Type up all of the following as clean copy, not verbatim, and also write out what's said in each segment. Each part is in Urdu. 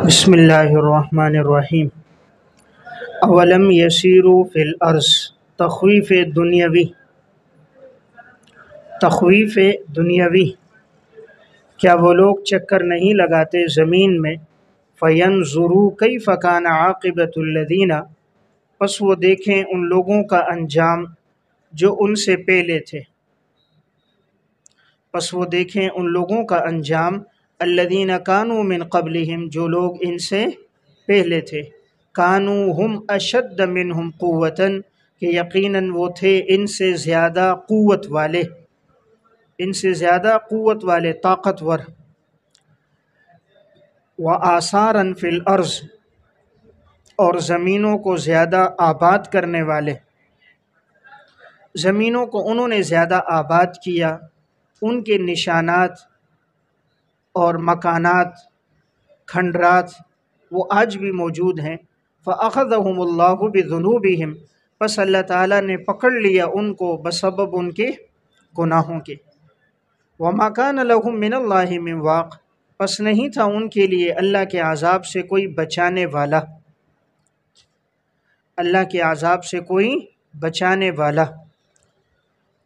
بسم اللہ الرحمن الرحیم۔ اولم یسیروا فی الارض، تخویف دنیاوی، کیا وہ لوگ چکر نہیں لگاتے زمین میں؟ فینظروا کیف کان عاقبۃ الذین، پس وہ دیکھیں ان لوگوں کا انجام جو ان سے پہلے تھے، الذین کانوا من قبلہم، جو لوگ ان سے پہلے تھے، کانوا ہم اشد منہم قوۃ، کہ یقیناً وہ تھے ان سے زیادہ قوت والے، طاقتور، وآثارا فی الارض، اور زمینوں کو زیادہ آباد کرنے والے، زمینوں کو انہوں نے زیادہ آباد کیا، ان کے نشانات اور مکانات، کھنڈرات وہ آج بھی موجود ہیں۔ فَأَخَذَهُمُ اللَّهُ بِذُنُوبِهِمْ، پس اللہ تعالیٰ نے پکڑ لیا ان کو بسبب ان کے گناہوں کے۔ وَمَا كَانَ لَهُم مِّنَ اللَّهِ مِن وَاقٍ، پس نہیں تھا ان کے لیے اللہ کے عذاب سے کوئی بچانے والا،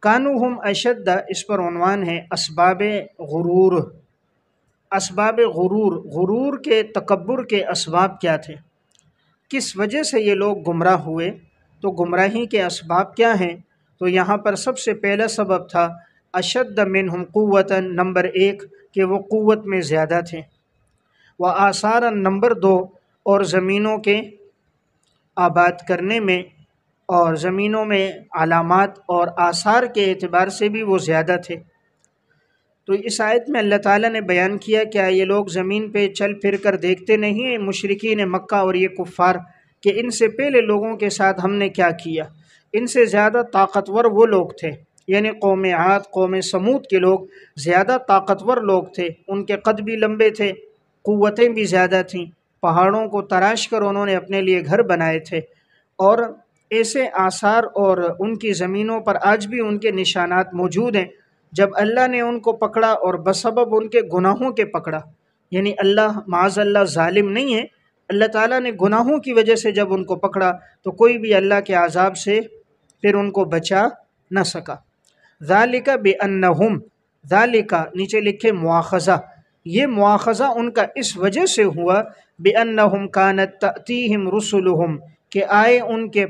کانوا ہم اشد، اس پر عنوان ہے اسباب غرور کے، تکبر کے اسباب کیا تھے، کس وجہ سے یہ لوگ گمراہ ہوئے؟ تو گمراہی کے اسباب کیا ہیں؟ تو یہاں پر سب سے پہلا سبب تھا اشد منہم قوتاً، نمبر 1 کہ وہ قوت میں زیادہ تھے، وآثارا، نمبر 2 اور زمینوں کے آباد کرنے میں، اور زمینوں میں علامات اور آثار کے اعتبار سے بھی وہ زیادہ تھے۔ تو اس آیت میں اللہ تعالیٰ نے بیان کیا کیا یہ لوگ زمین پہ چل پھر کر دیکھتے نہیں ہیں، مشرکین مکہ اور یہ کفار، کہ ان سے پہلے لوگوں کے ساتھ ہم نے کیا کیا؟ ان سے زیادہ طاقتور وہ لوگ تھے، یعنی قوم عاد، قوم سمود کے لوگ زیادہ طاقتور لوگ تھے، ان کے قد بھی لمبے تھے، قوتیں بھی زیادہ تھیں، پہاڑوں کو تراش کر انہوں نے اپنے لیے گھر بنائے تھے، اور ایسے آثار اور ان کی زمینوں پر آج بھی ان کے نشانات موجود ہیں۔ جب اللہ نے ان کو پکڑا اور بسبب ان کے گناہوں کے پکڑا، یعنی اللہ معاذ اللہ ظالم نہیں ہے، اللہ تعالیٰ نے گناہوں کی وجہ سے جب ان کو پکڑا تو کوئی بھی اللہ کے عذاب سے پھر ان کو بچا نہ سکا۔ ذالک بأنہم، ذالک نیچے لکھے مواخذہ، یہ مواخذہ ان کا اس وجہ سے ہوا، بأنہم کانت تأتیہم رسلہم، کہ آئے ان کے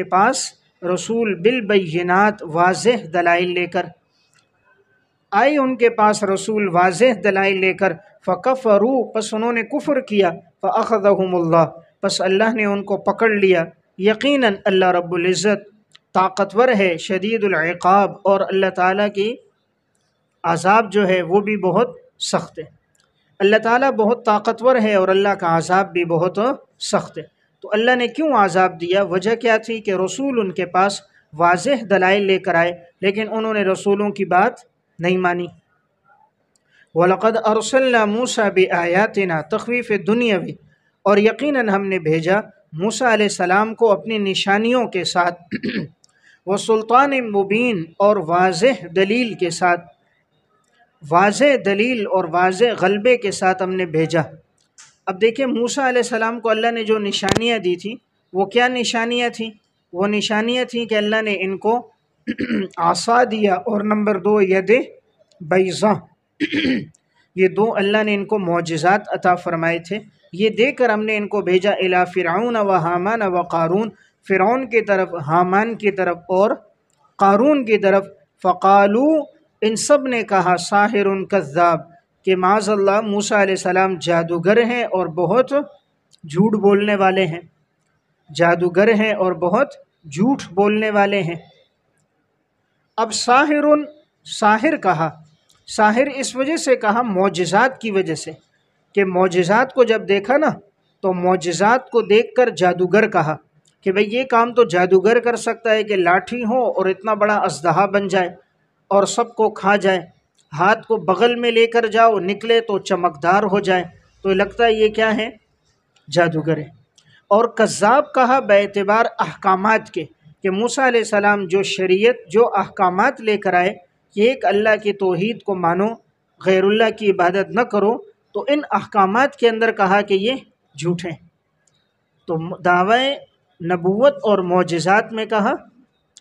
پاس رسول بالبینات، واضح دلائل لے کر، فکفروا، پس انہوں نے کفر کیا، فاخذہم اللہ، پس اللہ نے ان کو پکڑ لیا۔ یقیناً اللہ رب العزت طاقتور ہے، شدید العقاب، اور اللہ تعالیٰ کی عذاب جو ہے وہ بھی بہت سخت ہے۔ اللہ تعالیٰ بہت طاقتور ہے اور اللہ کا عذاب بھی بہت سخت ہے۔ تو اللہ نے کیوں عذاب دیا؟ وجہ کیا تھی؟ کہ رسول ان کے پاس واضح دلائل لے کر آئے، لیکن انہوں نے رسولوں کی بات نہیں مانی۔ وَلَقَدْ أَرْسَلْنَا مُوسَىٰ بِآيَاتِنَا، تخویف دنیاوی، اور یقیناً ہم نے بھیجا موسیٰ علیہ السلام کو اپنی نشانیوں کے ساتھ، وَسُلْطَانٍ مُبِينٍ، اور واضح دلیل کے ساتھ، واضح دلیل اور واضح غلبے کے ساتھ ہم نے بھیجا۔ اب دیکھیں موسیٰ علیہ السلام کو اللہ نے جو نشانیاں دی تھیں وہ کیا نشانیاں تھیں؟ وہ نشانیاں تھیں کہ اللہ نے ان کو عصا دیا، اور نمبر 2 ید بیضاء، یہ 2 اللہ نے ان کو معجزات عطا فرمائے تھے، یہ دے کر ہم نے ان کو بھیجا الی فرعون و حامان و قارون، فرعون کی طرف، حامان کی طرف اور قارون کی طرف۔ فقالو، ان سب نے کہا، ساحر کذاب، کہ معاذ اللہ موسیٰ علیہ السلام جادوگر ہیں اور بہت جھوٹ بولنے والے ہیں، اب ساحر کہا، ساحر اس وجہ سے کہا معجزات کی وجہ سے، کہ معجزات کو جب دیکھا نا تو معجزات کو دیکھ کر جادوگر کہا کہ بھئی یہ کام تو جادوگر کر سکتا ہے، کہ لاٹھی ہو اور اتنا بڑا اژدہا بن جائے اور سب کو کھا جائے، ہاتھ کو بغل میں لے کر جاؤ، نکلے تو چمکدار ہو جائے، تو لگتا ہے یہ کیا ہے؟ جادوگر ہے۔ اور کذاب کہا بے اعتبار احکامات کے، کہ موسیٰ علیہ السلام جو شریعت، جو احکامات لے کر آئے کہ ایک اللہ کی توحید کو مانو، غیر اللہ کی عبادت نہ کرو، تو ان احکامات کے اندر کہا کہ یہ جھوٹے ہیں۔ تو دعوی نبوت اور معجزات میں کہا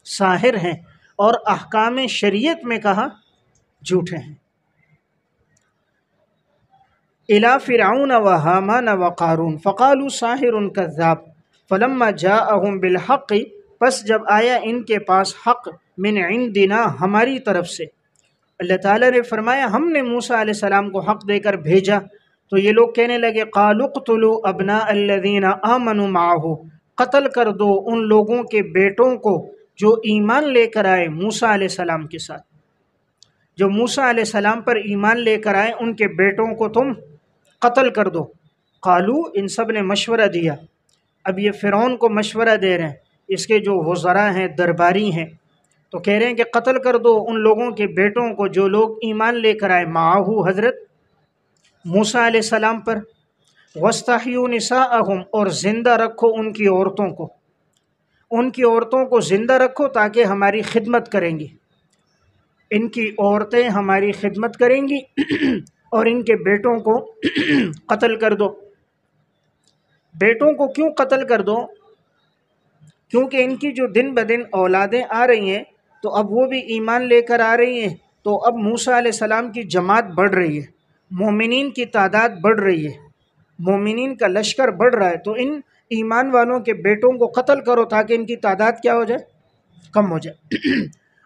ساحر ہیں، اور احکام شریعت میں کہا جھوٹے ہیں۔ الی فرعون وہامان وقارون فقالوا ساحر کذاب فلما جاءہم بالحق، پس جب آیا ان کے پاس حق، من عندنا ہماری طرف سے، اللہ تعالیٰ نے فرمایا ہم نے موسیٰ علیہ السلام کو حق دے کر بھیجا، تو یہ لوگ کہنے لگے قالوا اقتلوا ابناء الذین آمنوا معہ، قتل کر دو ان لوگوں کے بیٹوں کو جو ایمان لے کر آئے موسیٰ علیہ السلام کے ساتھ، جو موسیٰ علیہ السلام پر ایمان لے کر آئے ان کے بیٹوں کو تم قتل کر دو۔ قالو، ان سب نے مشورہ دیا، اب یہ فرعون کو مشورہ دے رہے ہیں، اس کے جو وزراء ہیں درباری ہیں، تو کہہ رہے ہیں کہ قتل کر دو ان لوگوں کے بیٹوں کو جو لوگ ایمان لے کر آئے معاہو حضرت موسیٰ علیہ السلام پر، وَاسْتَحْيُوا نِسَاءَهُمْ، اور زندہ رکھو ان کی عورتوں کو، ان کی عورتوں کو زندہ رکھو تاکہ ہماری خدمت کریں گی، ان کی عورتیں ہماری خدمت کریں گی اور ان کے بیٹوں کو قتل کر دو۔ بیٹوں کو کیوں قتل کر دو؟ کیونکہ ان کی جو دن بدن اولادیں آ رہی ہیں تو اب وہ بھی ایمان لے کر آ رہی ہیں، تو اب موسیٰ علیہ السلام کی جماعت بڑھ رہی ہے، مومنین کی تعداد بڑھ رہی ہے، مومنین کا لشکر بڑھ رہا ہے، تو ان ایمان والوں کے بیٹوں کو قتل کرو تاکہ ان کی تعداد کیا ہو جائے؟ کم ہو جائے۔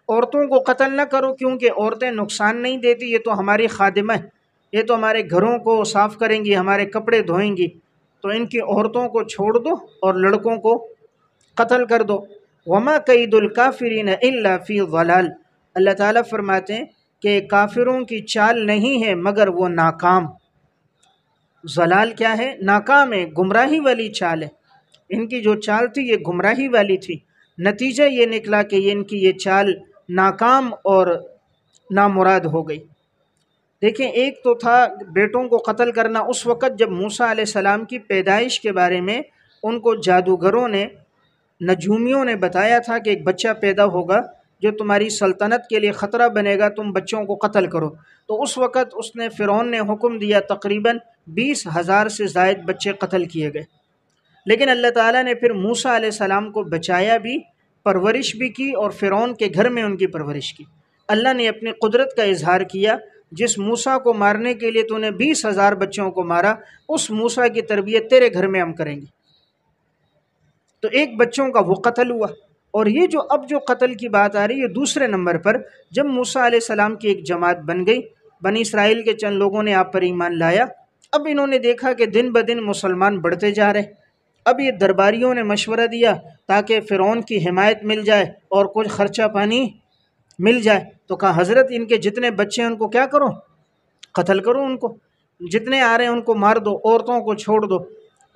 عورتوں کو قتل نہ کرو کیونکہ عورتیں نقصان نہیں دیتی، یہ تو ہماری خادمہ ہیں، یہ تو ہمارے گھروں کو صاف کریں گی، ہمارے کپڑے دھوئیں گی، تو ان کی عورتوں کو چھوڑ دو اور لڑکوں کو قتل کر دو۔ وما کید الکافرین الا فی ضلال، اللہ تعالیٰ فرماتے ہیں کہ کافروں کی چال نہیں ہے مگر وہ ناکام۔ ضلال کیا ہے؟ ناکام ہے، گمراہی والی چال ہے، ان کی جو چال تھی یہ گمراہی والی تھی، نتیجہ یہ نکلا کہ ان کی یہ چال ناکام اور نامراد ہو گئی۔ دیکھیں، ایک تو تھا بیٹوں کو قتل کرنا اس وقت جب موسیٰ علیہ السلام کی پیدائش کے بارے میں ان کو جادوگروں نے، نجومیوں نے بتایا تھا کہ ایک بچہ پیدا ہوگا جو تمہاری سلطنت کے لیے خطرہ بنے گا، تم بچوں کو قتل کرو۔ تو اس وقت اس نے فرعون نے حکم دیا، تقریباً 20,000 سے زائد بچے قتل کیے گئے، لیکن اللہ تعالیٰ نے پھر موسیٰ علیہ السلام کو بچایا بھی، پرورش بھی کی، اور فرعون کے گھر میں ان کی پرورش کی۔ اللہ نے اپنی قدرت کا اظہار کیا، جس موسیٰ کو مارنے کے لیے تو نے 20,000 بچوں کو مارا، اس موسیٰ کی تربیت تیرے گھر میں ہم کریں گے۔ تو ایک بچوں کا وہ قتل ہوا، اور یہ جو اب جو قتل کی بات آ رہی ہے دوسرے نمبر پر، جب موسیٰ علیہ السلام کی ایک جماعت بن گئی، بنی اسرائیل کے چند لوگوں نے آپ پر ایمان لایا، اب انہوں نے دیکھا کہ دن بدن مسلمان بڑھتے جا رہے، اب یہ درباریوں نے مشورہ دیا تاکہ فرعون کی حمایت مل جائے اور کچھ خرچہ پانی مل جائے، تو کہا حضرت ان کے جتنے بچے ہیں ان کو کیا کرو؟ قتل کرو، ان کو جتنے آ رہے ہیں ان کو مار دو، عورتوں کو چھوڑ دو۔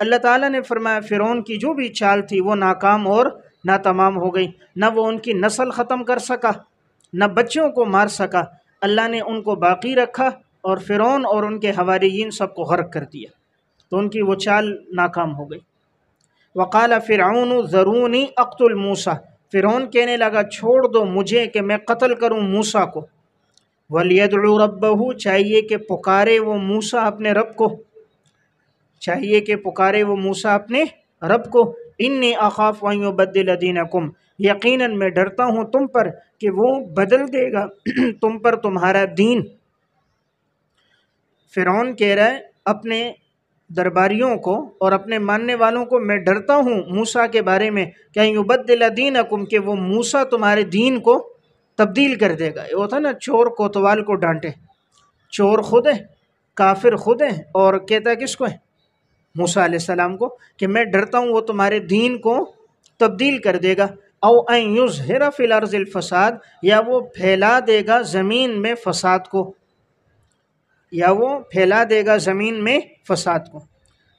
اللہ تعالیٰ نے فرمایا فرعون کی جو بھی چال تھی وہ ناکام اور ناتمام ہو گئی، نہ وہ ان کی نسل ختم کر سکا، نہ بچوں کو مار سکا، اللہ نے ان کو باقی رکھا، اور فرعون اور ان کے حواریین سب کو غرق کر دیا، تو ان کی وہ چال ناکام ہو گئی۔ وقال فرعون ذرونی اقتل موسیٰ، فرعون کہنے لگا چھوڑ دو مجھے کہ میں قتل کروں موسیٰ کو۔ وَلْيَدْعُ رَبَّهُ، چاہیے کہ پکارے وہ موسیٰ اپنے رب کو، چاہیے کہ پکارے وہ موسیٰ اپنے رب کو۔ انی اخاف ان یبدل دینکم، یقیناً میں ڈرتا ہوں تم پر کہ وہ بدل دے گا تم پر تمہارا دین۔ فرعون کہہ رہا ہے اپنے درباریوں کو اور اپنے ماننے والوں کو، میں ڈرتا ہوں موسیٰ کے بارے میں کہ یبدل دینکم، کہ وہ موسیٰ تمہارے دین کو تبدیل کر دے گا۔ یہ ہوتا نا چور کوتوال کو ڈانٹے، چور خود ہے، کافر خود ہے، اور کہتا کس کو ہے؟ موسیٰ علیہ السلام کو، کہ میں ڈرتا ہوں وہ تمہارے دین کو تبدیل کر دے گا۔ او ان یظہر فی الارض الفساد، یا وہ پھیلا دے گا زمین میں فساد کو، یا وہ پھیلا دے گا زمین میں فساد کو۔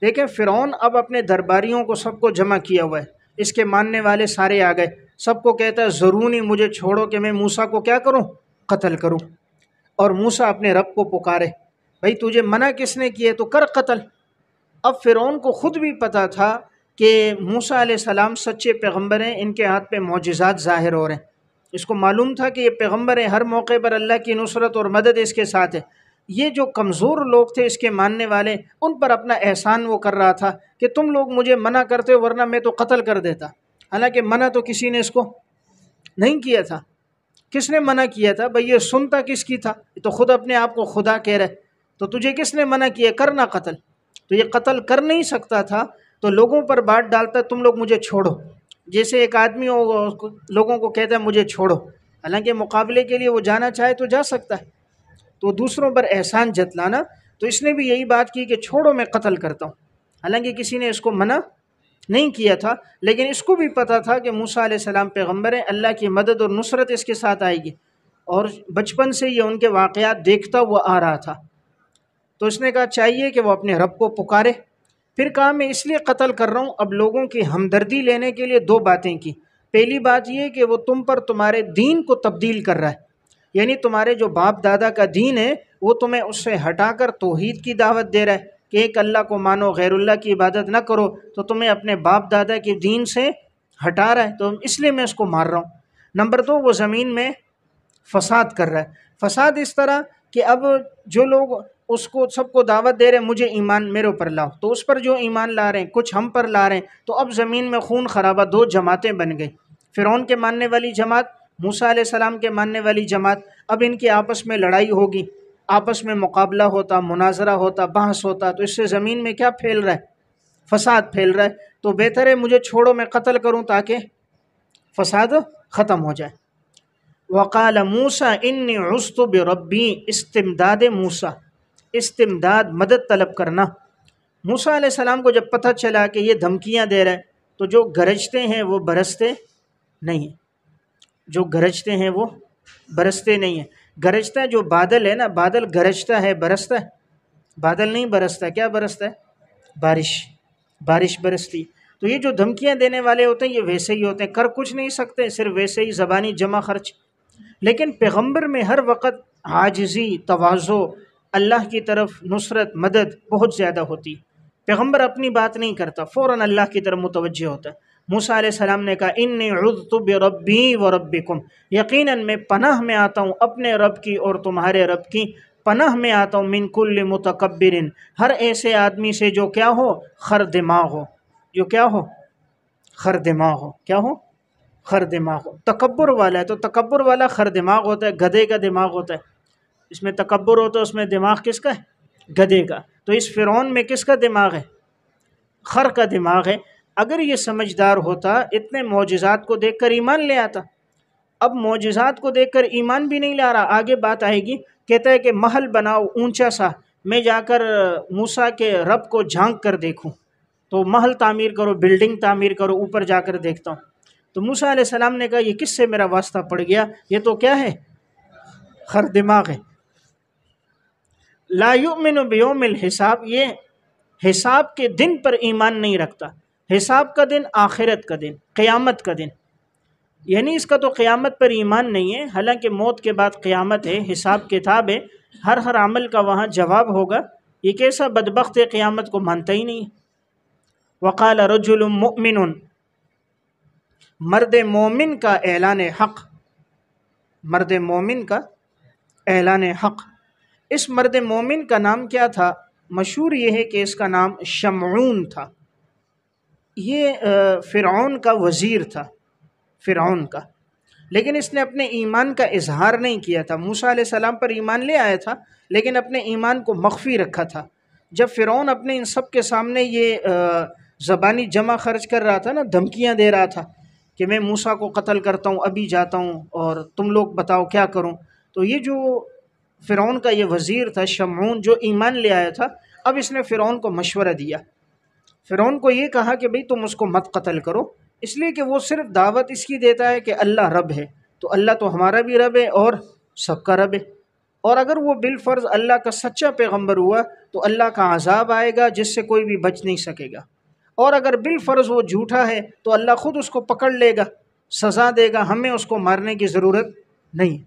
دیکھیں فرعون اب اپنے درباریوں کو سب کو جمع کیا ہوا ہے، اس کے ماننے والے سارے آ گئے، سب کو کہتا ہے ضرونی مجھے چھوڑو کہ میں موسیٰ کو کیا کروں؟ قتل کروں۔ اور موسیٰ اپنے رب کو پکارے، بھائی تجھے منع کس نے کیے؟ تو کر قتل۔ اب فرعون کو خود بھی پتا تھا کہ موسیٰ علیہ السلام سچے پیغمبر ہیں، ان کے ہاتھ پہ معجزات ظاہر ہو رہے ہیں، اس کو معلوم تھا کہ یہ پیغمبر ہیں، ہر موقع پر اللہ کی نصرت اور مدد اس کے ساتھ ہے، یہ جو کمزور لوگ تھے اس کے ماننے والے، ان پر اپنا احسان وہ کر رہا تھا کہ تم لوگ مجھے منع کرتے ورنہ میں تو قتل کر دیتا، حالانکہ منع تو کسی نے اس کو نہیں کیا تھا۔ کس نے منع کیا تھا بھئی؟ یہ سنتا کس کی تھا؟ یہ تو خود اپنے آپ کو خدا کہہ رہے، تو تجھے کس نے منع کیا کرنا قتل؟ تو یہ قتل کر نہیں سکتا تھا، تو لوگوں پر بات ڈالتا تم لوگ مجھے چھوڑو، جیسے ایک آدمی لوگوں کو کہتا ہے مجھے چھوڑو، حالانکہ مقابلے کے لیے وہ جانا چاہے تو جا سکتا ہے، تو دوسروں پر احسان جتلانا، تو اس نے بھی یہی بات کی کہ چھوڑو میں قتل کرتا ہوں، حالانکہ کسی نے اس کو منع نہیں کیا تھا، لیکن اس کو بھی پتہ تھا کہ موسیٰ علیہ السلام پیغمبر ہیں، اللہ کی مدد اور نصرت اس کے ساتھ آئے گی، اور بچپن سے یہ ان کے واقعات دیکھتا ہوا آ رہا تھا، تو اس نے کہا چاہیے کہ وہ اپنے رب کو پکارے۔ پھر کہا میں اس لیے قتل کر رہا ہوں، اب لوگوں کی ہمدردی لینے کے لیے دو باتیں کی۔ پہلی بات یہ کہ وہ تم پر تمہارے دین کو تبدیل کر رہا ہے، یعنی تمہارے جو باپ دادا کا دین ہے وہ تمہیں اس سے ہٹا کر توحید کی دعوت دے رہا ہے کہ ایک اللہ کو مانو، غیر اللہ کی عبادت نہ کرو، تو تمہیں اپنے باپ دادا کے دین سے ہٹا رہا ہے، تو اس لیے میں اس کو مار رہا ہوں۔ نمبر دو، وہ زمین میں فساد کر رہا ہے۔ فساد اس طرح کہ اب جو لوگ اس کو سب کو دعوت دے رہے ہیں مجھے ایمان میرے اوپر لاؤ، تو اس پر جو ایمان لا رہے ہیں کچھ ہم پر لا رہے ہیں، تو اب زمین میں خون خرابہ، دو جماعتیں بن گئی، فرعون کے ماننے والی جماعت، موسیٰ علیہ السلام کے ماننے والی جماعت۔ اب ان کی آپس میں لڑائی ہوگی، آپس میں مقابلہ ہوتا، مناظرہ ہوتا، بحث ہوتا، تو اس سے زمین میں کیا پھیل رہا ہے؟ فساد پھیل رہا ہے، تو بہتر ہے مجھے چھوڑو میں قتل کروں تاکہ فساد ختم ہو جائے۔ وقال موسیٰ انی عذت بربی، استمداد موسیٰ، استمداد مدد طلب کرنا۔ موسیٰ علیہ السلام کو جب پتہ چلا کہ یہ دھمکیاں دے رہا ہے، تو جو گرجتے ہیں وہ برستے نہیں ہیں، جو گرجتے ہیں وہ برستے نہیں ہیں۔ گرجتا ہے جو بادل ہے نا، بادل گرجتا ہے برستا ہے؟ بادل نہیں برستا، کیا برستا ہے؟ بارش، بارش برستی۔ تو یہ جو دھمکیاں دینے والے ہوتے ہیں یہ ویسے ہی ہوتے ہیں، کر کچھ نہیں سکتے، صرف ویسے ہی زبانی جمع خرچ۔ لیکن پیغمبر میں ہر وقت عاجزی، تواضع، اللہ کی طرف نصرت، مدد بہت زیادہ ہوتی۔ پیغمبر اپنی بات نہیں کرتا، فوراً اللہ کی طرف متوجہ ہوتا ہے۔ موسیٰ علیہ السلام نے کہا انی عذت بربی وربکم، یقیناً میں پناہ میں آتا ہوں اپنے رب کی اور تمہارے رب کی، پناہ میں آتا ہوں من کل متکبر، ہر ایسے آدمی سے جو کیا ہو؟ خر دماغ ہو، جو کیا ہو؟ خر دماغ ہو، کیا ہو؟ خر دماغ ہو۔ تکبر والا ہے تو تکبر والا خر دماغ ہوتا ہے، گدھے کا دماغ ہوتا ہے، اس میں تکبر ہوتا ہے، اس میں دماغ کس کا ہے؟ گدھے کا۔ تو اس فرعون میں کس کا دماغ ہے؟ خر کا دماغ ہے۔ اگر یہ سمجھدار ہوتا اتنے معجزات کو دیکھ کر ایمان لے آتا، اب معجزات کو دیکھ کر ایمان بھی نہیں لا رہا، آگے بات آئے گی، کہتا ہے کہ محل بناؤ اونچا سا، میں جا کر موسیٰ کے رب کو جھانک کر دیکھوں، تو محل تعمیر کرو، بلڈنگ تعمیر کرو، اوپر جا کر دیکھتا ہوں۔ تو موسیٰ علیہ السلام نے کہا یہ کس سے میرا واسطہ پڑ گیا، یہ تو کیا ہے؟ خر دماغ ہے۔ لا یؤمن بیوم الحساب، یہ حساب کے دن پر ایمان نہیں رکھتا۔ حساب کا دن آخرت کا دن، قیامت کا دن، یعنی اس کا تو قیامت پر ایمان نہیں ہے، حالانکہ موت کے بعد قیامت ہے، حساب کتاب ہے، ہر عمل کا وہاں جواب ہوگا۔ یہ کیسا بدبخت ہے قیامت کو مانتا ہی نہیں۔ وقال رجل مؤمن، مرد مومن کا اعلان حق، مرد مومن کا اعلان حق۔ اس مرد مومن کا نام کیا تھا؟ مشہور یہ ہے کہ اس کا نام شمعون تھا، یہ فرعون کا وزیر تھا، فرعون کا، لیکن اس نے اپنے ایمان کا اظہار نہیں کیا تھا۔ موسیٰ علیہ السلام پر ایمان لے آیا تھا لیکن اپنے ایمان کو مخفی رکھا تھا۔ جب فرعون اپنے ان سب کے سامنے یہ زبانی جمع خرچ کر رہا تھا نا، دھمکیاں دے رہا تھا کہ میں موسیٰ کو قتل کرتا ہوں، ابھی جاتا ہوں اور تم لوگ بتاؤ کیا کروں، تو یہ جو فرعون کا یہ وزیر تھا شمعون، جو ایمان لے آیا تھا، اب اس نے فرعون کو مشورہ دیا، فرعون کو یہ کہا کہ بھئی تم اس کو مت قتل کرو، اس لیے کہ وہ صرف دعوت اس کی دیتا ہے کہ اللہ رب ہے، تو اللہ تو ہمارا بھی رب ہے اور سب کا رب ہے، اور اگر وہ بالفرض اللہ کا سچا پیغمبر ہوا تو اللہ کا عذاب آئے گا جس سے کوئی بھی بچ نہیں سکے گا، اور اگر بالفرض وہ جھوٹا ہے تو اللہ خود اس کو پکڑ لے گا، سزا دے گا، ہمیں اس کو مارنے کی ضرورت نہیں۔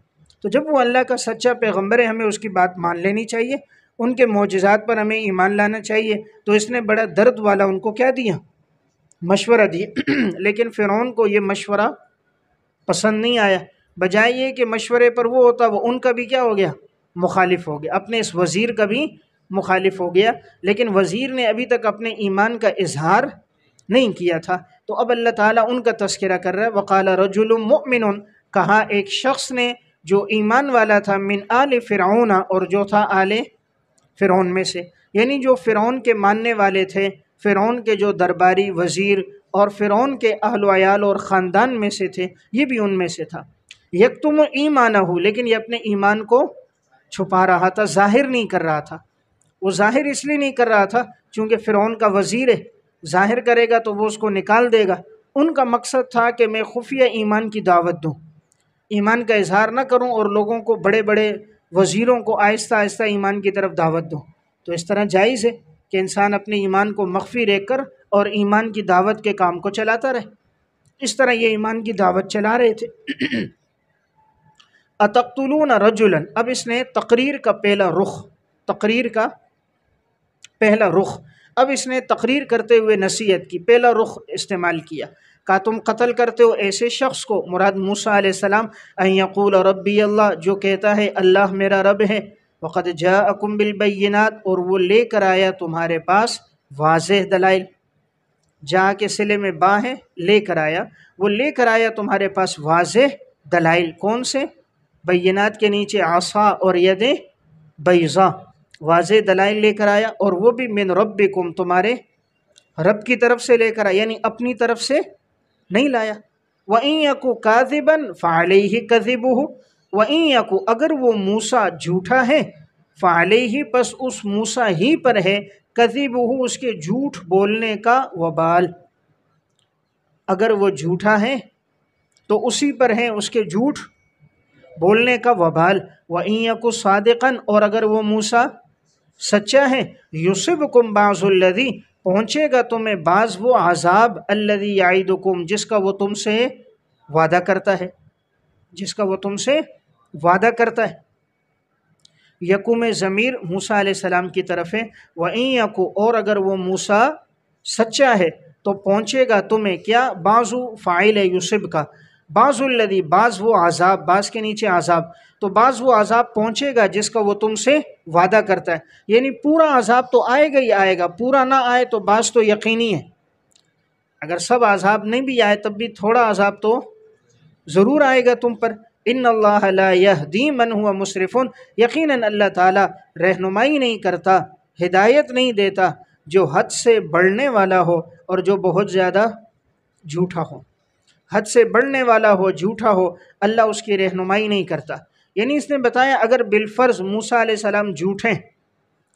تو جب وہ اللہ کا سچا پیغمبر ہے ہمیں اس کی بات مان لینی چاہیے، ان کے معجزات پر ہمیں ایمان لانا چاہیے۔ تو اس نے بڑا درد والا ان کو کیا دیا؟ مشورہ دیا، لیکن فرعون کو یہ مشورہ پسند نہیں آیا، بجائے یہ کہ مشورے پر وہ ہوتا، وہ ان کا بھی کیا ہو گیا؟ مخالف ہو گیا، اپنے اس وزیر کا بھی مخالف ہو گیا، لیکن وزیر نے ابھی تک اپنے ایمان کا اظہار نہیں کیا تھا۔ تو اب اللہ تعالیٰ ان کا تذکرہ کر رہا ہے، وقال رجل مؤمن، کہا ایک شخص نے جو ایمان والا تھا، من آل فرعون، اور جو تھا آل فرعون میں سے، یعنی جو فرعون کے ماننے والے تھے، فرعون کے جو درباری وزیر اور فرعون کے اہل و عیال اور خاندان میں سے تھے، یہ بھی ان میں سے تھا۔ یکتم ایمانہ، لیکن یہ اپنے ایمان کو چھپا رہا تھا، ظاہر نہیں کر رہا تھا۔ وہ ظاہر اس لیے نہیں کر رہا تھا چونکہ فرعون کا وزیر ہے، ظاہر کرے گا تو وہ اس کو نکال دے گا۔ ان کا مقصد تھا کہ میں خفیہ ایمان کی دعوت دوں، ایمان کا اظہار نہ کروں اور لوگوں کو، بڑے بڑے وزیروں کو آہستہ آہستہ ایمان کی طرف دعوت دوں۔ تو اس طرح جائز ہے کہ انسان اپنے ایمان کو مخفی رکھ کر اور ایمان کی دعوت کے کام کو چلاتا رہے۔ اس طرح یہ ایمان کی دعوت چلا رہے تھے۔ اتقتلون رجلا، اب اس نے تقریر کا پہلا رخ، اب اس نے تقریر کرتے ہوئے نصیحت کی، پہلا رخ استعمال کیا، کہا تم قتل کرتے ہو ایسے شخص کو، مراد موسیٰ علیہ السلام، ان یقول ربی اللہ، جو کہتا ہے اللہ میرا رب ہے، وقد جاءکم بالبینات، اور وہ لے کر آیا تمہارے پاس واضح دلائل، جا کے صلے میں با ہے، لے کر آیا، وہ لے کر آیا تمہارے پاس واضح دلائل، کون سے؟ بینات کے نیچے عصا اور ید بیضا، واضح دلائل لے کر آیا، اور وہ بھی من ربکم، تمہارے رب کی طرف سے لے کر آیا، یعنی اپنی طرف سے نہیں لایا۔ وَإِن يَكُ كَاذِبًا فَعَلَيْهِ كَذِبُهُ، وَإِن يَكُ، اگر وہ موسیٰ جھوٹا ہے، فَعَلَيْهِ، پس اس موسیٰ ہی پر ہے، كَذِبُهُ، اس کے جھوٹ بولنے کا وبال، اگر وہ جھوٹا ہے تو اسی پر ہے اس کے جھوٹ بولنے کا وبال۔ وَإِن يَكُ صَادِقًا، اور اگر وہ موسیٰ سچا ہے، يُصِبْكُمْ بَعْضُ الَّذِي، پہنچے گا تمہیں بعض وہ عذاب، الَّذِي يَعِدُكُمْ، جس کا وہ تم سے وعدہ کرتا ہے، جس کا وہ تم سے وعدہ کرتا ہے۔ یکو میں ضمیر موسیٰ علیہ السلام کی طرف ہے، وَإِن يَكُ، اور اگر وہ موسیٰ سچا ہے تو پہنچے گا تمہیں کیا، بعض فاعل ہے یصب کا، بعض الذی، بعض وہ عذاب، بعض کے نیچے عذاب، تو بعض وہ عذاب پہنچے گا جس کا وہ تم سے وعدہ کرتا ہے، یعنی پورا عذاب تو آئے گا ہی آئے گا، پورا نہ آئے تو بعض تو یقینی ہے، اگر سب عذاب نہیں بھی آئے تب بھی تھوڑا عذاب تو ضرور آئے گا تم پر۔ ان اللہ لا یہدی من ہوا مسرف، یقیناً اللہ تعالیٰ رہنمائی نہیں کرتا، ہدایت نہیں دیتا جو حد سے بڑھنے والا ہو اور جو بہت زیادہ جھوٹا ہو، حد سے بڑھنے والا ہو، جھوٹا ہو، اللہ اس کی رہنمائی نہیں کرتا۔ یعنی اس نے بتایا اگر بالفرض موسیٰ علیہ السلام جھوٹ ہیں،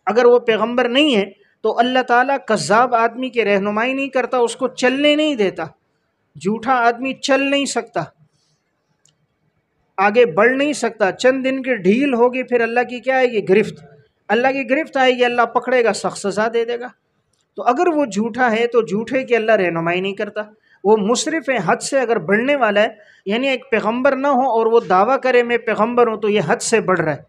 اگر وہ پیغمبر نہیں ہیں، تو اللہ تعالیٰ کذاب آدمی کی رہنمائی نہیں کرتا، اس کو چلنے نہیں دیتا، جھوٹا آدمی چل نہیں سکتا، آگے بڑھ نہیں سکتا، چند دن کی ڈھیل ہوگی پھر اللہ کی کیا آئے گی، گرفت، اللہ کی گرفت آئے گی، اللہ پکڑے گا، سخت سزا دے دے گا۔ تو اگر وہ جھوٹا ہے تو جھوٹے کی اللہ رہنمائی نہیں کرتا، وہ مسرف ہے، حد سے اگر بڑھنے والا ہے، یعنی ایک پیغمبر نہ ہو اور وہ دعویٰ کرے میں پیغمبر ہوں تو یہ حد سے بڑھ رہا ہے۔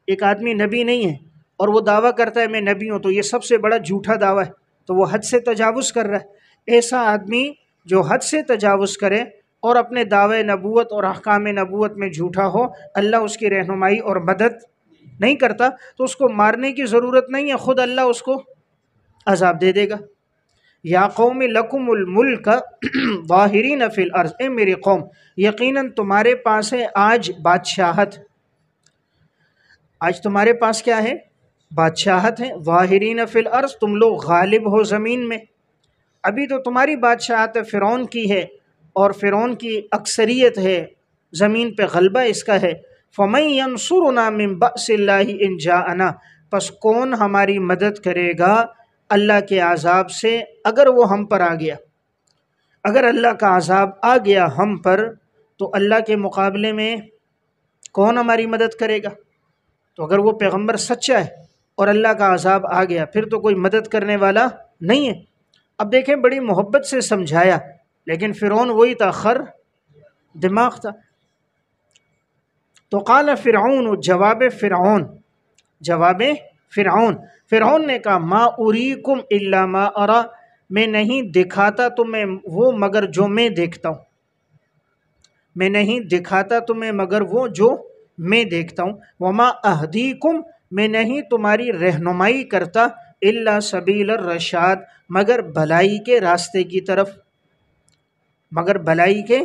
ایک آدمی نبی نہیں ہے اور وہ دعویٰ کرتا ہے میں نبی ہوں، تو یہ سب سے بڑا جھوٹا دعویٰ ہے، تو وہ حد سے تجاوز کر رہا ہے۔ ایسا آدمی جو حد سے تجاوز کرے اور اپنے دعوے نبوت اور احکام نبوت میں جھوٹا ہو، اللہ اس کی رہنمائی اور مدد نہیں کرتا، تو اس کو مارنے کی ضرورت نہیں ہے، خود اللہ اس کو عذاب دے دے گا۔ یا قوم لکم الملک ظاہرین فی الارض، اے میری قوم یقیناً تمہارے پاس ہے آج بادشاہت، آج تمہارے پاس کیا ہے، بادشاہت ہے، ظاہرین فی الارض، تم لوگ غالب ہو زمین میں، ابھی تو تمہاری بادشاہت فرعون کی ہے اور فرعون کی اکثریت ہے، زمین پہ غلبہ اس کا ہے۔ فَمَن يَنصُرُنَا مِن بَأْسِ اللَّهِ إِن جَاءَنَا، پس کون ہماری مدد کرے گا اللہ کے عذاب سے اگر وہ ہم پر آ گیا، اگر اللہ کا عذاب آ گیا ہم پر تو اللہ کے مقابلے میں کون ہماری مدد کرے گا؟ تو اگر وہ پیغمبر سچا ہے اور اللہ کا عذاب آ گیا پھر تو کوئی مدد کرنے والا نہیں ہے۔ اب دیکھیں بڑی محبت سے سمجھایا، لیکن فرعون وہی تھا، خر دماغ تھا۔ تو قال فرعون، فرعون نے کہا ما اریکم الا ما ارا، میں نہیں دکھاتا تمہیں وہ مگر جو میں دیکھتا ہوں، میں نہیں دکھاتا تمہیں مگر وہ جو میں دیکھتا ہوں، وما اہدیکم میں نہیں تمہاری رہنمائی کرتا، الا سبیل الرشاد مگر بھلائی کے راستے کی طرف، مگر بھلائی کے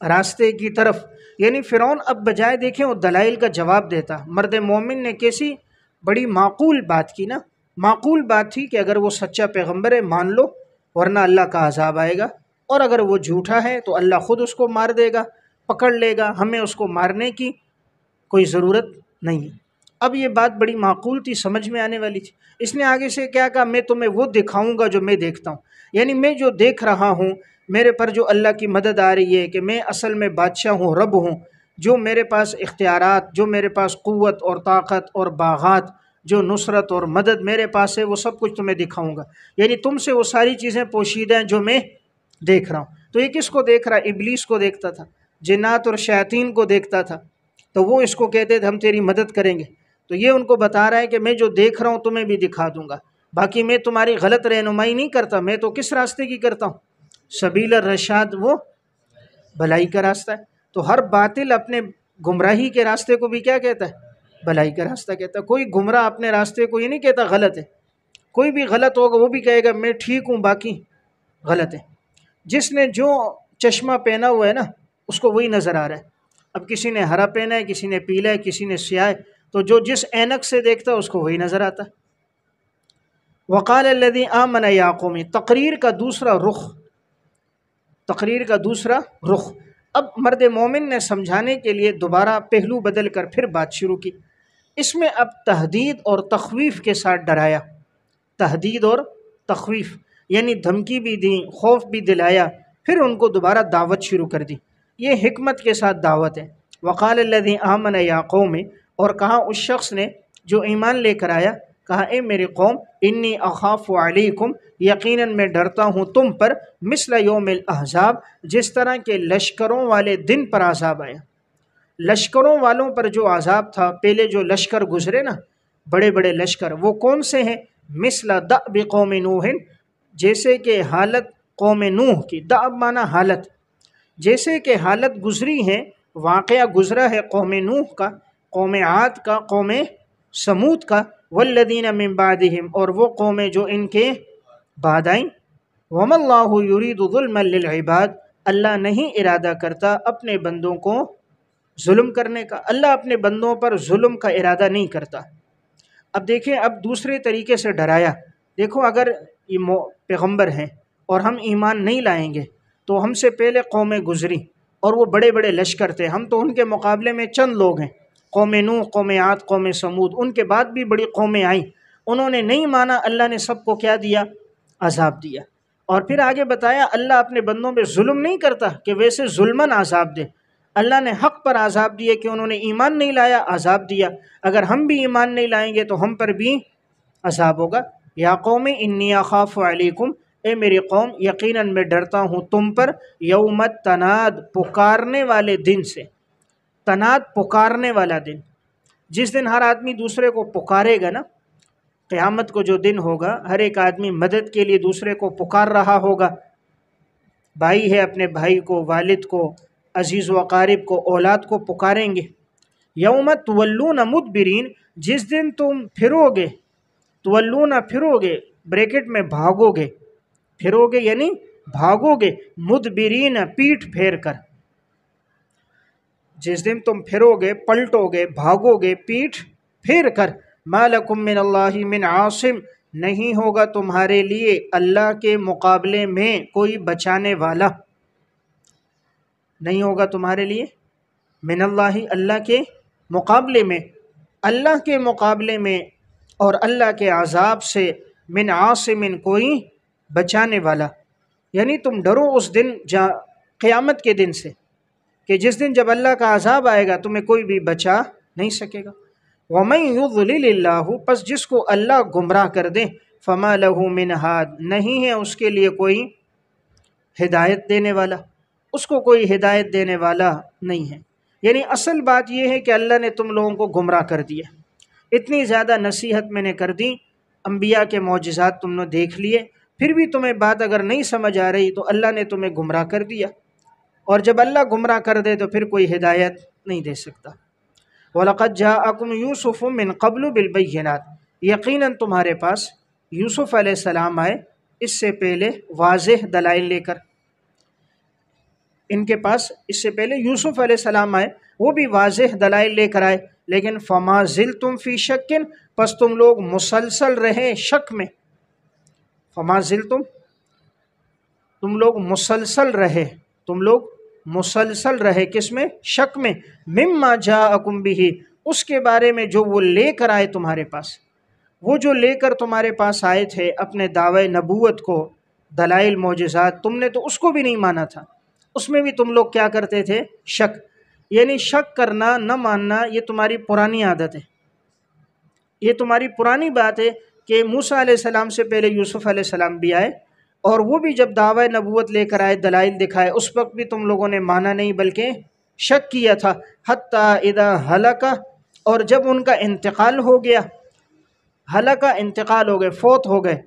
راستے کی طرف۔ یعنی فرعون اب بجائے دیکھیں وہ دلائل کا جواب دیتا، مرد مومن نے کیسی بڑی معقول بات کی نا، معقول بات تھی کہ اگر وہ سچا پیغمبر ہے مان لو ورنہ اللہ کا عذاب آئے گا، اور اگر وہ جھوٹا ہے تو اللہ خود اس کو مار دے گا، پکڑ لے گا، ہمیں اس کو مارنے کی کوئی ضرورت نہیں ہے۔ اب یہ بات بڑی معقول تھی، سمجھ میں آنے والی تھی۔ اس نے آگے سے کیا کہا، میں تمہیں وہ دکھاؤں گا جو میں دیکھتا ہوں، یعنی میں جو دیکھ رہا ہوں، میرے پر جو اللہ کی مدد آ رہی ہے کہ میں اصل میں بادشاہ ہوں، رب ہوں، جو میرے پاس اختیارات، جو میرے پاس قوت اور طاقت اور باغات، جو نصرت اور مدد میرے پاس ہے، وہ سب کچھ تمہیں دکھاؤں گا۔ یعنی تم سے وہ ساری چیزیں پوشیدہ ہیں جو میں دیکھ رہا ہوں۔ تو یہ کس کو دیکھ رہا؟ ابلیس کو دیکھتا تھا، جنات اور شیاطین کو دیکھتا تھا، تو وہ اس کو کہتے تھے ہم تیری مدد کریں گے۔ تو یہ ان کو بتا رہا ہے کہ میں جو دیکھ رہا ہوں تمہیں بھی دکھا دوں گا، باقی میں تمہاری غلط رہنمائی نہیں کرتا، میں تو کس راستے کی کرتا ہوں؟ سبیل الرشاد، وہ بھلائی کا راستہ ہے۔ تو ہر باطل اپنے گمراہی کے راستے کو بھی کیا کہتا ہے؟ بھلائی کا راستہ کہتا ہے۔ کوئی گمراہ اپنے راستے کو یہ نہیں کہتا غلط ہے، کوئی بھی غلط ہوگا وہ بھی کہے گا میں ٹھیک ہوں باقی غلط ہے۔ جس نے جو چشمہ پہنا ہوا ہے نا اس کو وہی نظر آ رہا ہے۔ اب کسی نے ہرا پہنا ہے، کسی نے پیلا ہے، کسی نے سیاہ ہے، تو جو جس اینک سے دیکھتا ہے اس کو وہی نظر آتا ہے۔ وقال الذی آمن یا قوم، تقریر کا دوسرا رخ، تقریر کا دوسرا رخ۔ اب مرد مومن نے سمجھانے کے لیے دوبارہ پہلو بدل کر پھر بات شروع کی۔ اس میں اب تہدید اور تخویف کے ساتھ ڈرایا، تہدید اور تخویف، یعنی دھمکی بھی دی، خوف بھی دلایا، پھر ان کو دوبارہ دعوت شروع کر دی۔ یہ حکمت کے ساتھ دعوت ہے۔ وقال الذی آمن یا قوم، اور کہا اس شخص نے جو ایمان لے کر آیا، کہا اے میری قوم، انی اخاف علیکم، یقیناً میں ڈرتا ہوں تم پر، مثل یوم الاحزاب، جس طرح کے لشکروں والے دن پر عذاب آیا۔ لشکروں والوں پر جو عذاب تھا، پہلے جو لشکر گزرے نا، بڑے بڑے لشکر، وہ کون سے ہیں؟ مثل دأب قوم نوح، جیسے کہ حالت قوم نوح کی، دأب معنی حالت، جیسے کہ حالت گزری ہے، واقعہ گزرا ہے قوم نوح کا، قوم عاد کا، قوم سمود کا، والذین من بعدہم، اور وہ قومیں جو ان کے بعد آئیں۔ وما اللہ یرید ظلما للعباد، اللہ نہیں ارادہ کرتا اپنے بندوں کو ظلم کرنے کا، اللہ اپنے بندوں پر ظلم کا ارادہ نہیں کرتا۔ اب دیکھیں، اب دوسرے طریقے سے ڈرایا۔ دیکھو اگر یہ پیغمبر ہیں اور ہم ایمان نہیں لائیں گے تو ہم سے پہلے قومیں گزری اور وہ بڑے بڑے لشکر تھے، ہم تو ان کے مقابلے میں چند لوگ ہیں، قوم نوح، قوم عاد، قوم سمود، ان کے بعد بھی بڑی قومیں آئیں، انہوں نے نہیں مانا، اللہ نے سب کو کیا دیا؟ عذاب دیا۔ اور پھر آگے بتایا اللہ اپنے بندوں پہ ظلم نہیں کرتا کہ ویسے ظلماً عذاب دے، اللہ نے حق پر عذاب دیے کہ انہوں نے ایمان نہیں لایا، عذاب دیا، اگر ہم بھی ایمان نہیں لائیں گے تو ہم پر بھی عذاب ہوگا۔ یا قوم انی اخاف علیکم، اے میری قوم یقیناً میں ڈرتا ہوں تم پر، یوم التناد، پکارنے والے دن سے۔ تناد پکارنے والا دن، جس دن ہر آدمی دوسرے کو پکارے گا نا، قیامت کو جو دن ہوگا، ہر ایک آدمی مدد کے لیے دوسرے کو پکار رہا ہوگا، بھائی ہے اپنے بھائی کو، والد کو، عزیز و اقارب کو، اولاد کو پکاریں گے۔ یوم تولون مدبرین، جس دن تم پھرو گے، تولون پھرو گے، بریکٹ میں بھاگو گے، پھرو گے یعنی بھاگو گے، مدبرین پیٹھ پھیر کر، جس دن تم پھرو گے، پلٹو گے، بھاگو گے پیٹھ پھیر کر، ما لکم من اللہ من عاصم، نہیں ہوگا تمہارے لیے اللہ کے مقابلے میں کوئی بچانے والا، نہیں ہوگا تمہارے لیے من اللہ، اللہ کے مقابلے میں، اللہ کے مقابلے میں اور اللہ کے عذاب سے، من عاصم، کوئی بچانے والا، یعنی تم ڈرو اس دن قیامت کے دن سے کہ جس دن جب اللہ کا عذاب آئے گا تمہیں کوئی بھی بچا نہیں سکے گا۔ وَمَن يُضْلِلِ اللَّهُ، پس جس کو اللہ گمراہ کر دے، فَمَا لَهُ مِنْ هَادٍ، نہیں ہے اس کے لیے کوئی ہدایت دینے والا، اس کو کوئی ہدایت دینے والا نہیں ہے۔ یعنی اصل بات یہ ہے کہ اللہ نے تم لوگوں کو گمراہ کر دیا، اتنی زیادہ نصیحت میں نے کر دی، انبیاء کے معجزات تم نے دیکھ لیے، پھر بھی تمہیں بات اگر نہیں سمجھ آ رہی تو اللہ نے تمہیں گمراہ کر دیا، اور جب اللہ گمراہ کر دے تو پھر کوئی ہدایت نہیں دے سکتا۔ وَلَقَدْ جَاءَكُمْ يُوسُفُ مِنْ قَبْلُ بِالْبَيِّنَاتِ، یقیناً تمہارے پاس یوسف علیہ السلام آئے اس سے پہلے واضح دلائل لے کر۔ ان کے پاس اس سے پہلے یوسف علیہ السلام آئے، وہ بھی واضح دلائل لے کر آئے، لیکن فَمَا زِلْتُمْ فِي شَكٍ، پس تم لوگ مسلسل رہے شک میں۔ فَمَا زِلْتُمْ، تم لوگ مسلسل رہے، تم لوگ مسلسل رہے کس میں؟ شک میں۔ مِمَّا جَاءَكُمْ بِهِ، اس کے بارے میں جو وہ لے کر آئے تمہارے پاس، وہ جو لے کر تمہارے پاس آئے تھے اپنے دعوی نبوت کو، دلائل معجزات، تم نے تو اس کو بھی نہیں مانا تھا، اس میں بھی تم لوگ کیا کرتے تھے؟ شک۔ یعنی شک کرنا، نہ ماننا، یہ تمہاری پرانی عادت ہے، یہ تمہاری پرانی بات ہے کہ موسیٰ علیہ السلام سے پہلے یوسف علیہ السلام بھی آئے، اور وہ بھی جب دعوی نبوت لے کر آئے، دلائل دکھائے، اس وقت بھی تم لوگوں نے مانا نہیں بلکہ شک کیا تھا۔ حتیٰ اذا ہلک، اور جب ان کا انتقال ہو گیا، ہلک انتقال ہو گئے، فوت ہو گئے،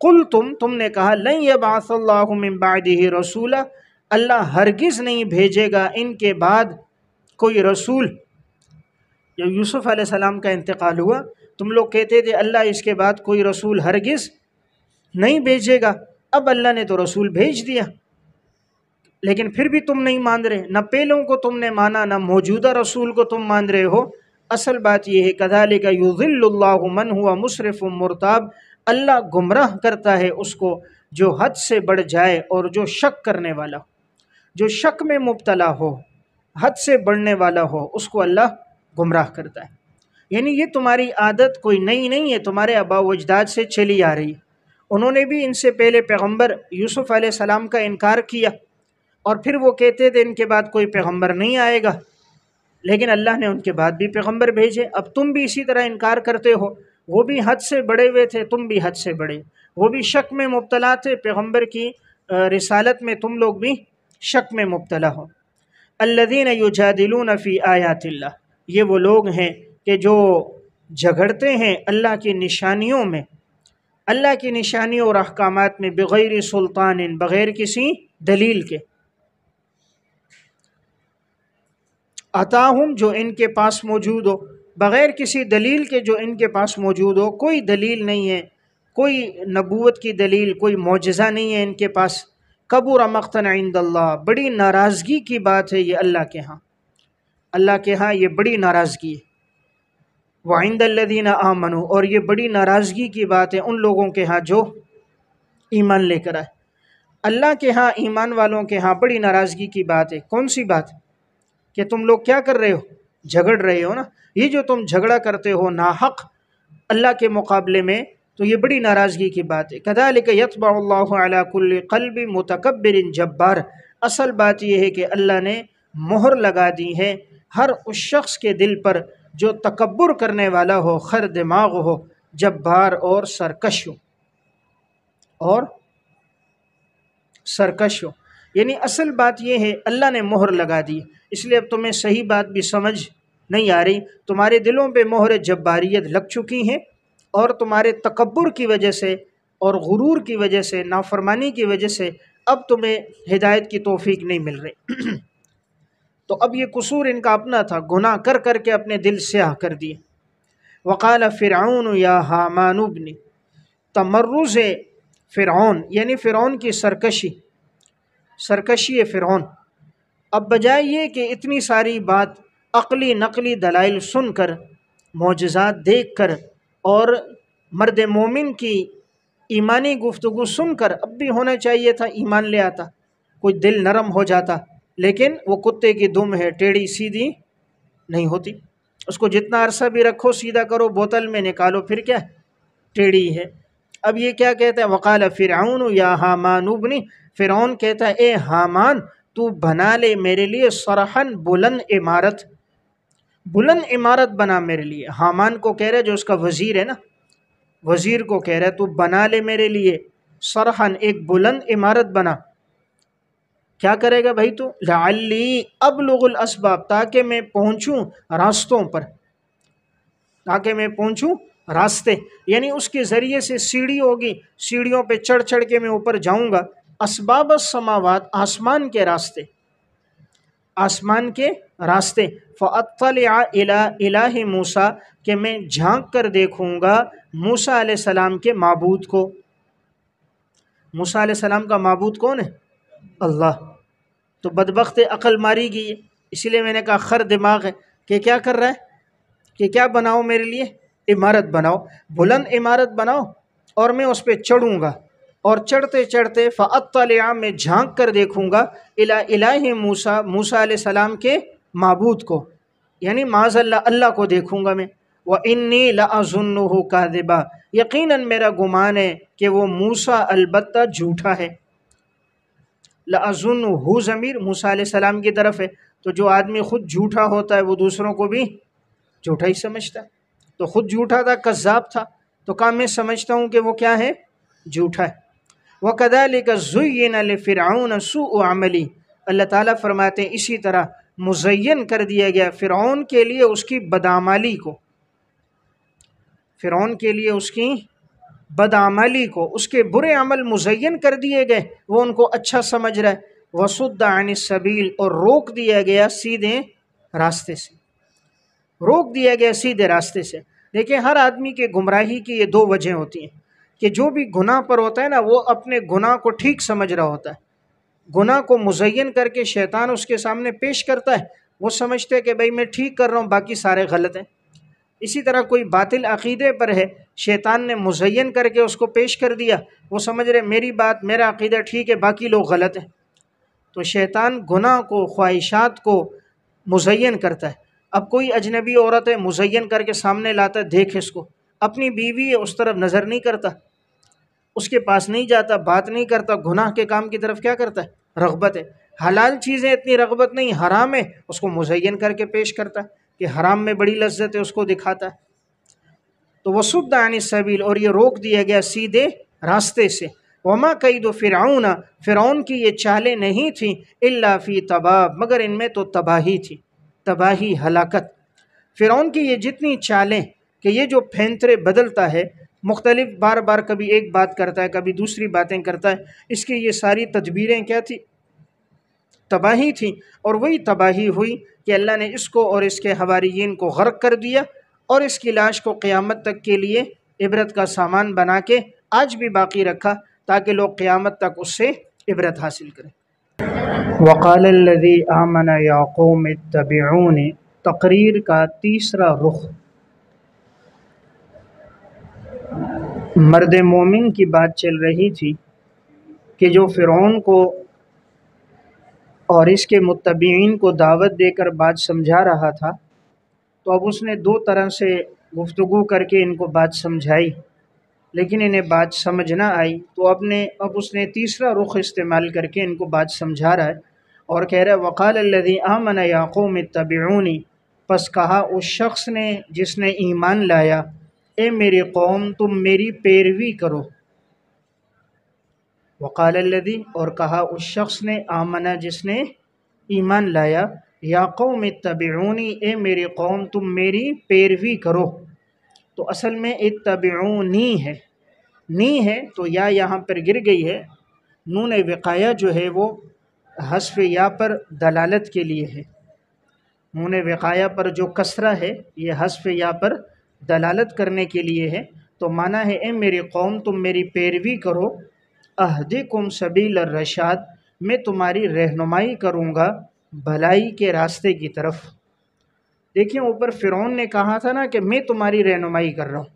قل تم نے کہا لن یبعث اللہ من بعدہ رسولا، اللہ ہرگز نہیں بھیجے گا ان کے بعد کوئی رسول۔ جب یوسف علیہ السلام کا انتقال ہوا، تم لوگ کہتے تھے اللہ اس کے بعد کوئی رسول ہرگز نہیں بھیجے گا، اب اللہ نے تو رسول بھیج دیا، لیکن پھر بھی تم نہیں مان رہے، نہ پہلوں کو تم نے مانا، نہ موجودہ رسول کو تم مان رہے ہو۔ اصل بات یہ ہے کذالک یضل اللہ من ہوا مسرف مرتاب، اللہ گمراہ کرتا ہے اس کو جو حد سے بڑھ جائے اور جو شک کرنے والا ہو، جو شک میں مبتلا ہو، حد سے بڑھنے والا ہو، اس کو اللہ گمراہ کرتا ہے۔ یعنی یہ تمہاری عادت کوئی نئی نہیں ہے، تمہارے آباء و اجداد سے چلی آ رہی ہے۔ انہوں نے بھی ان سے پہلے پیغمبر یوسف علیہ السلام کا انکار کیا، اور پھر وہ کہتے تھے ان کے بعد کوئی پیغمبر نہیں آئے گا، لیکن اللہ نے ان کے بعد بھی پیغمبر بھیجے۔ اب تم بھی اسی طرح انکار کرتے ہو، وہ بھی حد سے بڑے ہوئے تھے، تم بھی حد سے بڑے، وہ بھی شک میں مبتلا تھے، پیغمبر کی رسالت میں تم لوگ بھی شک میں مبتلا ہو۔ الذین یجادلون فی آیات اللہ، یہ وہ لوگ ہیں کہ جو جھگڑتے ہیں اللہ کی نشانیوں میں، اللہ کی نشانیوں اور احکامات میں، بغیر سلطان، بغیر کسی دلیل کے، عطاہم، جو ان کے پاس موجود ہو، بغیر کسی دلیل کے جو ان کے پاس موجود ہو، کوئی دلیل نہیں ہے، کوئی نبوت کی دلیل، کوئی معجزہ نہیں ہے ان کے پاس۔ کبر مقتا عند اللہ، بڑی ناراضگی کی بات ہے یہ اللہ کے ہاں، اللہ کے ہاں یہ بڑی ناراضگی ہے۔ وعند الذین آمنوا، اور یہ بڑی ناراضگی کی بات ہے ان لوگوں کے ہاں جو ایمان لے کر آئے۔ اللہ کے ہاں، ایمان والوں کے ہاں بڑی ناراضگی کی بات ہے۔ کون سی بات؟ کہ تم لوگ کیا کر رہے ہو؟ جھگڑ رہے ہو نا، یہ جو تم جھگڑا کرتے ہو ناحق اللہ کے مقابلے میں، تو یہ بڑی ناراضگی کی بات ہے۔ کذالک یطبع اللہ علی کل قلب متکبر جبار، اصل بات یہ ہے کہ اللہ نے مہر لگا دی ہے ہر اس شخص کے دل پر جو تکبر کرنے والا ہو، خر دماغ ہو، جبار اور سرکش ہو، یعنی اصل بات یہ ہے اللہ نے مہر لگا دی، اس لیے اب تمہیں صحیح بات بھی سمجھ نہیں آ رہی، تمہارے دلوں پہ مہر جباریت لگ چکی ہے، اور تمہارے تکبر کی وجہ سے اور غرور کی وجہ سے، نافرمانی کی وجہ سے اب تمہیں ہدایت کی توفیق نہیں مل رہی۔ تو اب یہ قصور ان کا اپنا تھا، گناہ کر کر کے اپنے دل سیاہ کر دیے۔ وقال فرعون یا حامان ابن، تمرز فرعون یعنی فرعون کی سرکشی فرعون، اب بجائے یہ کہ اتنی ساری بات عقلی نقلی دلائل سن کر، معجزات دیکھ کر، اور مرد مومن کی ایمانی گفتگو سن کر، اب بھی ہونا چاہیے تھا ایمان لے آتا، کوئی دل نرم ہو جاتا، لیکن وہ کتے کی دم ہے، ٹیڑھی سیدھی نہیں ہوتی، اس کو جتنا عرصہ بھی رکھو، سیدھا کرو، بوتل میں نکالو، پھر کیا ٹیڑھی ہے۔ اب یہ کیا کہتا ہے؟ وقال فرعون یا حامان ابن، فرعون کہتا ہے اے حامان تو بنا لے میرے لیے صرحن، بلند عمارت بنا میرے لیے۔ حامان کو کہہ رہا ہے جو اس کا وزیر ہے نا، وزیر کو کہہ رہا ہے تو بنا لے میرے لیے صرحن، ایک بلند عمارت بنا۔ کیا کرے گا بھائی تو؟ لعلی ابلغ الاسباب، تاکہ میں پہنچوں راستوں پر، تاکہ میں پہنچوں راستے، یعنی اس کے ذریعے سے سیڑھی ہوگی، سیڑھیوں پہ چڑھ چڑھ کے میں اوپر جاؤں گا۔ اسباب السماوات، آسمان کے راستے، آسمان کے راستے، فاطلع الی الہ موسیٰ، کہ میں جھانک کر دیکھوں گا موسیٰ علیہ السلام کے معبود کو۔ موسیٰ علیہ السلام کا معبود کون ہے؟ اللہ۔ تو بدبخت عقل ماری گئی ہے، اسی لیے میں نے کہا خر دماغ ہے کہ کیا کر رہا ہے کہ کیا بناؤ میرے لیے؟ عمارت بناؤ، بلند عمارت بناؤ اور میں اس پہ چڑھوں گا، اور چڑھتے چڑھتے فاطلع، میں جھانک کر دیکھوں گا الی الہ موسیٰ، موسیٰ علیہ السلام کے معبود کو، یعنی معاذ اللہ اللہ کو دیکھوں گا میں۔ وَإِنِّي لَأَظُنُّهُ كَاذِبًا، یقیناً میرا گمان ہے کہ وہ موسیٰ البتہ جھوٹا ہے۔ لَأَظُنُّهُ ضمیر موسیٰ علیہ السلام کی طرف ہے، تو جو آدمی خود جھوٹا ہوتا ہے وہ دوسروں کو بھی جھوٹا ہی سمجھتا ہے، تو خود جھوٹا تھا، کذاب تھا، تو کہا میں سمجھتا ہوں کہ وہ کیا ہے؟ جھوٹا ہے۔ وَكَذَلِكَ زُيِّنَ لِفِرْعَوْنَ سُوءُ عَمَلِهِ، اللہ تعالیٰ فرماتے ہیں اسی طرح مزین کر دیا گیا فرعون کے لیے اس کی بدعمالی کو، فرعون کے لیے اس کی بدعمالی کو، اس کے برے عمل مزین کر دیے گئے، وہ ان کو اچھا سمجھ رہا ہے۔ وَصُدَّ عَنِ السَّبِيلِ، اور روک دیا گیا سیدھے راستے سے، روک دیا گیا سیدھے راستے سے۔ دیکھیں ہر آدمی کے گمراہی کی یہ دو وجہ ہوتی ہیں، کہ جو بھی گناہ پر ہوتا ہے نا وہ اپنے گناہ کو ٹھیک سمجھ رہا ہوتا ہے، گناہ کو مزین کر کے شیطان اس کے سامنے پیش کرتا ہے، وہ سمجھتے ہے کہ بھئی میں ٹھیک کر رہا ہوں، باقی سارے غلط ہیں۔ اسی طرح کوئی باطل عقیدے پر ہے، شیطان نے مزین کر کے اس کو پیش کر دیا، وہ سمجھ رہے میری بات میرا عقیدہ ٹھیک ہے، باقی لوگ غلط ہیں۔ تو شیطان گناہ کو، خواہشات کو مزین کرتا ہے۔ اب کوئی اجنبی عورت ہے، مزین کر کے سامنے لاتا ہے، دیکھ اس کو، اپنی بیوی ہے اس طرف نظر نہیں کرتا، اس کے پاس نہیں جاتا، بات نہیں کرتا، گناہ کے کام کی طرف کیا کرتا ہے؟ رغبت ہے۔ حلال چیزیں اتنی رغبت نہیں، حرام ہے اس کو مزین کر کے پیش کرتا ہے کہ حرام میں بڑی لذت ہے، اس کو دکھاتا ہے۔ تو وَصُدَّ عَنِ السَّبِيلِ، اور یہ روک دیا گیا سیدھے راستے سے۔ وَمَا كَيْدُ فِرْعَوْنَ، فرعون کی یہ چالیں نہیں تھیں، إِلَّا فِي تَبَابٍ، مگر ان میں تو تباہی تھی، تباہی، ہلاکت۔ فرعون کی یہ جتنی چالیں، کہ یہ جو پھینترے بدلتا ہے، مختلف بار بار کبھی ایک بات کرتا ہے کبھی دوسری باتیں کرتا ہے، اس کی یہ ساری تدبیریں کیا تھی؟ تباہی تھیں، اور وہی تباہی ہوئی کہ اللہ نے اس کو اور اس کے حواریین کو غرق کر دیا، اور اس کی لاش کو قیامت تک کے لیے عبرت کا سامان بنا کے آج بھی باقی رکھا، تاکہ لوگ قیامت تک اس سے عبرت حاصل کریں۔ وقال الذی آمن یا قوم اتبعون، تقریر کا تیسرا رخ مرد مومن کی بات چل رہی تھی، کہ جو فرعون کو اور اس کے متبعین کو دعوت دے کر بات سمجھا رہا تھا، تو اب اس نے دو طرح سے گفتگو کر کے ان کو بات سمجھائی، لیکن انہیں بات سمجھ نہ آئی، تو اب اس نے تیسرا رخ استعمال کر کے ان کو بات سمجھا رہا ہے، اور کہہ رہا ہے وقال الذی آمن یا قوم اتبعونی، پس کہا اس شخص نے جس نے ایمان لایا، اے میری قوم تم میری پیروی کرو۔ وقال الذی، اور کہا اس شخص نے، آمنا جس نے ایمان لایا، یا قوم اتبعونی، اے میری قوم تم میری پیروی کرو۔ تو اصل میں اتبعونی ہے، نی ہے تو یا یہاں پر گر گئی ہے، نون وقایہ جو ہے وہ حذف یا پر دلالت کے لیے ہے، نون وقایہ پر جو کسرہ ہے یہ حذف یا پر دلالت کرنے کے لیے ہے، تو معنی ہے اے میری قوم تم میری پیروی کرو، اہدکم سبیل الرشاد، میں تمہاری رہنمائی کروں گا بھلائی کے راستے کی طرف۔ دیکھیں اوپر فرعون نے کہا تھا نا کہ میں تمہاری رہنمائی کر رہا ہوں،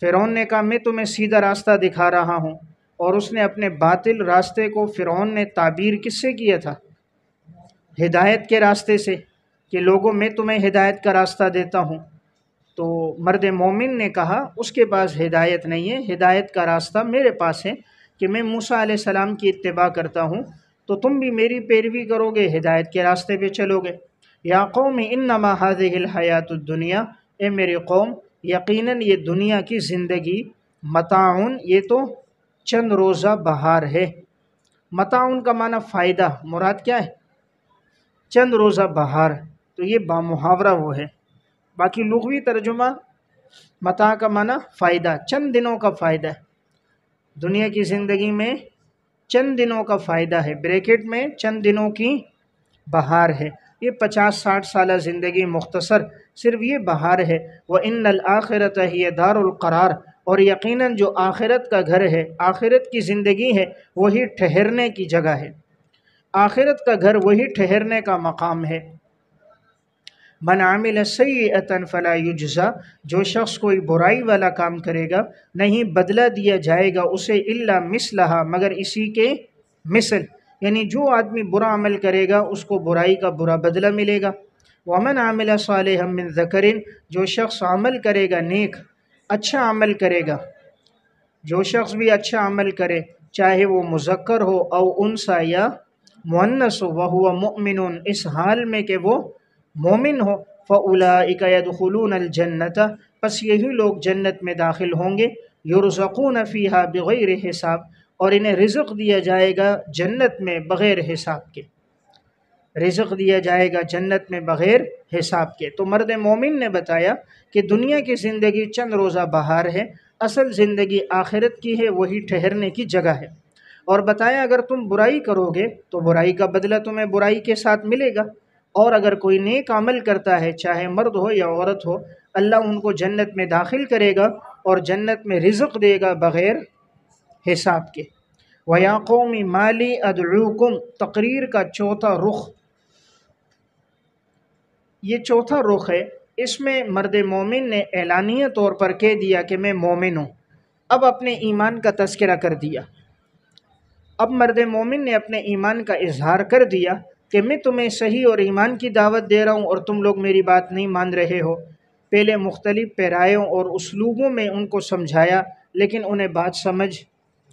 فرعون نے کہا میں تمہیں سیدھا راستہ دکھا رہا ہوں، اور اس نے اپنے باطل راستے کو فرعون نے تعبیر کس سے کیا تھا؟ ہدایت کے راستے سے، کہ لوگوں میں تمہیں ہدایت کا راستہ دیتا ہوں۔ تو مرد مومن نے کہا اس کے پاس ہدایت نہیں ہے، ہدایت کا راستہ میرے پاس ہے، کہ میں موسیٰ علیہ السلام کی اتباع کرتا ہوں، تو تم بھی میری پیروی کرو گے، ہدایت کے راستے پہ چلو گے۔ یا قوم انما هذه الحیات الدنیا، اے میری قوم یقیناً یہ دنیا کی زندگی، متاعن، یہ تو چند روزہ بہار ہے، متاعن کا معنی فائدہ، مراد کیا ہے؟ چند روزہ بہار، تو یہ بامحاورہ وہ ہے، باقی لغوی ترجمہ متاع کا معنی فائدہ، چند دنوں کا فائدہ ہے، دنیا کی زندگی میں چند دنوں کا فائدہ ہے، بریکٹ میں چند دنوں کی بہار ہے، یہ 50-60 سالہ زندگی مختصر صرف یہ بہار ہے۔ وَإِنَّ الْآخِرَةَ هِيَ دَارُ الْقَرَارِ، اور یقیناً جو آخرت کا گھر ہے، آخرت کی زندگی ہے، وہی ٹھہرنے کی جگہ ہے، آخرت کا گھر وہی ٹھہرنے کا مقام ہے۔ من عمل سیئۃ فلا یجزا، جو شخص کوئی برائی والا کام کرے گا نہیں بدلہ دیا جائے گا اسے الا مثلہا، مگر اسی کے مثل، یعنی جو آدمی برا عمل کرے گا اس کو برائی کا برا بدلہ ملے گا۔ ومن عمل صالحا من ذکر، جو شخص عمل کرے گا نیک، اچھا عمل کرے گا، جو شخص بھی اچھا عمل کرے چاہے وہ مذکر ہو او انثی یا مؤنث ہو، وہو مؤمن، اس حال میں کہ وہ مومن ہو، فاولئک یدخلون الجنۃ، پس یہی لوگ جنت میں داخل ہوں گے، یرزقون فیہا بغیر حساب، اور انہیں رزق دیا جائے گا جنت میں بغیر حساب کے، رزق دیا جائے گا جنت میں بغیر حساب کے۔ تو مرد مومن نے بتایا کہ دنیا کی زندگی چند روزہ بہار ہے، اصل زندگی آخرت کی ہے، وہی ٹھہرنے کی جگہ ہے، اور بتایا اگر تم برائی کرو گے تو برائی کا بدلہ تمہیں برائی کے ساتھ ملے گا، اور اگر کوئی نیک عمل کرتا ہے چاہے مرد ہو یا عورت ہو، اللہ ان کو جنت میں داخل کرے گا اور جنت میں رزق دے گا بغیر حساب کے۔ وَيَا قَوْمِ مَا لِي أَدْعُوكُمْ، تقریر کا چوتھا رخ، یہ چوتھا رخ ہے، اس میں مرد مومن نے اعلانیہ طور پر کہہ دیا کہ میں مومن ہوں، اب اپنے ایمان کا تذکرہ کر دیا، اب مرد مومن نے اپنے ایمان کا اظہار کر دیا کہ میں تمہیں صحیح اور ایمان کی دعوت دے رہا ہوں اور تم لوگ میری بات نہیں مان رہے ہو۔ پہلے مختلف پیرایوں اور اسلوبوں میں ان کو سمجھایا لیکن انہیں بات سمجھ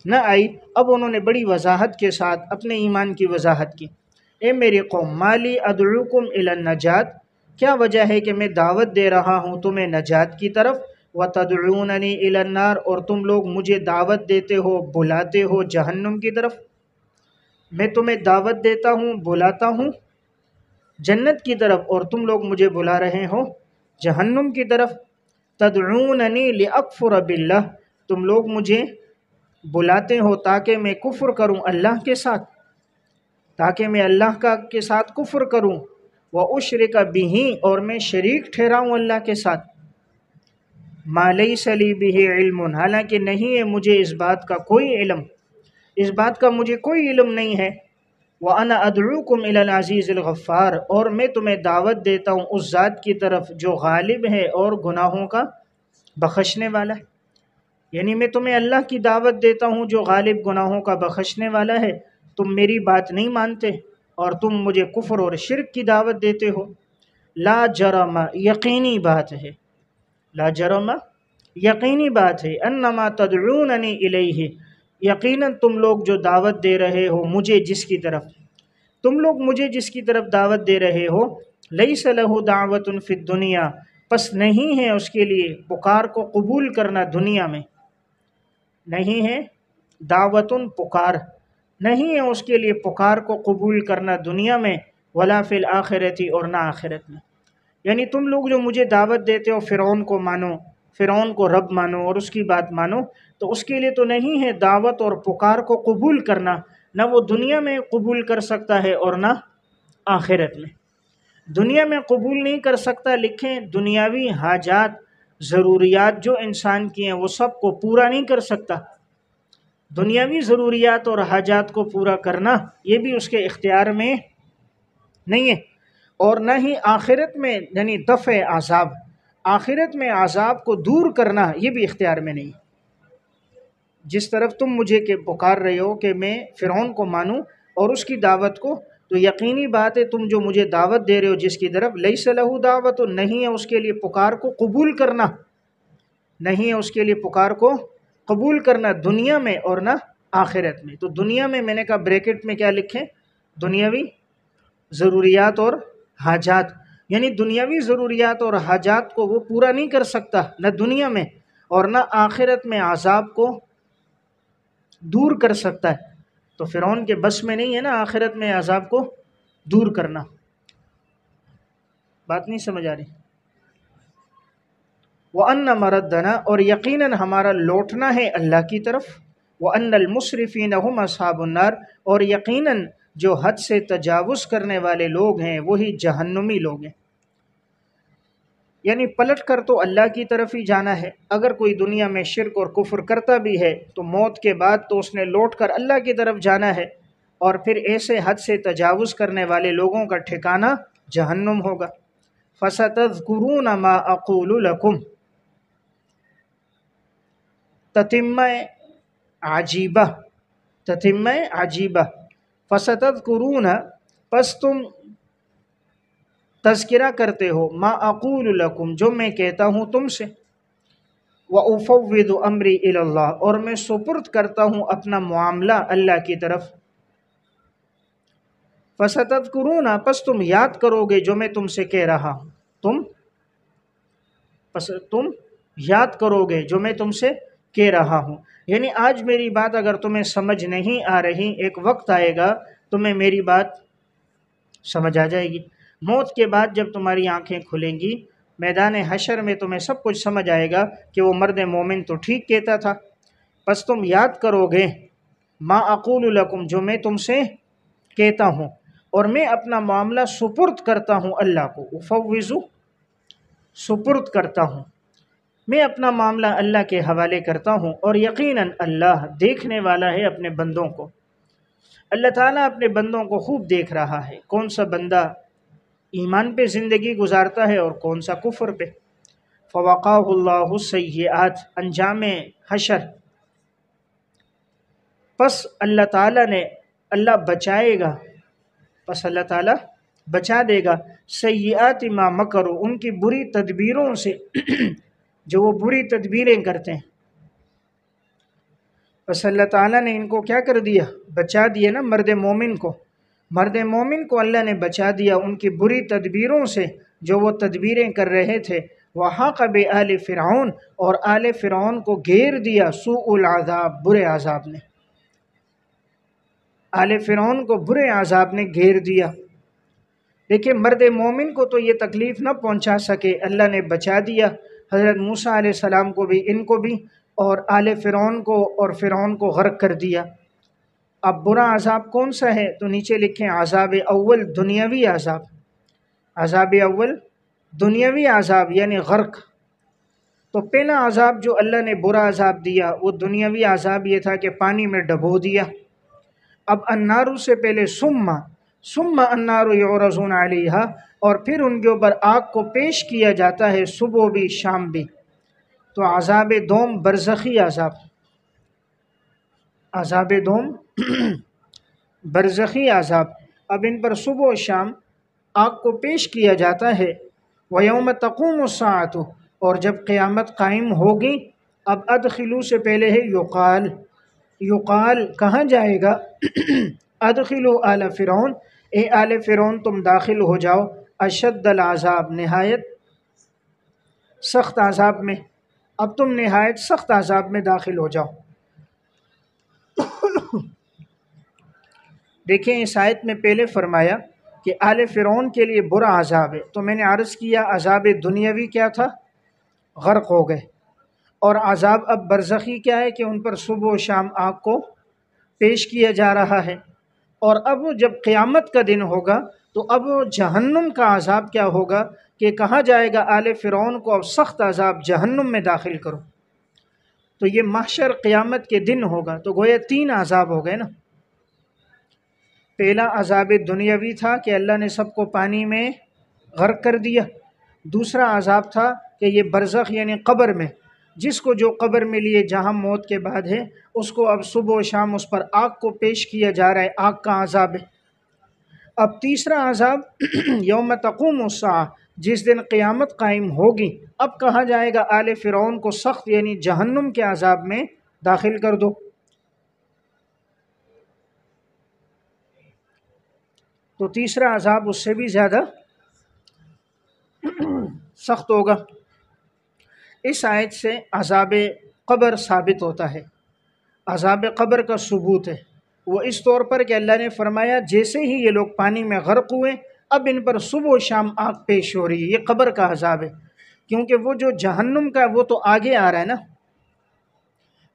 نہ آئی، اب انہوں نے بڑی وضاحت کے ساتھ اپنے ایمان کی وضاحت کی۔ اے میری قوم، مالی ادعوکم الی النجات، کیا وجہ ہے کہ میں دعوت دے رہا ہوں تمہیں نجات کی طرف، وتدعوننی الی النار، اور تم لوگ مجھے دعوت دیتے ہو بلاتے ہو جہنم کی طرف۔ میں تمہیں دعوت دیتا ہوں بلاتا ہوں جنت کی طرف اور تم لوگ مجھے بلا رہے ہو جہنم کی طرف۔ تدعوننی لاکفر باللہ، تم لوگ مجھے بلاتے ہو تاکہ میں کفر کروں اللہ کے ساتھ، تاکہ میں اللہ کے ساتھ کفر کروں، واشرک بہ، اور میں شریک ٹھہراؤں اللہ کے ساتھ، ما لیس لی بہ علم، حالانکہ نہیں ہے مجھے اس بات کا کوئی علم، اس بات کا مجھے کوئی علم نہیں ہے۔ وَأَنَا أَدْعُوكُمْ إِلَى الْعَزِيزِ الْغَفَّارِ، اور میں تمہیں دعوت دیتا ہوں اس ذات کی طرف جو غالب ہے اور گناہوں کا بخشنے والا ہے، یعنی میں تمہیں اللہ کی دعوت دیتا ہوں جو غالب گناہوں کا بخشنے والا ہے، تم میری بات نہیں مانتے اور تم مجھے کفر اور شرک کی دعوت دیتے ہو۔ لا جرم، یقینی بات ہے، لا جرم، یقینی بات ہے، انما تدعوننی الیہ، یقیناً تم لوگ جو دعوت دے رہے ہو مجھے جس کی طرف، تم لوگ مجھے جس کی طرف دعوت دے رہے ہو، لیس لہ دعوت فی الدنیا، پس نہیں ہے اس کے لیے پکار کو قبول کرنا دنیا میں، نہیں ہے دعوت پکار، نہیں ہے اس کے لیے پکار کو قبول کرنا دنیا میں، ولا فی الآخرۃ، اور نہ آخرت میں۔ یعنی تم لوگ جو مجھے دعوت دیتے ہو فرعون کو مانو، فرعون کو رب مانو اور اس کی بات مانو، تو اس کے لیے تو نہیں ہے دعوت اور پکار کو قبول کرنا، نہ وہ دنیا میں قبول کر سکتا ہے اور نہ آخرت میں۔ دنیا میں قبول نہیں کر سکتا، لکھیں دنیاوی حاجات، ضروریات جو انسان کی ہیں وہ سب کو پورا نہیں کر سکتا، دنیاوی ضروریات اور حاجات کو پورا کرنا یہ بھی اس کے اختیار میں نہیں ہے، اور نہ ہی آخرت میں یعنی دفع عذاب، آخرت میں عذاب کو دور کرنا یہ بھی اختیار میں نہیں۔ جس طرف تم مجھے کہ پکار رہے ہو کہ میں فرعون کو مانوں اور اس کی دعوت کو، تو یقینی بات ہے تم جو مجھے دعوت دے رہے ہو جس کی طرف، لیس لہ دعوت، نہیں ہے اس کے لیے پکار کو قبول کرنا، نہیں ہے اس کے لیے پکار کو قبول کرنا دنیا میں اور نہ آخرت میں۔ تو دنیا میں نے کہا بریکٹ میں کیا لکھیں، دنیاوی ضروریات اور حاجات، یعنی دنیاوی ضروریات اور حاجات کو وہ پورا نہیں کر سکتا نہ دنیا میں اور نہ آخرت میں عذاب کو دور کر سکتا ہے، تو فرعون کے بس میں نہیں ہے نا آخرت میں عذاب کو دور کرنا۔ بات نہیں سمجھ آ رہی؟ وَأَنَّ مَرَدَّنَا، اور یقیناً ہمارا لوٹنا ہے اللہ کی طرف، وَأَنَّ الْمُسْرِفِينَ هُمْ أَصْحَابُ النَّارِ، اور یقیناً جو حد سے تجاوز کرنے والے لوگ ہیں وہی جہنمی لوگ ہیں۔ یعنی پلٹ کر تو اللہ کی طرف ہی جانا ہے۔ اگر کوئی دنیا میں شرک اور کفر کرتا بھی ہے تو موت کے بعد تو اس نے لوٹ کر اللہ کی طرف جانا ہے، اور پھر ایسے حد سے تجاوز کرنے والے لوگوں کا ٹھکانہ جہنم ہوگا۔ فَسَتَذْكُرُونَ مَا أَقُولُ لَكُمْ، تتمہ عجیبہ فَسَتَذْكُرُونَ، پس تم تذکرہ کرتے ہو، ما اقول لکم، جو میں کہتا ہوں تم سے، وَأُفَوِّضُ أَمْرِي إِلَى اللَّهِ، اور میں سپرد کرتا ہوں اپنا معاملہ اللہ کی طرف۔ فَسَتَذْكُرُونَ، پس تم یاد کرو گے جو میں تم سے کہہ رہا ہوں، تم یاد کرو گے جو میں تم سے کہہ رہا ہوں۔ یعنی آج میری بات اگر تمہیں سمجھ نہیں آ رہی، ایک وقت آئے گا تمہیں میری بات سمجھ آ جائے گی۔ موت کے بعد جب تمہاری آنکھیں کھلیں گی، میدان حشر میں تمہیں سب کچھ سمجھ آئے گا کہ وہ مرد مومن تو ٹھیک کہتا تھا۔ پس تم یاد کرو گے ما اقول لکم، جو میں تم سے کہتا ہوں، اور میں اپنا معاملہ سپرد کرتا ہوں اللہ کو۔ افوض، سپرد کرتا ہوں، میں اپنا معاملہ اللہ کے حوالے کرتا ہوں، اور یقیناً اللہ دیکھنے والا ہے اپنے بندوں کو۔ اللہ تعالیٰ اپنے بندوں کو خوب دیکھ رہا ہے، کون سا بندہ ایمان پہ زندگی گزارتا ہے اور کون سا کفر پہ۔ فوقاہ اللہ السیئات، انجام حشر، پس اللہ تعالیٰ بچائے گا، پس اللہ تعالیٰ بچا دے گا سیئات ما مکروا، ان کی بری تدبیروں سے جو وہ بری تدبیریں کرتے ہیں۔ پس اللہ تعالیٰ نے ان کو کیا کر دیا؟ بچا دیا نا، مرد مومن کو اللہ نے بچا دیا ان کی بری تدبیروں سے جو وہ تدبیریں کر رہے تھے۔ وحاق بآل فرعون، اور آل فرعون کو گھیر دیا سوء العذاب، برے عذاب نے، آل فرعون کو برے عذاب نے گھیر دیا۔ دیکھیں مرد مومن کو تو یہ تکلیف نہ پہنچا سکے، اللہ نے بچا دیا، حضرت موسیٰ علیہ السلام کو بھی، ان کو بھی، اور آل فرعون کو، اور فرعون کو غرق کر دیا۔ اب برا عذاب کون سا ہے؟ تو نیچے لکھیں عذاب اول، دنیاوی عذاب، عذاب اول دنیاوی عذاب یعنی غرق۔ تو پہلا عذاب جو اللہ نے برا عذاب دیا وہ دنیاوی عذاب یہ تھا کہ پانی میں ڈبو دیا۔ اب النار سے پہلے ثم النار یعرضون علیہا، اور پھر ان کے اوپر آگ کو پیش کیا جاتا ہے صبح بھی شام بھی۔ تو عذاب دوم برزخی عذاب، عذاب دوم برزخی عذاب، اب ان پر صبح و شام آگ کو پیش کیا جاتا ہے۔ وَيَوْمَ تَقُومُ السَّاعَةُ، اور جب قیامت قائم ہوگی، اب ادخلو سے پہلے ہے یقال کہاں جائے گا؟ ادخلو آل فرعون، اے آل فرعون تم داخل ہو جاؤ، اشد العذاب، نہایت سخت عذاب میں، اب تم نہایت سخت عذاب میں داخل ہو جاؤ۔ دیکھیں اس آیت میں پہلے فرمایا کہ آل فرعون کے لیے برا عذاب ہے، تو میں نے عرض کیا عذاب دنیاوی کیا تھا؟ غرق ہو گئے، اور عذاب اب برزخی کیا ہے کہ ان پر صبح و شام آگ کو پیش کیا جا رہا ہے۔ اور اب جب قیامت کا دن ہوگا تو اب جہنم کا عذاب کیا ہوگا کہ کہا جائے گا آل فرعون کو اب سخت عذاب جہنم میں داخل کرو۔ تو یہ محشر قیامت کے دن ہوگا، تو گویا تین عذاب ہو گئے نا۔ پہلا عذاب دنیاوی تھا کہ اللہ نے سب کو پانی میں غرق کر دیا، دوسرا عذاب تھا کہ یہ برزخ یعنی قبر میں، جس کو جو قبر میں لیے جہاں موت کے بعد ہے اس کو اب صبح و شام اس پر آگ کو پیش کیا جا رہا ہے، آگ کا عذاب ہے۔ اب تیسرا عذاب یوم تقوم الساعہ، جس دن قیامت قائم ہوگی، اب کہا جائے گا آل فرعون کو سخت یعنی جہنم کے عذاب میں داخل کر دو۔ تو تیسرا عذاب اس سے بھی زیادہ سخت ہوگا۔ اس آیت سے عذاب قبر ثابت ہوتا ہے، عذاب قبر کا ثبوت ہے، وہ اس طور پر کہ اللہ نے فرمایا جیسے ہی یہ لوگ پانی میں غرق ہوئے اب ان پر صبح و شام آگ پیش ہو رہی ہے، یہ قبر کا عذاب ہے، کیونکہ وہ جو جہنم کا وہ تو آگے آ رہا ہے نا،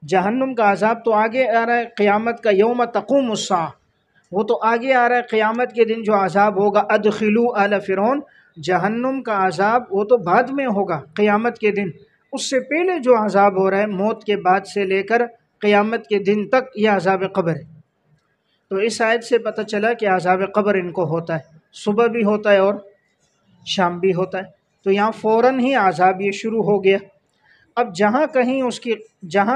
جہنم کا عذاب تو آگے آ رہا ہے، قیامت کا یوم تقوم الساعہ، وہ تو آگے آ رہا ہے، قیامت کے دن جو عذاب ہوگا ادخلوا آل فرعون، جہنم کا عذاب وہ تو بعد میں ہوگا قیامت کے دن، اس سے پہلے جو عذاب ہو رہا ہے موت کے بعد سے لے کر قیامت کے دن تک یہ عذاب قبر ہے۔ تو اس آیت سے پتہ چلا کہ عذاب قبر ان کو ہوتا ہے، صبح بھی ہوتا ہے اور شام بھی ہوتا ہے۔ تو یہاں فوراً ہی عذاب یہ شروع ہو گیا۔ اب جہاں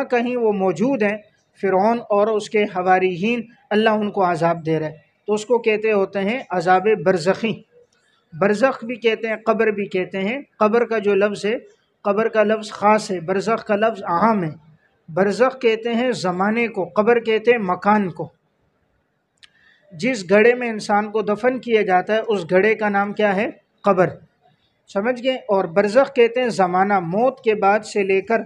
کہیں وہ موجود ہیں فرعون اور اس کے حواریین، اللہ ان کو عذاب دے رہا ہے، تو اس کو کہتے ہوتے ہیں عذاب برزخی۔ برزخ بھی کہتے ہیں، قبر بھی کہتے ہیں۔ قبر کا جو لفظ ہے، قبر کا لفظ خاص ہے، برزخ کا لفظ عام ہے۔ برزخ کہتے ہیں زمانے کو، قبر کہتے ہیں مکان کو۔ جس گھڑے میں انسان کو دفن کیا جاتا ہے اس گھڑے کا نام کیا ہے؟ قبر، سمجھ گئے؟ اور برزخ کہتے ہیں زمانہ، موت کے بعد سے لے کر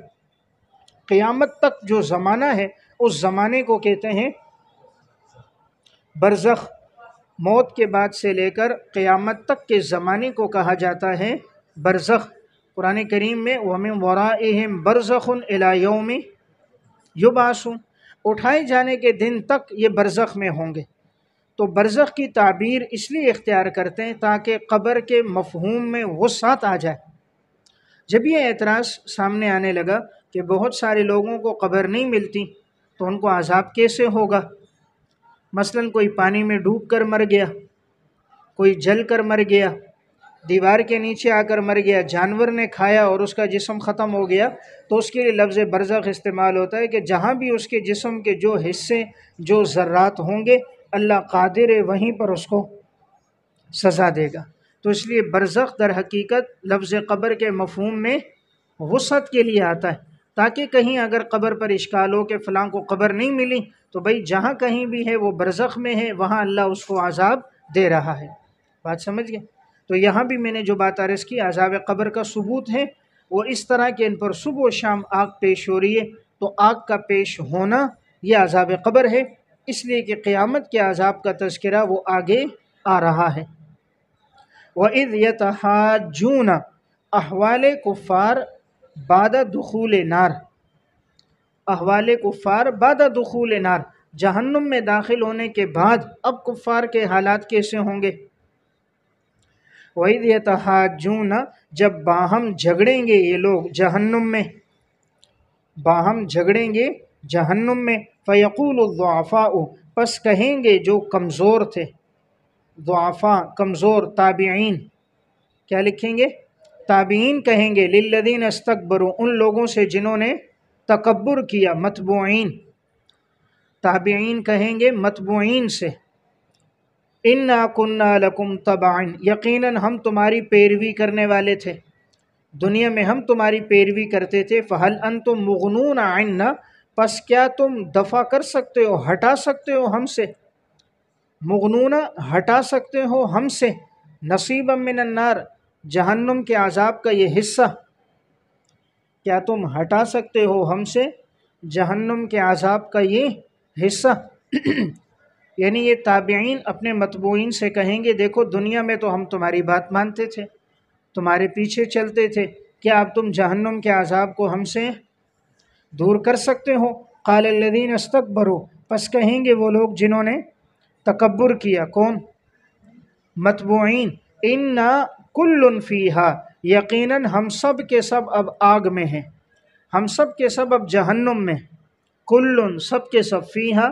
قیامت تک جو زمانہ ہے اس زمانے کو کہتے ہیں برزخ۔ موت کے بعد سے لے کر قیامت تک کے زمانے کو کہا جاتا ہے برزخ۔ قرآن کریم میں وَمِن وَرَائِهِمْ بَرْزَخٌ إِلَى يَوْمِ يُبْعَثُونَ، اٹھائے جانے کے دن تک یہ برزخ میں ہوں گے۔ تو برزخ کی تعبیر اس لیے اختیار کرتے ہیں تاکہ قبر کے مفہوم میں وسعت آ جائے۔ جب یہ اعتراض سامنے آنے لگا کہ بہت سارے لوگوں کو قبر نہیں ملتی تو ان کو عذاب کیسے ہوگا؟ مثلا کوئی پانی میں ڈوب کر مر گیا، کوئی جل کر مر گیا، دیوار کے نیچے آ کر مر گیا، جانور نے کھایا اور اس کا جسم ختم ہو گیا، تو اس کے لیے لفظ برزخ استعمال ہوتا ہے کہ جہاں بھی اس کے جسم کے جو حصے، جو ذرات ہوں گے اللہ قادر ہے وہیں پر اس کو سزا دے گا۔ تو اس لیے برزخ در حقیقت لفظ قبر کے مفہوم میں وسعت کے لیے آتا ہے، تاکہ کہیں اگر قبر پر اشکال ہو کہ فلاں کو قبر نہیں ملی تو بھئی جہاں کہیں بھی ہے وہ برزخ میں ہے، وہاں اللہ اس کو عذاب دے رہا ہے۔ بات سمجھ گئے؟ تو یہاں بھی میں نے جو بات عرض کی عذاب قبر کا ثبوت ہے وہ اس طرح کہ ان پر صبح و شام آگ پیش ہو رہی ہے، تو آگ کا پیش ہونا یہ عذاب قبر ہے، اس لیے کہ قیامت کے عذاب کا تذکرہ وہ آگے آ رہا ہے۔ وَإِذْ يَتَحَاجُّونَ، احوال کفار بعد دخول نار، احوال کفار بعد دخول نار، جہنم میں داخل ہونے کے بعد اب کفار کے حالات کیسے ہوں گے؟ وَإِذْ يَتَحَاجُّونَ، جب باہم جھگڑیں گے یہ لوگ جہنم میں، باہم جھگڑیں گے جہنم میں، فَيَقُولُ الضُّعَفَاءُ، پس کہیں گے جو کمزور تھے، ضعفاء کمزور، تابعین، کیا لکھیں گے؟ تابعین کہیں گے، للذین استکبروا، ان لوگوں سے جنہوں نے تکبر کیا، متبوعین، تابعین کہیں گے متبوعین سے، انا کننا لکم تبعا، یقیناً ہم تمہاری پیروی کرنے والے تھے، دنیا میں ہم تمہاری پیروی کرتے تھے، فہل انتم مغنون عنا، پس کیا تم دفع کر سکتے ہو، ہٹا سکتے ہو ہم سے، مغنون ہٹا سکتے ہو ہم سے، نصیبا من النار، جہنم کے عذاب کا یہ حصہ، کیا تم ہٹا سکتے ہو ہم سے جہنم کے عذاب کا یہ حصہ؟ یعنی یہ تابعین اپنے متبوعین سے کہیں گے دیکھو دنیا میں تو ہم تمہاری بات مانتے تھے، تمہارے پیچھے چلتے تھے، کیا اب تم جہنم کے عذاب کو ہم سے دور کر سکتے ہو؟ قال الذین استکبروا، پس کہیں گے وہ لوگ جنہوں نے تکبر کیا، کون؟ متبوعین، انا کل فیہا، یقیناً ہم سب کے سب اب آگ میں ہیں، ہم سب کے سب اب جہنم میں، کل سب کے سب، فیہا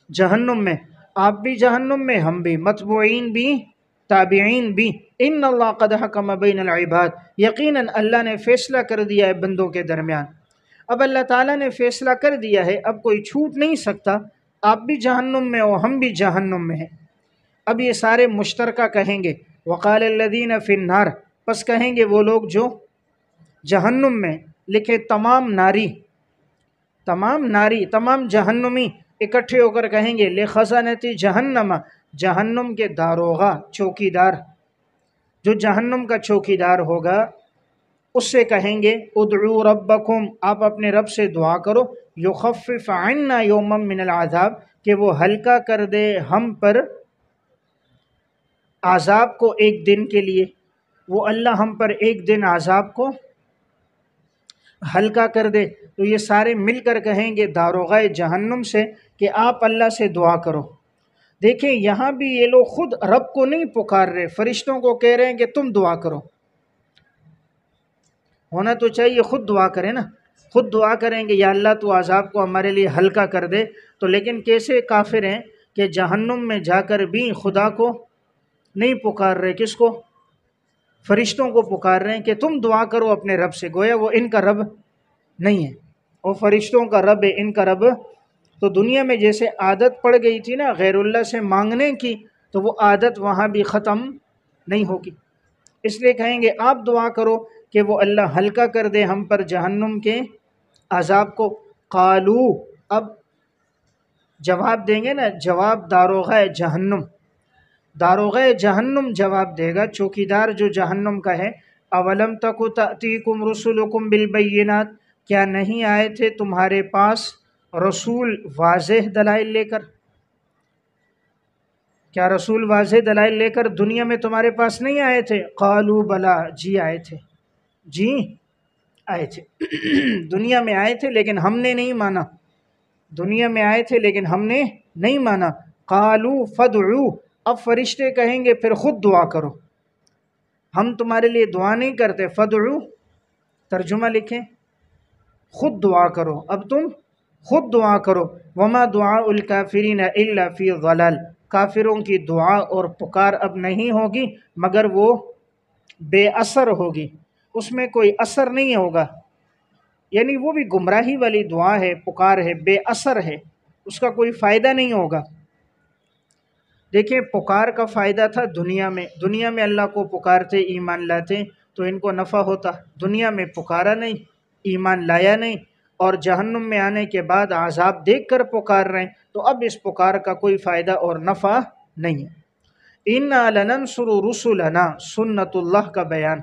جہنم میں، آپ بھی جہنم میں، ہم بھی، متبوعین بھی، تابعین بھی، ان اللہ قد حکم بین العباد، یقیناً اللہ نے فیصلہ کر دیا ہے بندوں کے درمیان۔ اب اللہ تعالیٰ نے فیصلہ کر دیا ہے، اب کوئی چھوٹ نہیں سکتا، آپ بھی جہنم میں ہو، ہم بھی جہنم میں ہیں۔ اب یہ سارے مشترکہ کہیں گے، وقال الذین فی النار، پس کہیں گے وہ لوگ جو جہنم میں، لکھے تمام ناری، تمام جہنمی اکٹھے ہو کر کہیں گے، لخزنۃ جہنم، جہنم کے داروغہ، چوکیدار، جو جہنم کا چوکیدار ہوگا اس سے کہیں گے، ادعوا ربکم، آپ اپنے رب سے دعا کرو، یخفف عنا یوما من العذاب، کہ وہ ہلکا کر دے ہم پر عذاب کو ایک دن کے لیے، وہ اللہ ہم پر ایک دن عذاب کو ہلکا کر دے، تو یہ سارے مل کر کہیں گے داروغہ جہنم سے کہ آپ اللہ سے دعا کرو۔ دیکھیں یہاں بھی یہ لوگ خود رب کو نہیں پکار رہے، فرشتوں کو کہہ رہے ہیں کہ تم دعا کرو۔ ہونا تو چاہیے خود دعا کریں نا، خود دعا کریں گے یا اللہ تو عذاب کو ہمارے لیے ہلکا کر دے۔ تو لیکن کیسے کافر ہیں کہ جہنم میں جا کر بھی خدا کو نہیں پکار رہے، کس کو؟ فرشتوں کو پکار رہے ہیں کہ تم دعا کرو اپنے رب سے، گویا وہ ان کا رب نہیں ہے، وہ فرشتوں کا رب ہے، ان کا رب۔ تو دنیا میں جیسے عادت پڑ گئی تھی نا غیر اللہ سے مانگنے کی، تو وہ عادت وہاں بھی ختم نہیں ہوگی، اس لیے کہیں گے آپ دعا کرو کہ وہ اللہ ہلکا کر دے ہم پر جہنم کے عذاب کو۔ قالو، اب جواب دیں گے نا، جواب داروغہ جہنم، داروغہ جہنم جواب دے گا، چوکیدار جو جہنم کا ہے۔ اولم تک تأتیکم رسلکم بالبینات، کیا نہیں آئے تھے تمہارے پاس رسول واضح دلائل لے کر؟ کیا رسول واضح دلائل لے کر دنیا میں تمہارے پاس نہیں آئے تھے؟ قالوا بلا، جی آئے تھے، جی آئے تھے دنیا میں آئے تھے لیکن ہم نے نہیں مانا، دنیا میں آئے تھے لیکن ہم نے نہیں مانا۔ قالوا فادعوا، اب فرشتے کہیں گے پھر خود دعا کرو، ہم تمہارے لیے دعا نہیں کرتے، فادعوا ترجمہ لکھیں، خود دعا کرو، اب تم خود دعا کرو۔ وما دعاء الکافرین الا فی ضلال، کافروں کی دعا اور پکار اب نہیں ہوگی مگر وہ بے اثر ہوگی، اس میں کوئی اثر نہیں ہوگا، یعنی وہ بھی گمراہی والی دعا ہے، پکار ہے، بے اثر ہے، اس کا کوئی فائدہ نہیں ہوگا۔ دیکھیں پکار کا فائدہ تھا دنیا میں اللہ کو پکارتے ایمان لاتے تو ان کو نفع ہوتا، دنیا میں پکارا نہیں، ایمان لایا نہیں، اور جہنم میں آنے کے بعد عذاب دیکھ کر پکار رہے ہیں، تو اب اس پکار کا کوئی فائدہ اور نفع نہیں ہے۔ اِنَّا لَنَنْصُرُ رُسُلَنَا، سنت اللہ کا بیان،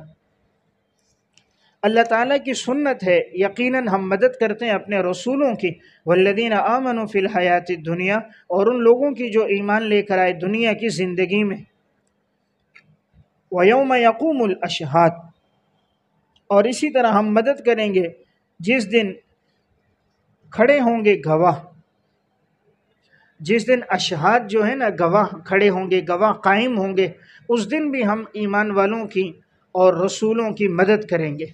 اللہ تعالیٰ کی سنت ہے، یقیناً ہم مدد کرتے ہیں اپنے رسولوں کی، والذین آمنوا فی الحیات الدنیا، اور ان لوگوں کی جو ایمان لے کر آئے دنیا کی زندگی میں، ویوم یقوم الاشہاد، اور اسی طرح ہم مدد کریں گے جس دن کھڑے ہوں گے گواہ، جس دن اشہاد جو ہے نا گواہ کھڑے ہوں گے، گواہ قائم ہوں گے، اس دن بھی ہم ایمان والوں کی اور رسولوں کی مدد کریں گے۔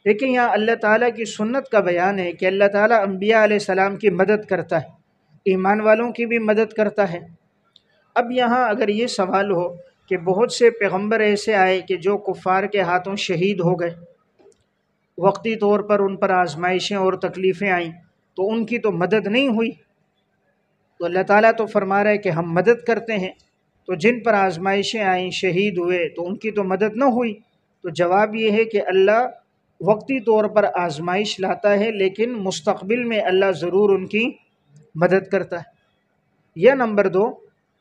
لیکن یہاں اللہ تعالیٰ کی سنت کا بیان ہے کہ اللہ تعالیٰ انبیاء علیہ السلام کی مدد کرتا ہے، ایمان والوں کی بھی مدد کرتا ہے۔ اب یہاں اگر یہ سوال ہو کہ بہت سے پیغمبر ایسے آئے کہ جو کفار کے ہاتھوں شہید ہو گئے، وقتی طور پر ان پر آزمائشیں اور تکلیفیں آئیں تو ان کی تو مدد نہیں ہوئی، تو اللہ تعالیٰ تو فرما رہا ہے کہ ہم مدد کرتے ہیں، تو جن پر آزمائشیں آئیں شہید ہوئے تو ان کی تو مدد نہ ہوئی۔ تو جواب یہ ہے کہ اللہ وقتی طور پر آزمائش لاتا ہے لیکن مستقبل میں اللہ ضرور ان کی مدد کرتا ہے۔ یا نمبر 2،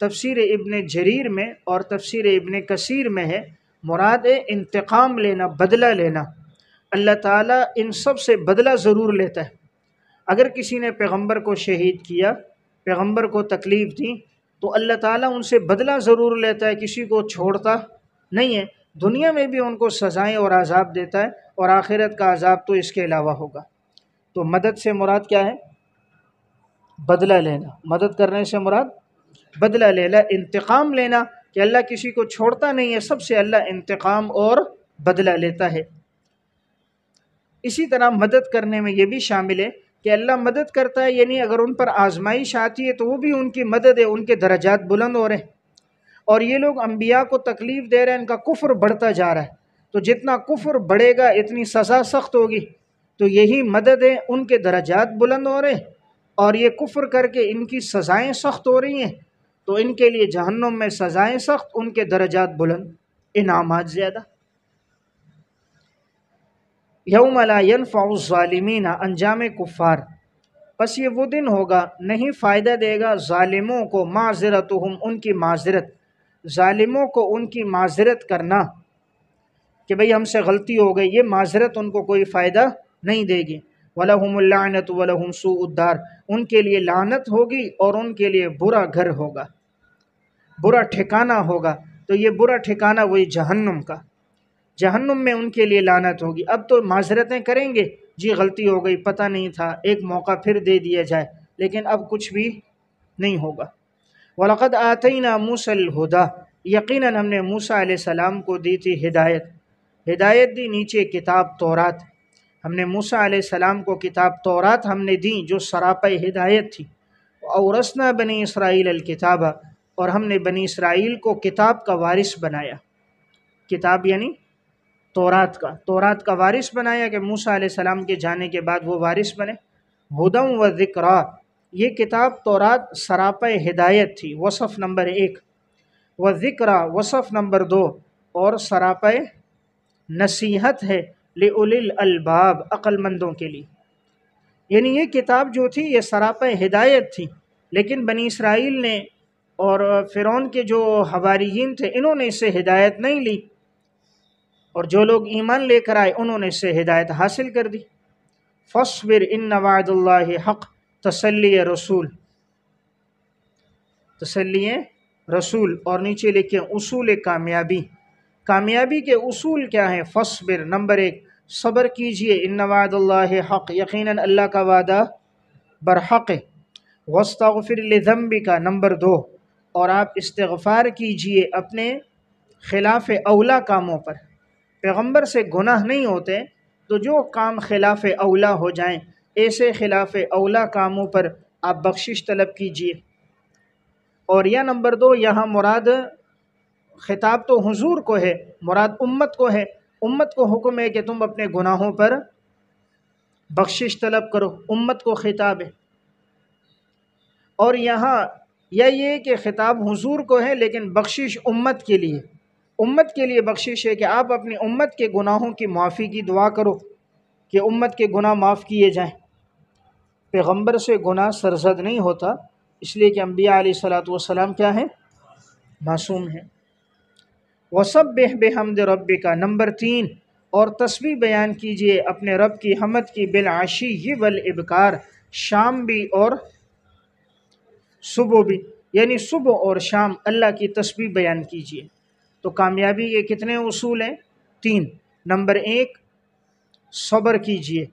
تفسیر ابن جریر میں اور تفسیر ابن کثیر میں ہے، مراد انتقام لینا، بدلہ لینا، اللہ تعالیٰ ان سب سے بدلہ ضرور لیتا ہے۔ اگر کسی نے پیغمبر کو شہید کیا، پیغمبر کو تکلیف دی، تو اللہ تعالیٰ ان سے بدلہ ضرور لیتا ہے، کسی کو چھوڑتا نہیں ہے، دنیا میں بھی ان کو سزائیں اور عذاب دیتا ہے، اور آخرت کا عذاب تو اس کے علاوہ ہوگا۔ تو مدد سے مراد کیا ہے؟ بدلہ لینا، مدد کرنے سے مراد بدلہ لینا، انتقام لینا، کہ اللہ کسی کو چھوڑتا نہیں ہے، سب سے اللہ انتقام اور بدلہ لیتا ہے۔ اسی طرح مدد کرنے میں یہ بھی شامل ہے کہ اللہ مدد کرتا ہے، یعنی اگر ان پر آزمائش آتی ہے تو وہ بھی ان کی مدد ہے، ان کے درجات بلند ہو رہے ہیں، اور یہ لوگ انبیاء کو تکلیف دے رہے ہیں، ان کا کفر بڑھتا جا رہا ہے، تو جتنا کفر بڑھے گا اتنی سزا سخت ہوگی، تو یہی مدد ہے، ان کے درجات بلند ہو رہے ہیں، اور یہ کفر کر کے ان کی سزائیں سخت ہو رہی ہیں، تو ان کے لیے جہنم میں سزائیں سخت، ان کے درجات بلند، انعامات زیادہ۔ یوم لا ینفع الظالمین، انجام کفار، پس یہ وہ دن ہوگا نہیں فائدہ دے گا ظالموں کو معذرتہم، ان کی معذرت، ظالموں کو ان کی معذرت کرنا کہ بھئی ہم سے غلطی ہو گئی، یہ معذرت ان کو کوئی فائدہ نہیں دے گی۔ وَلَهُمُ اللَّعْنَةُ وَلَهُمْ سُوءُ الدَّارِ، ان کے لیے لعنت ہوگی اور ان کے لیے برا گھر ہوگا، برا ٹھکانہ ہوگا، تو یہ برا ٹھکانہ وہی جہنم کا، جہنم میں ان کے لیے لعنت ہوگی۔ اب تو معذرتیں کریں گے جی غلطی ہو گئی، پتہ نہیں تھا، ایک موقع پھر دے دیا جائے، لیکن اب کچھ بھی نہیں ہوگا۔ وَلَقَدْ آتَيْنَا مُوسَى الْهُدَى، یقیناً ہم نے موسیٰ علیہ السلام کو دی تھی ہدایت۔ ہدایت دی نیچے کتاب تورات، ہم نے موسیٰ علیہ السلام کو کتاب تورات ہم نے دی جو سراپا ہدایت تھی۔ اورثنا بنی اسرائیل الکتاب، اور ہم نے بنی اسرائیل کو کتاب کا وارث بنایا۔ کتاب یعنی تورات کا وارث بنایا کہ موسیٰ علیہ السلام کے جانے کے بعد وہ وارث بنے۔ ہدی و ذکریٰ، یہ کتاب تورات سراپا ہدایت تھی، وصف نمبر 1، و ذکریٰ وصف نمبر 2، اور سراپا نصیحت ہے لِأُولِي الْأَلْبَابِ، عقل مندوں کے لیے۔ یعنی یہ کتاب جو تھی یہ سراپا ہدایت تھی، لیکن بنی اسرائیل نے اور فرعون کے جو حواریین تھے انہوں نے اس سے ہدایت نہیں لی، اور جو لوگ ایمان لے کر آئے انہوں نے اس سے ہدایت حاصل کر دی۔ فاصبر ان وعد اللہ حق، تسلی رسول، اور نیچے لکھیں اصول کامیابی۔ کامیابی کے اصول کیا ہیں؟ فاصبر نمبر 1، صبر کیجئے، ان وعد اللہ حق، یقیناً اللہ کا وعدہ برحق ہے۔ واستغفر لذنبک نمبر 2، اور آپ استغفار کیجئے اپنے خلاف اولا کاموں پر۔ پیغمبر سے گناہ نہیں ہوتے، تو جو کام خلاف اولا ہو جائیں ایسے خلاف اولا کاموں پر آپ بخشش طلب کیجئے۔ اور یا نمبر 2، یہاں مراد خطاب تو حضور کو ہے، مراد امت کو ہے، امت کو حکم ہے کہ تم اپنے گناہوں پر بخشش طلب کرو، امت کو خطاب ہے۔ اور یہاں یا یہ کہ خطاب حضور کو ہے لیکن بخشش امت کے لیے بخشش ہے کہ آپ اپنی امت کے گناہوں کی معافی کی دعا کرو کہ امت کے گناہ معاف کیے جائیں۔ پیغمبر سے گناہ سرزد نہیں ہوتا، اس لیے کہ انبیاء علیہ الصلوۃ والسلام کیا ہیں؟ معصوم ہیں۔ وَسَبِّحْ بِحَمْدِ رَبِّكَ نمبر 3، اور تسبیح بیان کیجئے اپنے رب کی حمد کی، بالعشی والابکار، شام بھی اور صبح بھی، یعنی صبح اور شام اللہ کی تسبیح بیان کیجئے۔ تو کامیابی کے کتنے اصول ہیں؟ 3۔ نمبر 1، صبر کیجئے،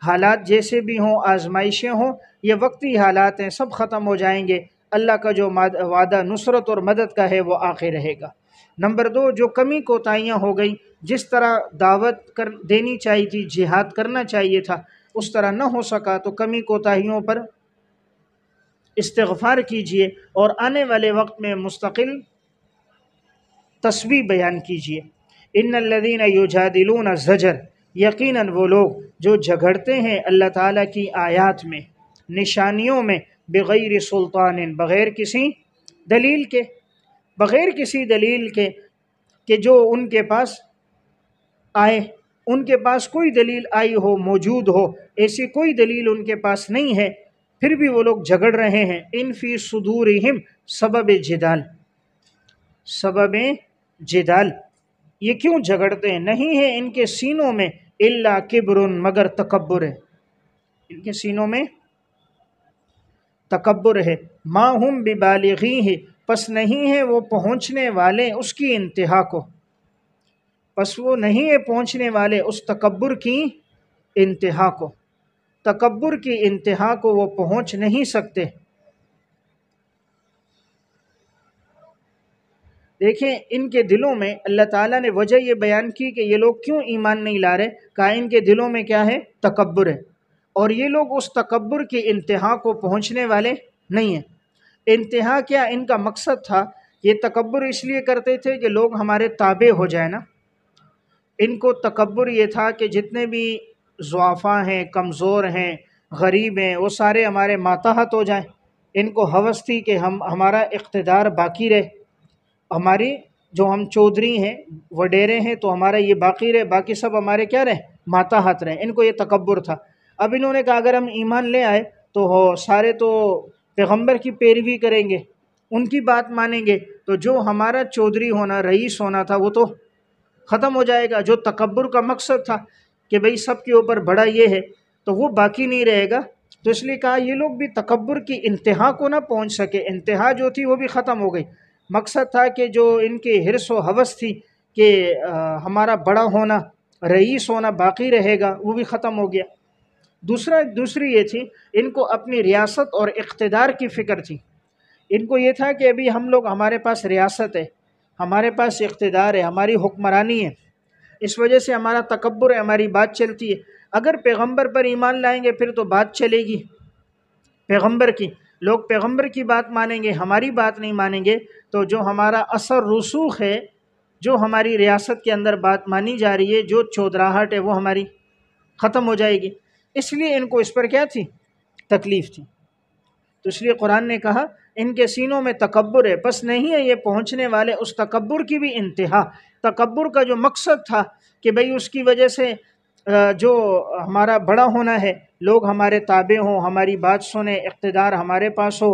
حالات جیسے بھی ہوں، آزمائشیں ہوں، یہ وقتی حالات ہیں، سب ختم ہو جائیں گے، اللہ کا جو وعدہ نصرت اور مدد کا ہے وہ آخر رہے گا۔ نمبر 2، جو کمی کوتاہیاں ہو گئی، جس طرح دعوت دینی چاہیے تھی، جہاد کرنا چاہیے تھا، اس طرح نہ ہو سکا تو کمی کوتاہیوں پر استغفار کیجئے، اور آنے والے وقت میں مستقل تسبیح بیان کیجئے۔ ان الذین یجادلون زجر، یقیناً وہ لوگ جو جھگڑتے ہیں اللہ تعالیٰ کی آیات میں، نشانیوں میں، بغیر سلطان، بغیر کسی دلیل کے کہ جو ان کے پاس آئے، ان کے پاس کوئی دلیل آئی ہو، موجود ہو، ایسی کوئی دلیل ان کے پاس نہیں ہے، پھر بھی وہ لوگ جھگڑ رہے ہیں۔ ان فی صدورہم سبب جدال، یہ کیوں جھگڑتے ہیں؟ نہیں ہے ان کے سینوں میں الا کبر، مگر تکبر ہے، ان کے سینوں میں تکبر ہے۔ ما ہم ببالغیہ، پس نہیں ہے وہ پہنچنے والے اس کی انتہا کو، پس وہ نہیں ہے پہنچنے والے اس تکبر کی انتہا کو، تکبر کی انتہا کو وہ پہنچ نہیں سکتے۔ دیکھیں ان کے دلوں میں اللہ تعالیٰ نے وجہ یہ بیان کی کہ یہ لوگ کیوں ایمان نہیں لا رہے، کہا ان کے دلوں میں کیا ہے؟ تکبر ہے، اور یہ لوگ اس تکبر کی انتہا کو پہنچنے والے نہیں ہیں۔ انتہا کیا ان کا مقصد تھا؟ یہ تکبر اس لیے کرتے تھے کہ لوگ ہمارے تابع ہو جائیں نا، ان کو تکبر یہ تھا کہ جتنے بھی ضعفاء ہیں، کمزور ہیں، غریب ہیں، وہ سارے ہمارے ماتحت ہو جائیں۔ ان کو ہوس تھی کہ ہمارا اقتدار باقی رہے، ہماری جو ہم چودھری ہیں، وڈیرے ہیں، تو ہمارا یہ باقی رہے، باقی سب ہمارے کیا رہے؟ ماتحت رہے۔ ان کو یہ تکبر تھا۔ اب انہوں نے کہا اگر ہم ایمان لے آئے تو سارے تو پیغمبر کی پیروی کریں گے، ان کی بات مانیں گے، تو جو ہمارا چودھری ہونا، رئیس ہونا تھا وہ تو ختم ہو جائے گا۔ جو تکبر کا مقصد تھا کہ بھئی سب کے اوپر بڑا یہ ہے، تو وہ باقی نہیں رہے گا۔ تو اس لیے کہا یہ لوگ بھی تکبر کی انتہا کو نہ پہنچ سکے، انتہا جو تھی وہ بھی ختم ہو گئی۔ مقصد تھا کہ جو ان کے حرص و ہوس تھی کہ ہمارا بڑا ہونا، رئیس ہونا باقی رہے گا، وہ بھی ختم ہو گیا۔ دوسری یہ تھی، ان کو اپنی ریاست اور اقتدار کی فکر تھی۔ ان کو یہ تھا کہ ابھی ہم لوگ، ہمارے پاس ریاست ہے، ہمارے پاس اقتدار ہے، ہماری حکمرانی ہے، اس وجہ سے ہمارا تکبر ہے، ہماری بات چلتی ہے۔ اگر پیغمبر پر ایمان لائیں گے پھر تو بات چلے گی پیغمبر کی، لوگ پیغمبر کی بات مانیں گے، ہماری بات نہیں مانیں گے، تو جو ہمارا اثر رسوخ ہے، جو ہماری ریاست کے اندر بات مانی جا رہی ہے، جو چودراہٹ ہے، وہ ہماری ختم ہو جائے گی۔ اس لیے ان کو اس پر کیا تھی؟ تکلیف تھی۔ تو اس لیے قرآن نے کہا ان کے سینوں میں تکبر ہے، بس نہیں ہے یہ پہنچنے والے اس تکبر کی بھی انتہا۔ تکبر کا جو مقصد تھا کہ بھئی اس کی وجہ سے جو ہمارا بڑا ہونا ہے، لوگ ہمارے تابع ہوں، ہماری بات سنیں، اقتدار ہمارے پاس ہو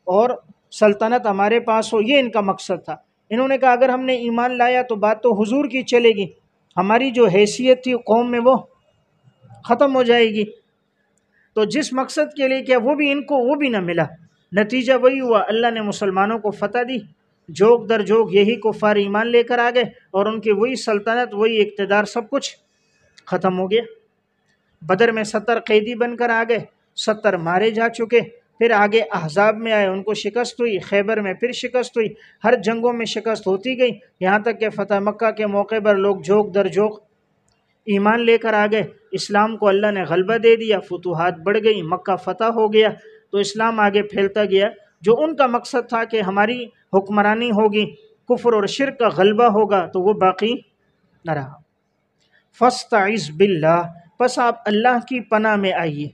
اور سلطنت ہمارے پاس ہو، یہ ان کا مقصد تھا۔ انہوں نے کہا اگر ہم نے ایمان لایا تو بات تو حضور کی چلے گی، ہماری جو حیثیت تھی قوم میں وہ ختم ہو جائے گی۔ تو جس مقصد کے لیے کیا، وہ بھی ان کو وہ بھی نہ ملا۔ نتیجہ وہی ہوا، اللہ نے مسلمانوں کو فتح دی، جوگ در جوگ یہی کفار ایمان لے کر آ گئے، اور ان کی وہی سلطنت، وہی اقتدار، سب کچھ ختم ہو گیا۔ بدر میں 70 قیدی بن کر آ گئے، 70 مارے جا چکے، پھر آگے احزاب میں آئے، ان کو شکست ہوئی، خیبر میں پھر شکست ہوئی، ہر جنگوں میں شکست ہوتی گئی، یہاں تک کہ فتح مکہ کے موقع پر لوگ جوگ در جوگ ایمان لے کر آ گئے، اسلام کو اللہ نے غلبہ دے دیا، فتوحات بڑھ گئی، مکہ فتح ہو گیا، تو اسلام آگے پھیلتا گیا۔ جو ان کا مقصد تھا کہ ہماری حکمرانی ہوگی، کفر اور شرک کا غلبہ ہوگا، تو وہ باقی نہ رہا۔ فاستعذ باللہ، پس آپ اللہ کی پناہ میں آئیے،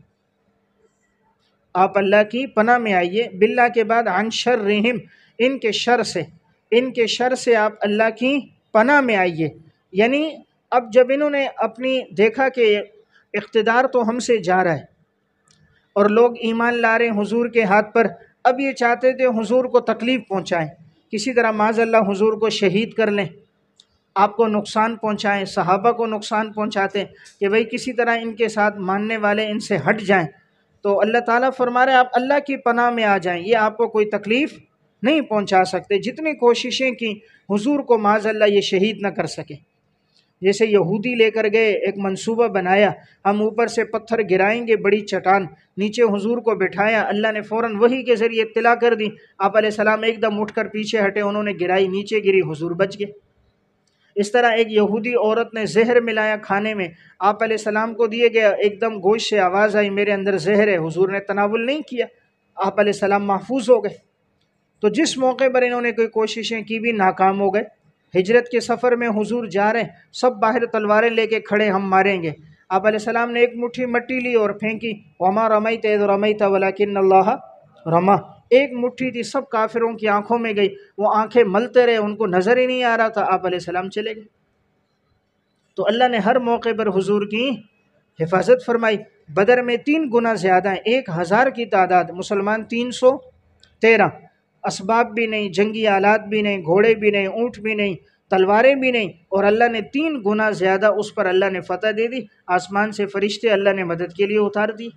آپ اللہ کی پناہ میں آئیے، باللہ کے بعد عن شرہم، ان کے شر سے، ان کے شر سے آپ اللہ کی پناہ میں آئیے۔ یعنی اب جب انہوں نے اپنی دیکھا کہ اقتدار تو ہم سے جا رہا ہے اور لوگ ایمان لا رہے ہیں حضور کے ہاتھ پر، اب یہ چاہتے تھے حضور کو تکلیف پہنچائیں، کسی طرح معاذ اللہ حضور کو شہید کر لیں، آپ کو نقصان پہنچائیں، صحابہ کو نقصان پہنچاتے کہ بھئی کسی طرح ان کے ساتھ ماننے والے ان سے ہٹ جائیں۔ تو اللہ تعالیٰ فرما رہے ہیں آپ اللہ کی پناہ میں آ جائیں، یہ آپ کو کوئی تکلیف نہیں پہنچا سکتے، جتنی کوششیں کی حضور کو معاذ اللہ یہ شہید نہ کر سکے۔ جیسے یہودی لے کر گئے، ایک منصوبہ بنایا، ہم اوپر سے پتھر گرائیں گے، بڑی چٹان، نیچے حضور کو بٹھایا، اللہ نے فوراً وحی کے ذریعے اطلاع کر دی، آپ علیہ السلام ایک دم اٹھ کر پیچھے ہٹے، انہوں نے گرائی، نیچے گری، حضور بچ گئے۔ اس طرح ایک یہودی عورت نے زہر ملایا کھانے میں، آپ علیہ السلام کو دیے گیا، ایک دم گوشت سے آواز آئی میرے اندر زہر ہے، حضور نے تناول نہیں کیا، آپ علیہ السلام محفوظ ہو گئے۔ تو جس موقع پر انہوں نے کوئی کوششیں کی بھی ناکام ہو گئے۔ ہجرت کے سفر میں حضور جا رہے ہیں، سب باہر تلواریں لے کے کھڑے، ہم ماریں گے، آپ علیہ السلام نے ایک مٹھی مٹی لی اور پھینکی، وما رمیت اذ رمیت ولکن اللہ رما، ایک مٹھی تھی، سب کافروں کی آنکھوں میں گئی، وہ آنکھیں ملتے رہے، ان کو نظر ہی نہیں آ رہا تھا، آپ علیہ السلام چلے گئے۔ تو اللہ نے ہر موقع پر حضور کی حفاظت فرمائی۔ بدر میں 3 گنا زیادہ ہیں، 1000 کی تعداد، مسلمان 313، اسباب بھی نہیں، جنگی آلات بھی نہیں، گھوڑے بھی نہیں، اونٹ بھی نہیں، تلواریں بھی نہیں، اور اللہ نے 3 گنا زیادہ، اس پر اللہ نے فتح دے دی، آسمان سے فرشتے اللہ نے مدد کے لیے اتار دی۔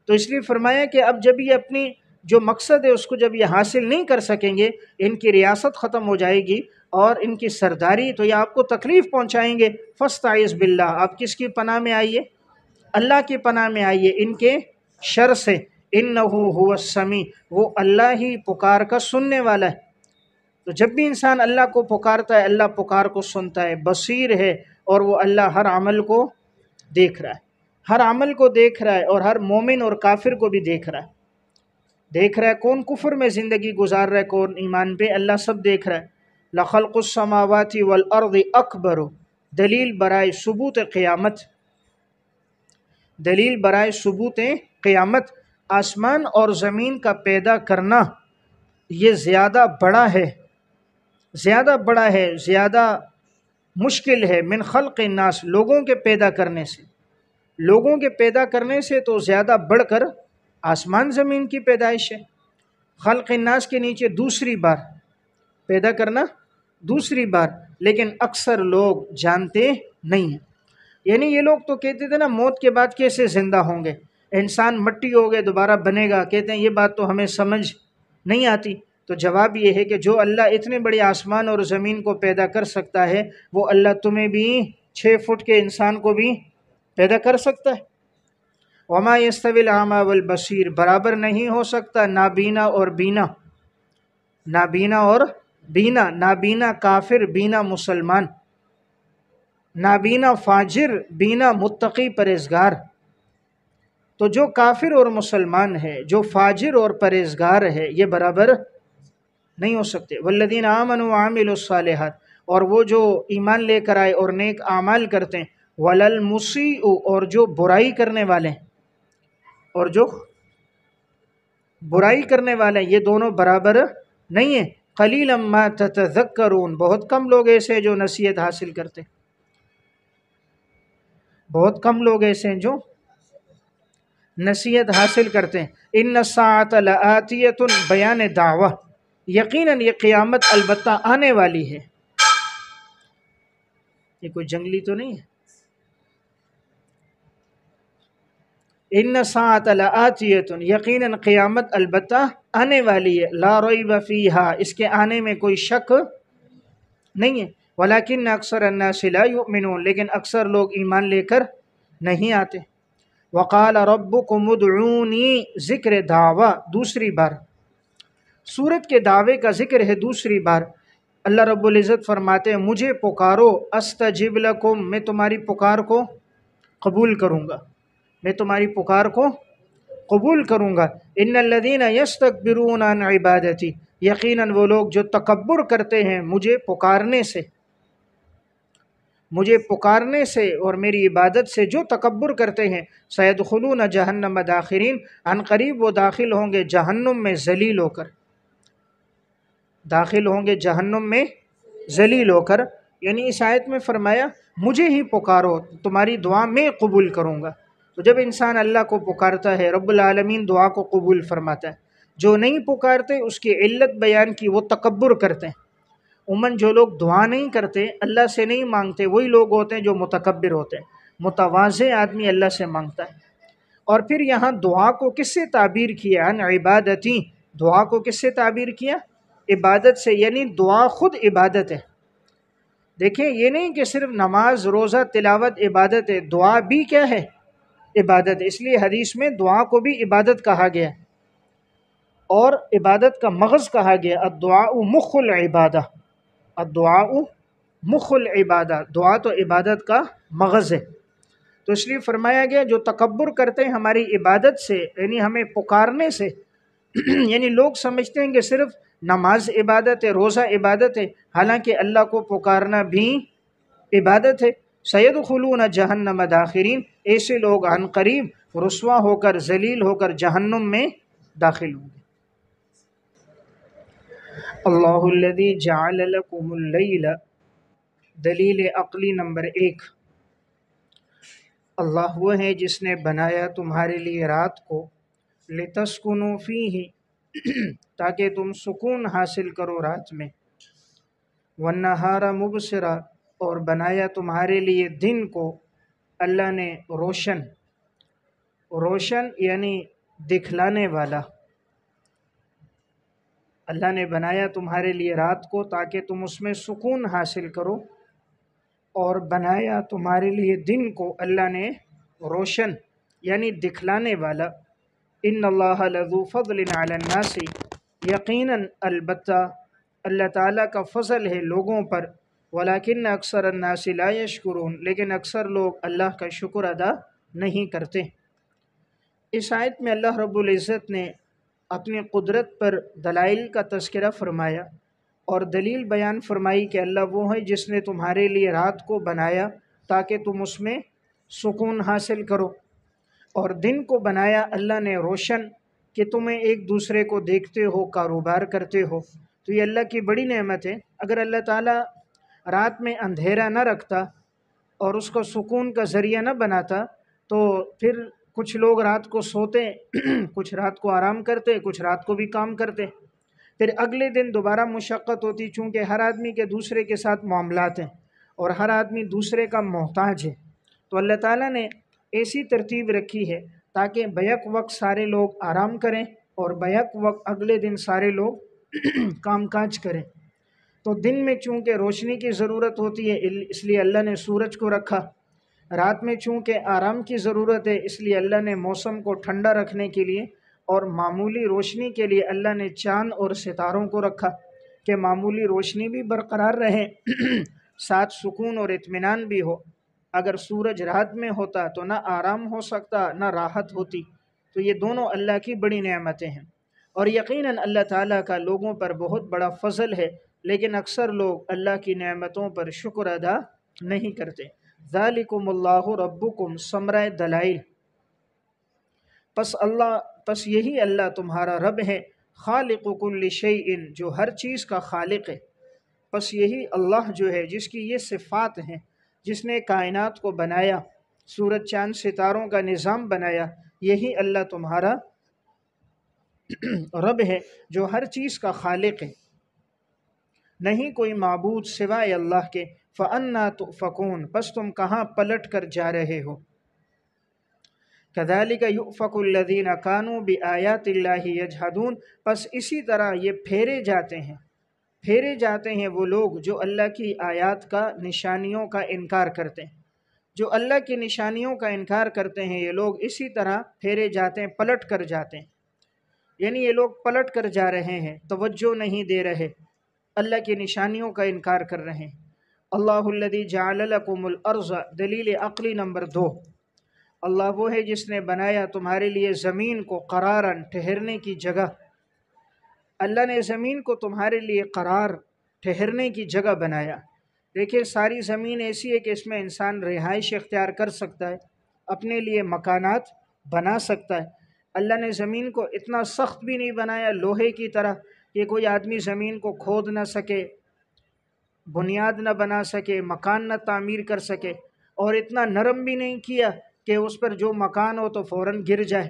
تو اس لیے فرمایا کہ اب جب یہ اپنی جو مقصد ہے اس کو جب یہ حاصل نہیں کر سکیں گے، ان کی ریاست ختم ہو جائے گی اور ان کی سرداری، تو یہ آپ کو تکلیف پہنچائیں گے۔ فاستعذ باللہ، آپ کس کی پناہ میں آئیے؟ اللہ کی پناہ میں آئیے ان کے شر سے، انہ هو السمیع، وہ اللہ ہی پکار کا سننے والا ہے۔ تو جب بھی انسان اللہ کو پکارتا ہے، اللہ پکار کو سنتا ہے، بصیر ہے، اور وہ اللہ ہر عمل کو دیکھ رہا ہے، ہر عمل کو دیکھ رہا ہے، اور ہر مومن اور کافر کو بھی دیکھ رہا ہے، دیکھ رہا ہے کون کفر میں زندگی گزار رہا ہے، کون ایمان پہ، اللہ سب دیکھ رہا ہے۔ لخلق السماوات والارض اکبر، دلیل برائے ثبوت قیامت، دلیل برائے ثبوت قیامت، آسمان اور زمین کا پیدا کرنا یہ زیادہ بڑا ہے، زیادہ بڑا ہے، زیادہ مشکل ہے، من خلق الناس، لوگوں کے پیدا کرنے سے، لوگوں کے پیدا کرنے سے تو زیادہ بڑھ کر آسمان زمین کی پیدائش ہے۔ خلق الناس کے نیچے دوسری بار پیدا کرنا، دوسری بار، لیکن اکثر لوگ جانتے نہیں ہیں۔ یعنی یہ لوگ تو کہتے تھے نا موت کے بعد کیسے زندہ ہوں گے، انسان مٹی ہو گئے دوبارہ بنے گا، کہتے ہیں یہ بات تو ہمیں سمجھ نہیں آتی۔ تو جواب یہ ہے کہ جو اللہ اتنے بڑے آسمان اور زمین کو پیدا کر سکتا ہے، وہ اللہ تمہیں بھی 6 فٹ کے انسان کو بھی پیدا کر سکتا ہے۔ وما یستوی الاعمی والبصیر، برابر نہیں ہو سکتا نابینا اور بینا، نابینا اور بینا، نابینا کافر بینا مسلمان، نابینا فاجر بینا متقی پرہیزگار۔ تو جو کافر اور مسلمان ہے، جو فاجر اور پرہیزگار ہے، یہ برابر نہیں ہو سکتے۔ والذین آمنوا وعملوا الصالحات، اور وہ جو ایمان لے کر آئے اور نیک اعمال کرتے ہیں، وللمسیء، اور جو برائی کرنے والے ہیں، اور جو برائی کرنے والے ہیں، یہ دونوں برابر نہیں ہیں۔ قلیلا ما تتذکرون، بہت کم لوگ ایسے ہیں جو نصیحت حاصل کرتے ہیں، بہت کم لوگ ایسے ہیں جو نصیحت حاصل کرتے ہیں۔ ان الساعۃ لآتیۃ، بیان دعویٰ، یقیناً یہ قیامت البتہ آنے والی ہے۔ یہ کوئی جنگلی تو نہیں ہے؟ ان الساعۃ لآتیۃ، یقیناً قیامت البتہ آنے والی ہے۔ لا ریب فیہا، اس کے آنے میں کوئی شک نہیں ہے۔ ولکن اکثر الناس لا یؤمنون، لیکن اکثر لوگ ایمان لے کر نہیں آتے۔ وقال ربکم ادعونی، ذکر دعویٰ دوسری بار، سورت کے دعوے کا ذکر ہے دوسری بار۔ اللہ رب العزت فرماتے ہیں مجھے پکارو، استجب لکم، میں تمہاری پکار کو قبول کروں گا، میں تمہاری پکار کو قبول کروں گا۔ ان الذین یستکبرون عن عبادتی، یقیناً وہ لوگ جو تکبر کرتے ہیں مجھے پکارنے سے، مجھے پکارنے سے اور میری عبادت سے جو تکبر کرتے ہیں، سیدخلون جہنم داخرین، عن قریب وہ داخل ہوں گے جہنم میں ذلیل ہو کر، داخل ہوں گے جہنم میں ذلیل ہو کر۔ یعنی اس آیت میں فرمایا مجھے ہی پکارو، تمہاری دعا میں قبول کروں گا۔ تو جب انسان اللہ کو پکارتا ہے، رب العالمین دعا کو قبول فرماتا ہے۔ جو نہیں پکارتے اس کی علت بیان کی، وہ تکبر کرتے ہیں۔ عموماً جو لوگ دعا نہیں کرتے، اللہ سے نہیں مانگتے، وہی لوگ ہوتے ہیں جو متکبر ہوتے ہیں۔ متواضع آدمی اللہ سے مانگتا ہے۔ اور پھر یہاں دعا کو کس سے تعبیر کیا؟ عن عبادتی، دعا کو کس سے تعبیر کیا؟ عبادت سے، یعنی دعا خود عبادت ہے۔ دیکھیں یہ نہیں کہ صرف نماز روزہ تلاوت عبادت ہے، دعا بھی کیا ہے؟ عبادت ہے۔ اس لیے حدیث میں دعا کو بھی عبادت کہا گیا، اور عبادت کا مغز کہا گیا، الدعاء مخ العبادہ، الدعاء مخ العبادہ، دعا تو عبادت کا مغز ہے۔ تو اس لیے فرمایا گیا جو تکبر کرتے ہیں ہماری عبادت سے، یعنی ہمیں پکارنے سے، یعنی لوگ سمجھتے ہیں کہ صرف نماز عبادت ہے، روزہ عبادت ہے، حالانکہ اللہ کو پکارنا بھی عبادت ہے۔ سیدخلون جہنم داخرین، ایسے لوگ عن قریب رسوا ہو کر، ذلیل ہو کر جہنم میں داخل ہوں گے۔ اللہ الذی جعل لکم اللیل، دلیل عقلی نمبر 1، اللہ وہ ہے جس نے بنایا تمہارے لیے رات کو، لتسکنوا فیہ، تاکہ تم سکون حاصل کرو رات میں، والنہار مبصرا، اور بنایا تمہارے لیے دن کو اللہ نے روشن، روشن یعنی دکھلانے والا۔ اللہ نے بنایا تمہارے لیے رات کو تاکہ تم اس میں سکون حاصل کرو، اور بنایا تمہارے لیے دن کو اللہ نے روشن یعنی دکھلانے والا۔ ان اللہ لذو فضل علی الناس، یقیناً البتہ اللہ تعالیٰ کا فضل ہے لوگوں پر، ولیکن اکثر الناس لا یشکرون، لیکن اکثر لوگ اللہ کا شکر ادا نہیں کرتے۔ اس آیت میں اللہ رب العزت نے اپنی قدرت پر دلائل کا تذکرہ فرمایا، اور دلیل بیان فرمائی کہ اللہ وہ ہے جس نے تمہارے لیے رات کو بنایا تاکہ تم اس میں سکون حاصل کرو، اور دن کو بنایا اللہ نے روشن کہ تمہیں ایک دوسرے کو دیکھتے ہو، کاروبار کرتے ہو۔ تو یہ اللہ کی بڑی نعمت ہے۔ اگر اللہ تعالیٰ رات میں اندھیرا نہ رکھتا اور اس کو سکون کا ذریعہ نہ بناتا، تو پھر کچھ لوگ رات کو سوتے، کچھ رات کو آرام کرتے، کچھ رات کو بھی کام کرتے، پھر اگلے دن دوبارہ مشقت ہوتی، چونکہ ہر آدمی کے دوسرے کے ساتھ معاملات ہیں اور ہر آدمی دوسرے کا محتاج ہے۔ تو اللہ تعالیٰ نے ایسی ترتیب رکھی ہے تاکہ بیک وقت سارے لوگ آرام کریں اور بیک وقت اگلے دن سارے لوگ کام کاج کریں۔ تو دن میں چونکہ روشنی کی ضرورت ہوتی ہے، اس لیے اللہ نے سورج کو رکھا، رات میں چونکہ آرام کی ضرورت ہے، اس لیے اللہ نے موسم کو ٹھنڈا رکھنے کے لیے اور معمولی روشنی کے لیے اللہ نے چاند اور ستاروں کو رکھا کہ معمولی روشنی بھی برقرار رہے ساتھ سکون اور اطمینان بھی ہو۔ اگر سورج رات میں ہوتا تو نہ آرام ہو سکتا نہ راحت ہوتی۔ تو یہ دونوں اللہ کی بڑی نعمتیں ہیں، اور یقیناً اللہ تعالیٰ کا لوگوں پر بہت بڑا فضل ہے، لیکن اکثر لوگ اللہ کی نعمتوں پر شکر ادا نہیں کرتے۔ ذالکم اللہ ربکم، ثمرہ دلائل، پس یہی اللہ تمہارا رب ہے، خالق کل شیء، جو ہر چیز کا خالق ہے۔ پس یہی اللہ جو ہے جس کی یہ صفات ہیں، جس نے کائنات کو بنایا، سورج چاند ستاروں کا نظام بنایا، یہی اللہ تمہارا رب ہے جو ہر چیز کا خالق ہے، نہیں کوئی معبود سوائے اللہ کے۔ فَأَنَّا تُؤْفَكُونَ، پس تم کہاں پلٹ کر جا رہے ہو۔ كَذَلِكَ يُؤْفَكُ الَّذِينَ كَانُوا بِآيَاتِ اللَّهِ يَجْحَدُونَ، پس اسی طرح یہ پھیرے جاتے ہیں وہ لوگ جو اللہ کی آیات کا، نشانیوں کا انکار کرتے ہیں۔ جو اللہ کی نشانیوں کا انکار کرتے ہیں یہ لوگ اسی طرح پھیرے جاتے ہیں، پلٹ کر جاتے ہیں، یعنی یہ لوگ پلٹ کر جا رہے ہیں، توجہ نہیں دے رہے، اللہ کی نشانیوں کا انکار کر رہے ہیں۔ اللہ الذی جعل لکم الارض، دلیل عقلی نمبر 2، اللہ وہ ہے جس نے بنایا تمہارے لیے زمین کو قرارن، ٹھہرنے کی جگہ۔ اللہ نے زمین کو تمہارے لیے قرار، ٹھہرنے کی جگہ بنایا۔ دیکھیں ساری زمین ایسی ہے کہ اس میں انسان رہائش اختیار کر سکتا ہے، اپنے لیے مکانات بنا سکتا ہے۔ اللہ نے زمین کو اتنا سخت بھی نہیں بنایا لوہے کی طرح کہ کوئی آدمی زمین کو کھود نہ سکے، بنیاد نہ بنا سکے، مکان نہ تعمیر کر سکے، اور اتنا نرم بھی نہیں کیا کہ اس پر جو مکان ہو تو فوراً گر جائے،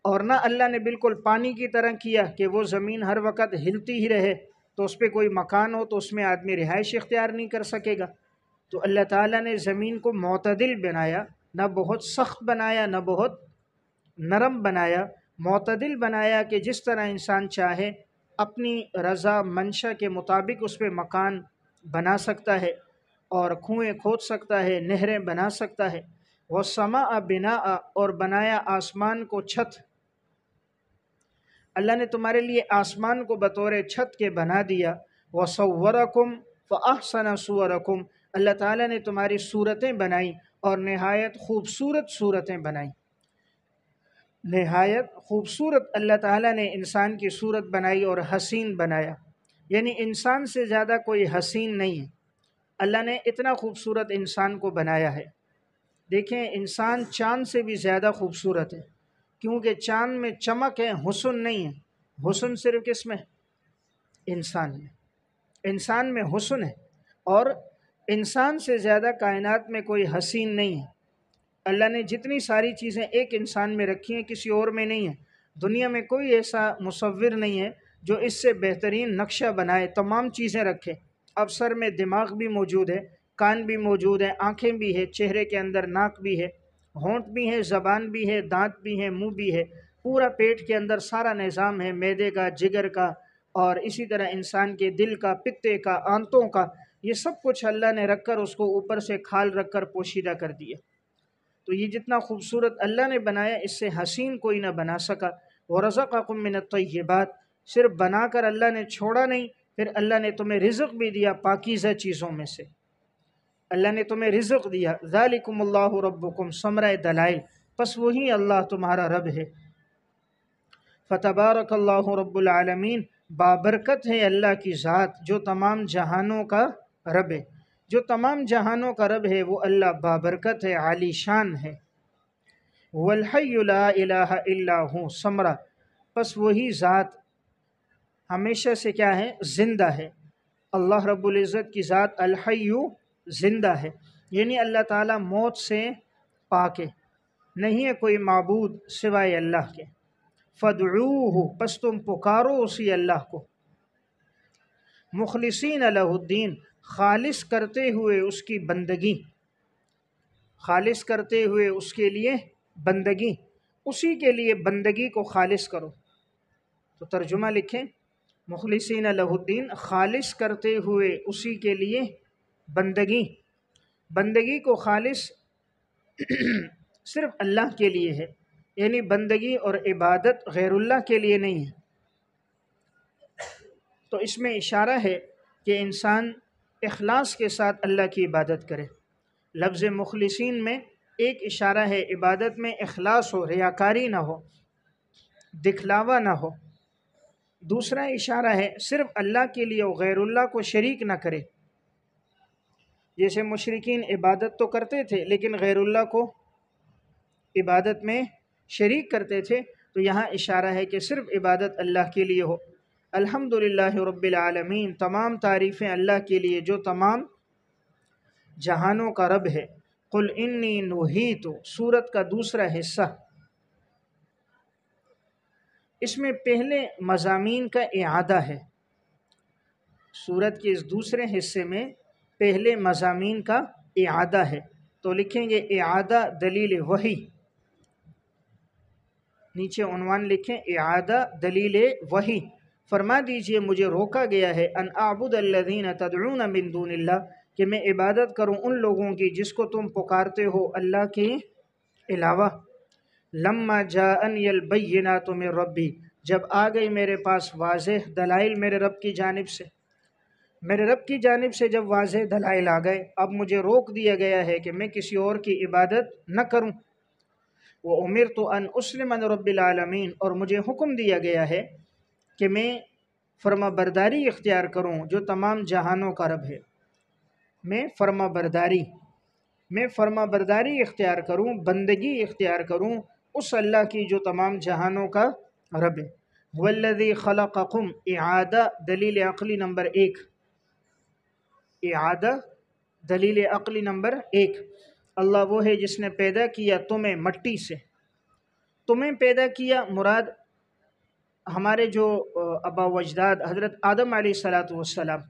اور نہ اللہ نے بالکل پانی کی طرح کیا کہ وہ زمین ہر وقت ہلتی ہی رہے، تو اس پہ کوئی مکان ہو تو اس میں آدمی رہائش اختیار نہیں کر سکے گا۔ تو اللہ تعالیٰ نے زمین کو معتدل بنایا، نہ بہت سخت بنایا نہ بہت نرم بنایا، معتدل بنایا کہ جس طرح انسان چاہے اپنی رضا منشا کے مطابق اس پہ مکان بنا سکتا ہے، اور کنویں کھود سکتا ہے، نہریں بنا سکتا ہے۔ وَالسَّمَاءَ بِنَاءً، اور بنایا آسمان کو چھت۔ اللہ نے تمہارے لیے آسمان کو بطور چھت کے بنا دیا۔ وَصَوَّرَكُمْ فَأَحْسَنَ صُوَرَكُمْ، اللہ تعالیٰ نے تمہاری صورتیں بنائی اور نہایت خوبصورت صورتیں بنائیں۔ نہایت خوبصورت اللہ تعالیٰ نے انسان کی صورت بنائی اور حسین بنایا، یعنی انسان سے زیادہ کوئی حسین نہیں ہے، اللہ نے اتنا خوبصورت انسان کو بنایا ہے۔ دیکھیں انسان چاند سے بھی زیادہ خوبصورت ہے، کیونکہ چاند میں چمک ہے، حسن نہیں ہے۔ حسن صرف کس میں؟ انسان میں۔ انسان میں حسن ہے، اور انسان سے زیادہ کائنات میں کوئی حسین نہیں ہے۔ اللہ نے جتنی ساری چیزیں ایک انسان میں رکھی ہیں کسی اور میں نہیں ہیں۔ دنیا میں کوئی ایسا مصور نہیں ہے جو اس سے بہترین نقشہ بنائے، تمام چیزیں رکھے۔ اب سر میں دماغ بھی موجود ہے، کان بھی موجود ہیں، آنکھیں بھی ہے، چہرے کے اندر ناک بھی ہے، ہونٹ بھی ہے، زبان بھی ہے، دانت بھی ہے، منہ بھی ہے، پورا پیٹ کے اندر سارا نظام ہے، معدے کا، جگر کا، اور اسی طرح انسان کے دل کا، پتے کا، آنتوں کا، یہ سب کچھ اللہ نے رکھ کر اس کو اوپر سے کھال رکھ کر پوشیدہ کر دیا۔ تو یہ جتنا خوبصورت اللہ نے بنایا اس سے حسین کوئی نہ بنا سکا۔ وَرَزَقَكُم مِّنَ الطَّيِّبَاتِ، صرف بنا کر اللہ نے چھوڑا نہیں، پھر اللہ نے تمہیں رزق بھی دیا پاکیزہ چیزوں میں سے، اللہ نے تمہیں رزق دیا۔ ذَلِكُمُ اللَّهُ رَبُّكُمْ، ثمرہ دلائل، پس وہی اللہ تمہارا رب ہے۔ فَتَبَارَكَ اللَّهُ رَبُّ الْعَالَمِينَ، بابرکت ہے اللہ کی ذات جو تمام جہانوں کا رب ہے۔ جو تمام جہانوں کا رب ہے وہ اللہ بابرکت ہے، عالی شان ہے۔ وَالْحَيُّ لَا إِلَٰهَ إِلَّا هُوَ، ثمرہ، پس وہی ذات ہمیشہ سے کیا ہے؟ زندہ ہے۔ اللہ رب العزت کی ذات الحی، زندہ ہے، یعنی اللہ تعالیٰ موت سے پاک ہے، نہیں ہے کوئی معبود سوائے اللہ کے۔ فَادْعُوهُ، پس تم پکارو اسی اللہ کو، مخلصین لہ الدین، خالص کرتے ہوئے اس کی بندگی، خالص کرتے ہوئے اس کے لیے بندگی، اسی کے لیے بندگی کو خالص کرو۔ تو ترجمہ لکھیں، مخلصین لہ الدین، خالص کرتے ہوئے اسی کے لیے بندگی۔ بندگی کو خالص صرف اللہ کے لیے ہے، یعنی بندگی اور عبادت غیر اللہ کے لیے نہیں ہے۔ تو اس میں اشارہ ہے کہ انسان اخلاص کے ساتھ اللہ کی عبادت کرے۔ لفظ مخلصین میں ایک اشارہ ہے عبادت میں اخلاص ہو، ریاکاری نہ ہو، دکھلاوا نہ ہو۔ دوسرا اشارہ ہے صرف اللہ کے لیے و غیر اللہ کو شریک نہ کرے۔ جیسے مشرکین عبادت تو کرتے تھے لیکن غیر اللہ کو عبادت میں شریک کرتے تھے، تو یہاں اشارہ ہے کہ صرف عبادت اللہ کے لیے ہو۔ الحمدللہ رب العالمین، تمام تعریفیں اللہ کے لیے جو تمام جہانوں کا رب ہے۔ قل انی نہیت، سورت کا دوسرا حصہ، اس میں پہلے مضامین کا اعادہ ہے۔ سورت کے اس دوسرے حصے میں پہلے مضامین کا اعادہ ہے، تو لکھیں گے اعادہ دلیل وحی، نیچے عنوان لکھیں اعادہ دلیل وحی۔ فرما دیجئے مجھے روکا گیا ہے ان اعبد الذین تدعون من دون اللہ، کہ میں عبادت کروں ان لوگوں کی جس کو تم پکارتے ہو اللہ کے علاوہ۔ لما جاءنی البینات من ربی، جب آ گئی میرے پاس واضح دلائل میرے رب کی جانب سے، میرے رب کی جانب سے جب واضح دلائل آ گئے، اب مجھے روک دیا گیا ہے کہ میں کسی اور کی عبادت نہ کروں۔ وَأُمِرْتُ أَنْ أُسْلِمَ لِرَبِّ الْعَالَمِينَ، اور مجھے حکم دیا گیا ہے کہ میں فرما برداری اختیار کروں جو تمام جہانوں کا رب ہے۔ میں فرما برداری اختیار کروں، بندگی اختیار کروں اس اللہ کی جو تمام جہانوں کا رب ہے۔ وَالَّذِي خَلَقَكُمْ، اعادہ دلیل عقلی نمبر 1، اعادہ دلیل عقلی نمبر 1، اللہ وہ ہے جس نے پیدا کیا تمہیں مٹی سے۔ تمہیں پیدا کیا مراد ہمارے جو آبا و اجداد حضرت آدم علیہ السلام،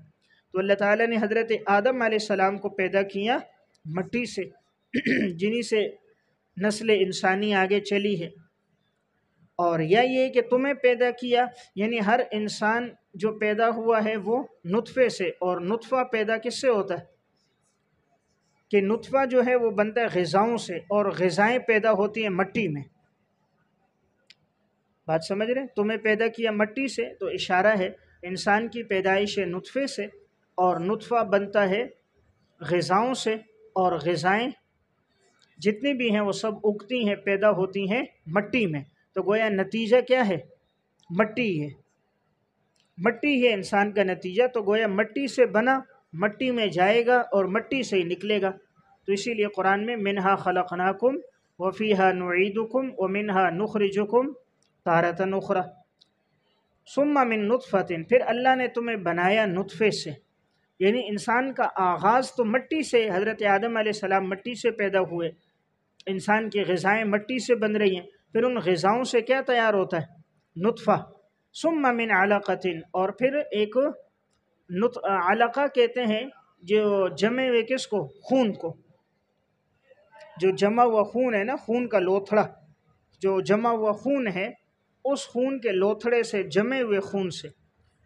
تو اللہ تعالیٰ نے حضرت آدم علیہ السلام کو پیدا کیا مٹی سے، جنہی سے نسل انسانی آگے چلی ہے۔ اور یا یہ کہ تمہیں پیدا کیا، یعنی ہر انسان جو پیدا ہوا ہے وہ نطفے سے، اور نطفہ پیدا کس سے ہوتا ہے؟ کہ نطفہ جو ہے وہ بنتا ہے غذاؤں سے، اور غذائیں پیدا ہوتی ہیں مٹی میں۔ بات سمجھ رہے ہیں؟ تمہیں پیدا کیا مٹی سے، تو اشارہ ہے انسان کی پیدائش نطفے سے، اور نطفہ بنتا ہے غذاؤں سے، اور غذائیں جتنی بھی ہیں وہ سب اگتی ہیں، پیدا ہوتی ہیں مٹی میں۔ تو گویا نتیجہ کیا ہے؟ مٹی ہے، مٹی ہے انسان کا نتیجہ، تو گویا مٹی سے بنا، مٹی میں جائے گا اور مٹی سے ہی نکلے گا۔ تو اسی لیے قرآن میں منہا خلقناکم وفیہا نعیدکم ومنہا نخرجکم تارۃ اخری، ثم من نطفۃ، پھر اللہ نے تمہیں بنایا نطفے سے، یعنی انسان کا آغاز تو مٹی سے، حضرت آدم علیہ السلام مٹی سے پیدا ہوئے، انسان کی غذائیں مٹی سے بن رہی ہیں، پھر ان غذاؤں سے کیا تیار ہوتا ہے؟ نطفہ۔ ثم من علقۃ، اور پھر ایک علقہ کہتے ہیں جو جمے ہوئے کس کو؟ خون کو، جو جمع ہوا خون ہے نا، خون کا لوتھڑا، جو جمع ہوا خون ہے، اس خون کے لوتھڑے سے، جمے ہوئے خون سے،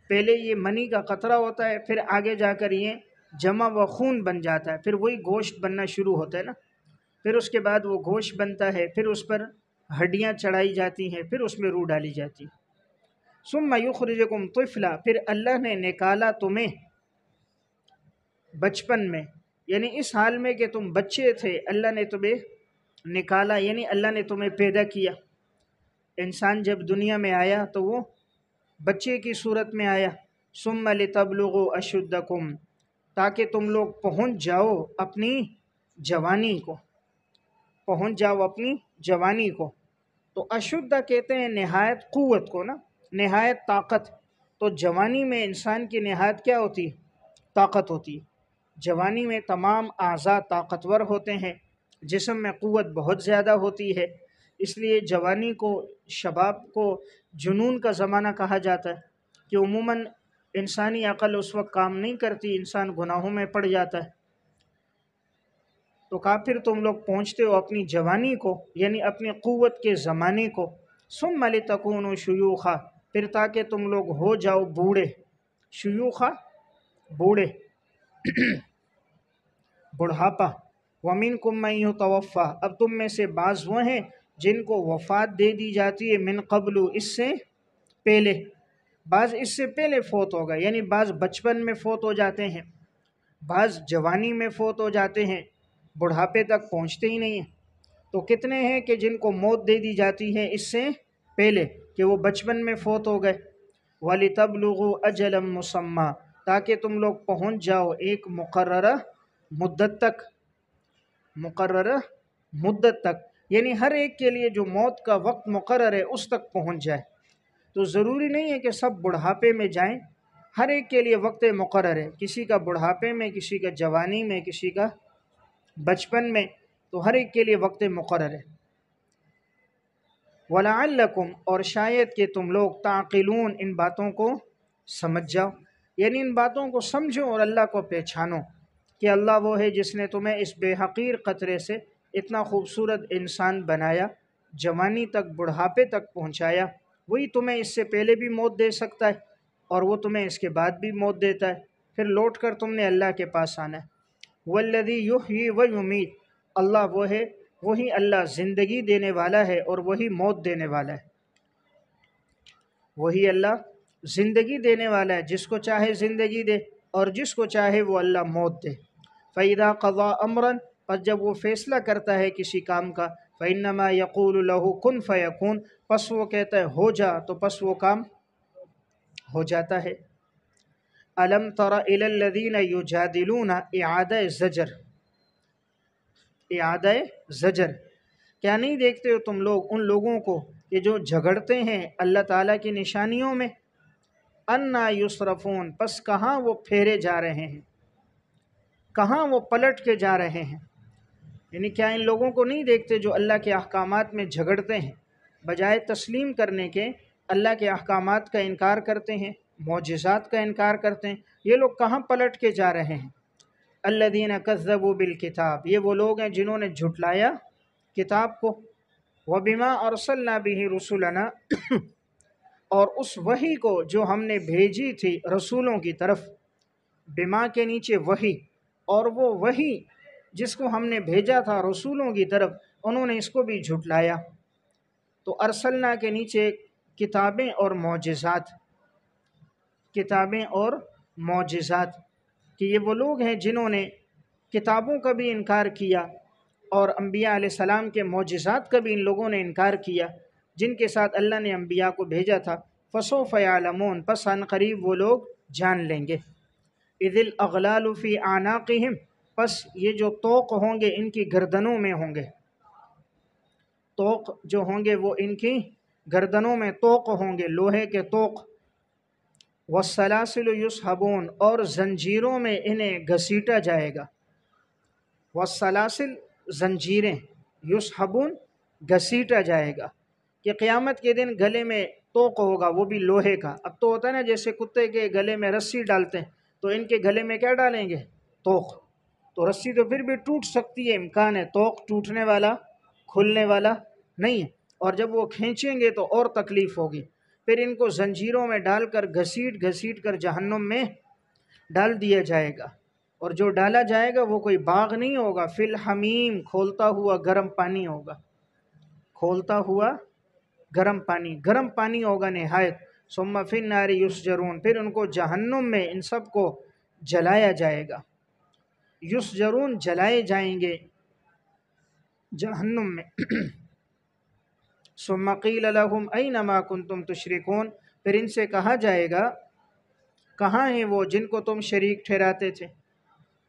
پہلے یہ منی کا قطرہ ہوتا ہے، پھر آگے جا کر یہ جمع ہوا خون بن جاتا ہے، پھر وہی گوشت بننا شروع ہوتا ہے نا، پھر اس کے بعد وہ گوشت بنتا ہے، پھر اس پر ہڈیاں چڑھائی جاتی ہیں، پھر اس میں روح ڈالی جاتی ہے۔ ثم یخرجکم طفلا، پھر اللہ نے نکالا تمہیں بچپن میں، یعنی اس حال میں کہ تم بچے تھے، اللہ نے تمہیں نکالا، یعنی اللہ نے تمہیں پیدا کیا۔ انسان جب دنیا میں آیا تو وہ بچے کی صورت میں آیا۔ ثم لتبلغوا اشدکم، تاکہ تم لوگ پہنچ جاؤ اپنی جوانی کو، پہنچ جاؤ اپنی جوانی کو۔ تو اشدہ کہتے ہیں نہایت قوت کو نا، نہایت طاقت۔ تو جوانی میں انسان کی نہایت کیا ہوتی ہے؟ طاقت ہوتی ہے۔ جوانی میں تمام اعضاء طاقتور ہوتے ہیں، جسم میں قوت بہت زیادہ ہوتی ہے، اس لیے جوانی کو، شباب کو جنون کا زمانہ کہا جاتا ہے، کہ عموماً انسانی عقل اس وقت کام نہیں کرتی، انسان گناہوں میں پڑ جاتا ہے۔ تو کہا پھر تم لوگ پہنچتے ہو اپنی جوانی کو، یعنی اپنی قوت کے زمانے کو۔ ثم لتکونوا شیوخا، پھر تاکہ تم لوگ ہو جاؤ بوڑھے، شیوخا بوڑھے، بڑھاپا، وَمِنْكُم مَّن يُتَوَفَّى، اب تم میں سے بعض وہ ہیں جن کو وفات دے دی جاتی ہے، من قبل، اس سے پہلے، بعض اس سے پہلے فوت ہو گئے، یعنی بعض بچپن میں فوت ہو جاتے ہیں، بعض جوانی میں فوت ہو جاتے ہیں، بڑھاپے تک پہنچتے ہی نہیں ہیں۔ تو کتنے ہیں کہ جن کو موت دے دی جاتی ہے اس سے پہلے کہ وہ بچپن میں فوت ہو گئے۔ وَلِتَبْلُغُوا أَجَلًا مُّسَمًّى، تاکہ تم لوگ پہنچ جاؤ ایک مقررہ مدت تک، مقررہ مدت تک، یعنی ہر ایک کے لیے جو موت کا وقت مقرر ہے اس تک پہنچ جائے۔ تو ضروری نہیں ہے کہ سب بڑھاپے میں جائیں، ہر ایک کے لیے وقت مقرر ہے، کسی کا بڑھاپے میں، کسی کا جوانی میں، کسی کا بچپن میں، تو ہر ایک کے لیے وقت مقرر ہے۔ وَلَعَلَّكُمْ، اور شاید کہ تم لوگ، تعقلون، ان باتوں کو سمجھ جاؤ، یعنی ان باتوں کو سمجھو اور اللہ کو پہچانو کہ اللہ وہ ہے جس نے تمہیں اس بے حقیر قطرے سے اتنا خوبصورت انسان بنایا، جوانی تک، بڑھاپے تک پہنچایا، وہی تمہیں اس سے پہلے بھی موت دے سکتا ہے اور وہ تمہیں اس کے بعد بھی موت دیتا ہے، پھر لوٹ کر تم نے اللہ کے پاس آنا ہے۔ والذی یحیی و یمیت، اللہ وہ ہے، وہی اللہ زندگی دینے والا ہے اور وہی موت دینے والا ہے۔ وہی اللہ زندگی دینے والا ہے، جس کو چاہے زندگی دے اور جس کو چاہے وہ اللہ موت دے۔ فَإِذَا قَضَىٰ أَمْرًا، پس جب وہ فیصلہ کرتا ہے کسی کام کا، فَإِنَّمَا يَقُولُ لَهُ كُن فَيَكُونُ، پس وہ کہتا ہے ہو جا، تو پس وہ کام ہو جاتا ہے۔ أَلَمْ تَرَ إِلَى الَّذِينَ يُجَادِلُونَ، اعادہ زجر، اعادہ زجر، کیا نہیں دیکھتے ہو تم لوگ ان لوگوں کو کہ جو جھگڑتے ہیں اللہ تعالیٰ کی نشانیوں میں، اَنَّا يُصْرَفُونَ، پس کہاں وہ پھیرے جا رہے ہیں، کہاں وہ پلٹ کے جا رہے ہیں۔ یعنی کیا ان لوگوں کو نہیں دیکھتے جو اللہ کے احکامات میں جھگڑتے ہیں، بجائے تسلیم کرنے کے اللہ کے احکامات کا انکار کرتے ہیں، معجزات کا انکار کرتے ہیں، یہ لوگ کہاں پلٹ کے جا رہے ہیں۔ الذین کذبوا بالکتاب، یہ وہ لوگ ہیں جنہوں نے جھٹلایا کتاب کو، وبما ارسلنا به رسلنا، اور اس وحی کو جو ہم نے بھیجی تھی رسولوں کی طرف، بما کے نیچے وحی، اور وہ وحی جس کو ہم نے بھیجا تھا رسولوں کی طرف، انہوں نے اس کو بھی جھٹلایا۔ تو ارسلنا کے نیچے کتابیں اور معجزات، کتابیں اور معجزات، کہ یہ وہ لوگ ہیں جنہوں نے کتابوں کا بھی انکار کیا اور انبیاء علیہ السلام کے معجزات کا بھی ان لوگوں نے انکار کیا جن کے ساتھ اللہ نے انبیاء کو بھیجا تھا۔ فسوف یعلمون، پس ان قریب وہ لوگ جان لیں گے۔ اذ الاغلال فی اعناقہم، پس یہ جو طوق ہوں گے ان کی گردنوں میں ہوں گے، طوق جو ہوں گے وہ ان کی گردنوں میں طوق ہوں گے، لوہے کے طوق۔ والسلاسل یسحبون، اور زنجیروں میں انہیں گھسیٹا جائے گا۔ والسلاسل، زنجیریں، یسحبون، گھسیٹا جائے گا، کہ قیامت کے دن گلے میں طوق ہوگا، وہ بھی لوہے کا۔ اب تو ہوتا ہے نا جیسے کتے کے گلے میں رسی ڈالتے ہیں، تو ان کے گلے میں کیا ڈالیں گے؟ طوق۔ تو رسی تو پھر بھی ٹوٹ سکتی ہے، امکان ہے، طوق ٹوٹنے والا، کھلنے والا نہیں ہے، اور جب وہ کھینچیں گے تو اور تکلیف ہوگی۔ پھر ان کو زنجیروں میں ڈال کر گھسیٹ گھسیٹ کر جہنم میں ڈال دیا جائے گا، اور جو ڈالا جائے گا وہ کوئی باغ نہیں ہوگا، فی الحمیم، کھولتا ہوا گرم پانی ہوگا، کھولتا ہوا گرم پانی ہوگا نہایت۔ ثم فی النار یسجرون، پھر ان کو جہنم میں ان سب کو جلایا جائے گا، یسجرون، جلائے جائیں گے جہنم میں۔ ثم قیل لہم این ما کنتم تشرکون، پھر ان سے کہا جائے گا کہاں ہیں وہ جن کو تم شریک ٹھہراتے تھے،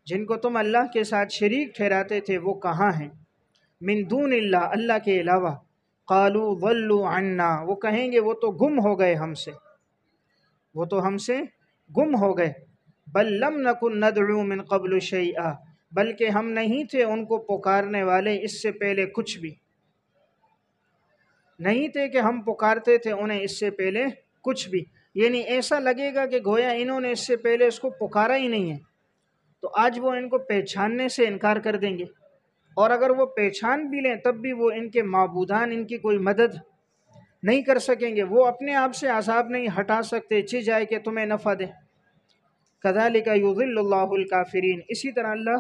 جن کو تم اللہ کے ساتھ شریک ٹھہراتے تھے، وہ کہاں ہیں؟ من دون اللہ، اللہ کے علاوہ۔ قالوا ضلوا عنا، وہ کہیں گے وہ تو گم ہو گئے ہم سے، وہ تو ہم سے گم ہو گئے۔ بل لم نکن ندعو من قبل شیئا، بلکہ ہم نہیں تھے ان کو پکارنے والے اس سے پہلے کچھ بھی، نہیں تھے کہ ہم پکارتے تھے انہیں اس سے پہلے کچھ بھی، یعنی ایسا لگے گا کہ گویا انہوں نے اس سے پہلے اس کو پکارا ہی نہیں ہے، تو آج وہ ان کو پہچاننے سے انکار کر دیں گے، اور اگر وہ پہچان بھی لیں تب بھی وہ ان کے معبودان ان کی کوئی مدد نہیں کر سکیں گے، وہ اپنے آپ سے عذاب نہیں ہٹا سکتے، چہ جائے کہ تمہیں نفع دے۔ کذالک یضل اللہ الکافرین، اسی طرح اللہ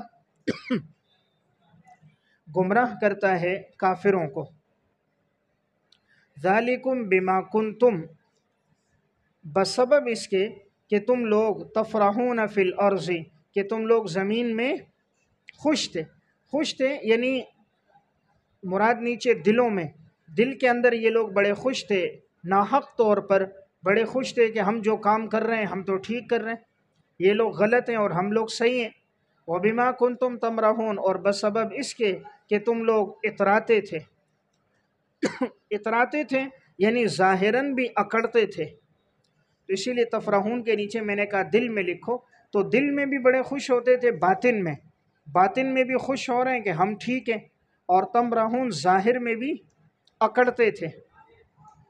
گمراہ کرتا ہے کافروں کو۔ ذالکم بما کنتم، بسبب اس کے کہ تم لوگ تفرحون فی الارض، کہ تم لوگ زمین میں خوش تھے۔ خوش تھے یعنی مراد نیچے دلوں میں، دل کے اندر یہ لوگ بڑے خوش تھے، ناحق طور پر بڑے خوش تھے کہ ہم جو کام کر رہے ہیں ہم تو ٹھیک کر رہے ہیں، یہ لوگ غلط ہیں اور ہم لوگ صحیح ہیں۔ وَبِمَا كُنْتُمْ تَمْرَحُونَ، اور بسبب اس کے کہ تم لوگ اتراتے تھے۔ اتراتے تھے یعنی ظاہراً بھی اکڑتے تھے، تو اسی لیے تفرحون کے نیچے میں نے کہا دل میں لکھو، تو دل میں بھی بڑے خوش ہوتے تھے، باطن میں بھی خوش ہو رہے ہیں کہ ہم ٹھیک ہیں، اور تمرحون ظاہر میں بھی اکڑتے تھے،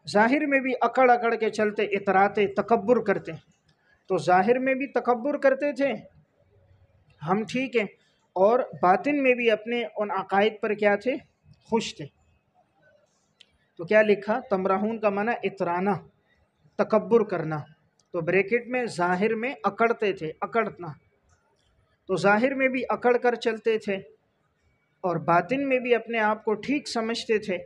ظاہر میں بھی اکڑ کے چلتے، اتراتے، تکبر کرتے، تو ظاہر میں بھی تکبر کرتے تھے ہم ٹھیک ہیں، اور باطن میں بھی اپنے ان عقائد پر کیا تھے، خوش تھے۔ تو کیا لکھا، تمرحون کا معنی اترانا، تکبر کرنا، تو بریکٹ میں ظاہر میں اکڑتے تھے، اکڑنا، تو ظاہر میں بھی اکڑ کر چلتے تھے اور باطن میں بھی اپنے آپ کو ٹھیک سمجھتے تھے۔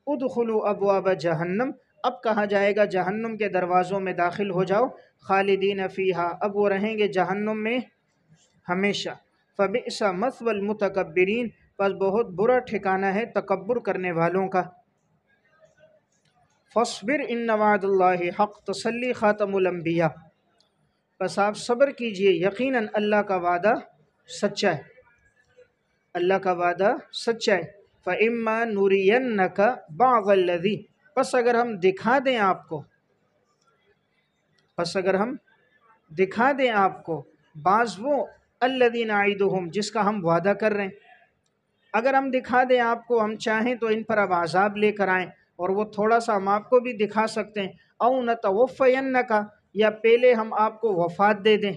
ادخلوا ابواب جہنم، اب کہا جائے گا جہنم کے دروازوں میں داخل ہو جاؤ، خالدین فیہا، اب وہ رہیں گے جہنم میں ہمیشہ۔ فبئس مثوى المتکبرین، پس بہت برا ٹھکانہ ہے تکبر کرنے والوں کا۔ فاصبر ان وعد اللہ حق، تسلی خاتم الانبیاء، پس آپ صبر کیجئے، یقیناً اللہ کا وعدہ سچا ہے، اللہ کا وعدہ سچا ہے۔ فَإِمَّا نُرِيَنَّكَ بَعْضَ الَّذِي، پس اگر ہم دکھا دیں آپ کو، بعض وہ الَّذِي نَعِدُهُمْ، جس کا ہم وعدہ کر رہے ہیں، اگر ہم دکھا دیں آپ کو، ہم چاہیں تو ان پر اب عذاب لے کر آئیں، اور وہ تھوڑا سا ہم آپ کو بھی دکھا سکتے ہیں، اَوْ نَتَوَفَّيَنَّكَ، یا پہلے ہم آپ کو وفات دے دیں،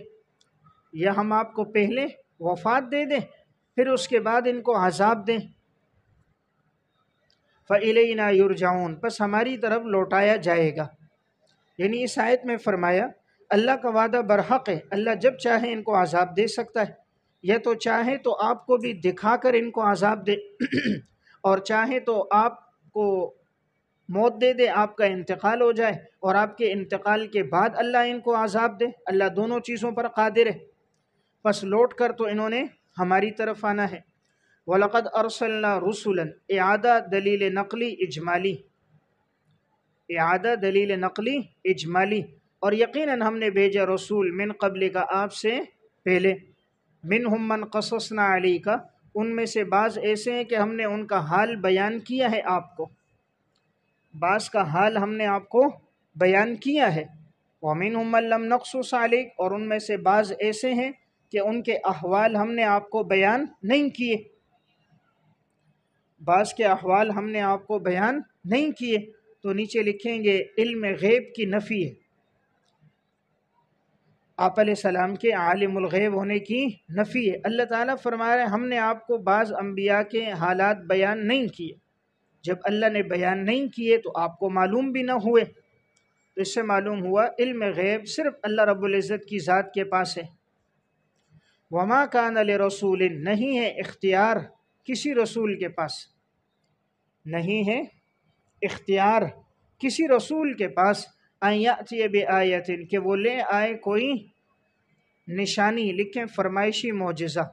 یا ہم آپ کو پہلے وفات دے دیں پھر اس کے بعد ان کو عذاب دیں۔ فَإِلَيْنَا يُرْجَعُونَ، پس ہماری طرف لوٹایا جائے گا۔ یعنی اس آیت میں فرمایا اللہ کا وعدہ برحق ہے، اللہ جب چاہے ان کو عذاب دے سکتا ہے، یا تو چاہے تو آپ کو بھی دکھا کر ان کو عذاب دے اور چاہے تو آپ کو موت دے دے، آپ کا انتقال ہو جائے، اور آپ کے انتقال کے بعد اللہ ان کو عذاب دے، اللہ دونوں چیزوں پر قادر ہے۔ پس لوٹ کر تو انہوں نے ہماری طرف آنا ہے۔ وَلَقَدْ أَرْسَلْنَا رُسُلًا، اعادہ دلیل نقلی اجمالی، اعادہ دلیل نقلی اجمالی، اور یقیناً ہم نے بھیجا رسول من قبل کا، آپ سے پہلے، منہم من قصصنا علیک، ان میں سے بعض ایسے ہیں کہ ہم نے ان کا حال بیان کیا ہے آپ کو، بعض کا حال ہم نے آپ کو بیان کیا ہے۔ وَمِنْهُمْ مَنْ لَمْ نَقْصُصْ عَلَيْكَ، اور ان میں سے بعض ایسے ہیں کہ ان کے احوال ہم نے آپ کو بیان نہیں کیے، بعض کے احوال ہم نے آپ کو بیان نہیں کیے، تو نیچے لکھیں گے علم غیب کی نفی ہے، آپ علیہ السلام کے عالم الغیب ہونے کی نفی ہے۔ اللہ تعالیٰ فرما رہے ہیں ہم نے آپ کو بعض انبیاء کے حالات بیان نہیں کیے، جب اللہ نے بیان نہیں کیے تو آپ کو معلوم بھی نہ ہوئے، تو اس سے معلوم ہوا علم غیب صرف اللہ رب العزت کی ذات کے پاس ہے۔ وَمَا كَانَ لِرَسُولٍ، نہیں ہے اختیار کسی رسول کے پاس، نہیں ہے اختیار کسی رسول کے پاس، أَن يَأْتِيَ بِآيَةٍ، کہ وہ لے آئے کوئی نشانی، لکھیں فرمائشی معجزہ،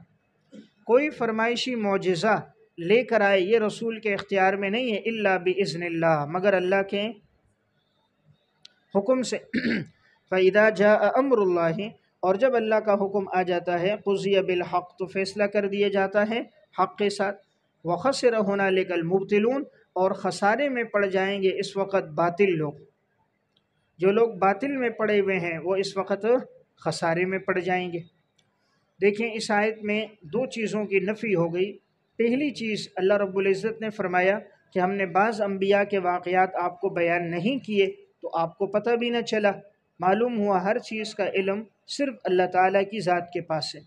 کوئی فرمائشی معجزہ لے کر آئے، یہ رسول کے اختیار میں نہیں ہے، إِلَّا بِإِذْنِ اللَّهِ، مگر اللہ کے حکم سے۔ فَإِذَا جَاءَ أَمْرُ اللَّهِ، اور جب اللہ کا حکم آ جاتا ہے، قُضِيَ بِالْحَقِّ، تو فیصلہ کر دیا جاتا ہے حق کے ساتھ، وَخَسِرَ هُنَالِكَ الْمُبْطِلُونَ، اور خسارے میں پڑ جائیں گے اس وقت باطل لوگ، جو لوگ باطل میں پڑے ہوئے ہیں وہ اس وقت خسارے میں پڑ جائیں گے۔ دیکھیں اس آیت میں دو چیزوں کی نفی ہو گئی۔ پہلی چیز اللہ رب العزت نے فرمایا کہ ہم نے بعض انبیاء کے واقعات آپ کو بیان نہیں کیے تو آپ کو پتہ بھی نہ چلا، معلوم ہوا ہر چیز کا علم صرف اللہ تعالیٰ کی ذات کے پاس ہے۔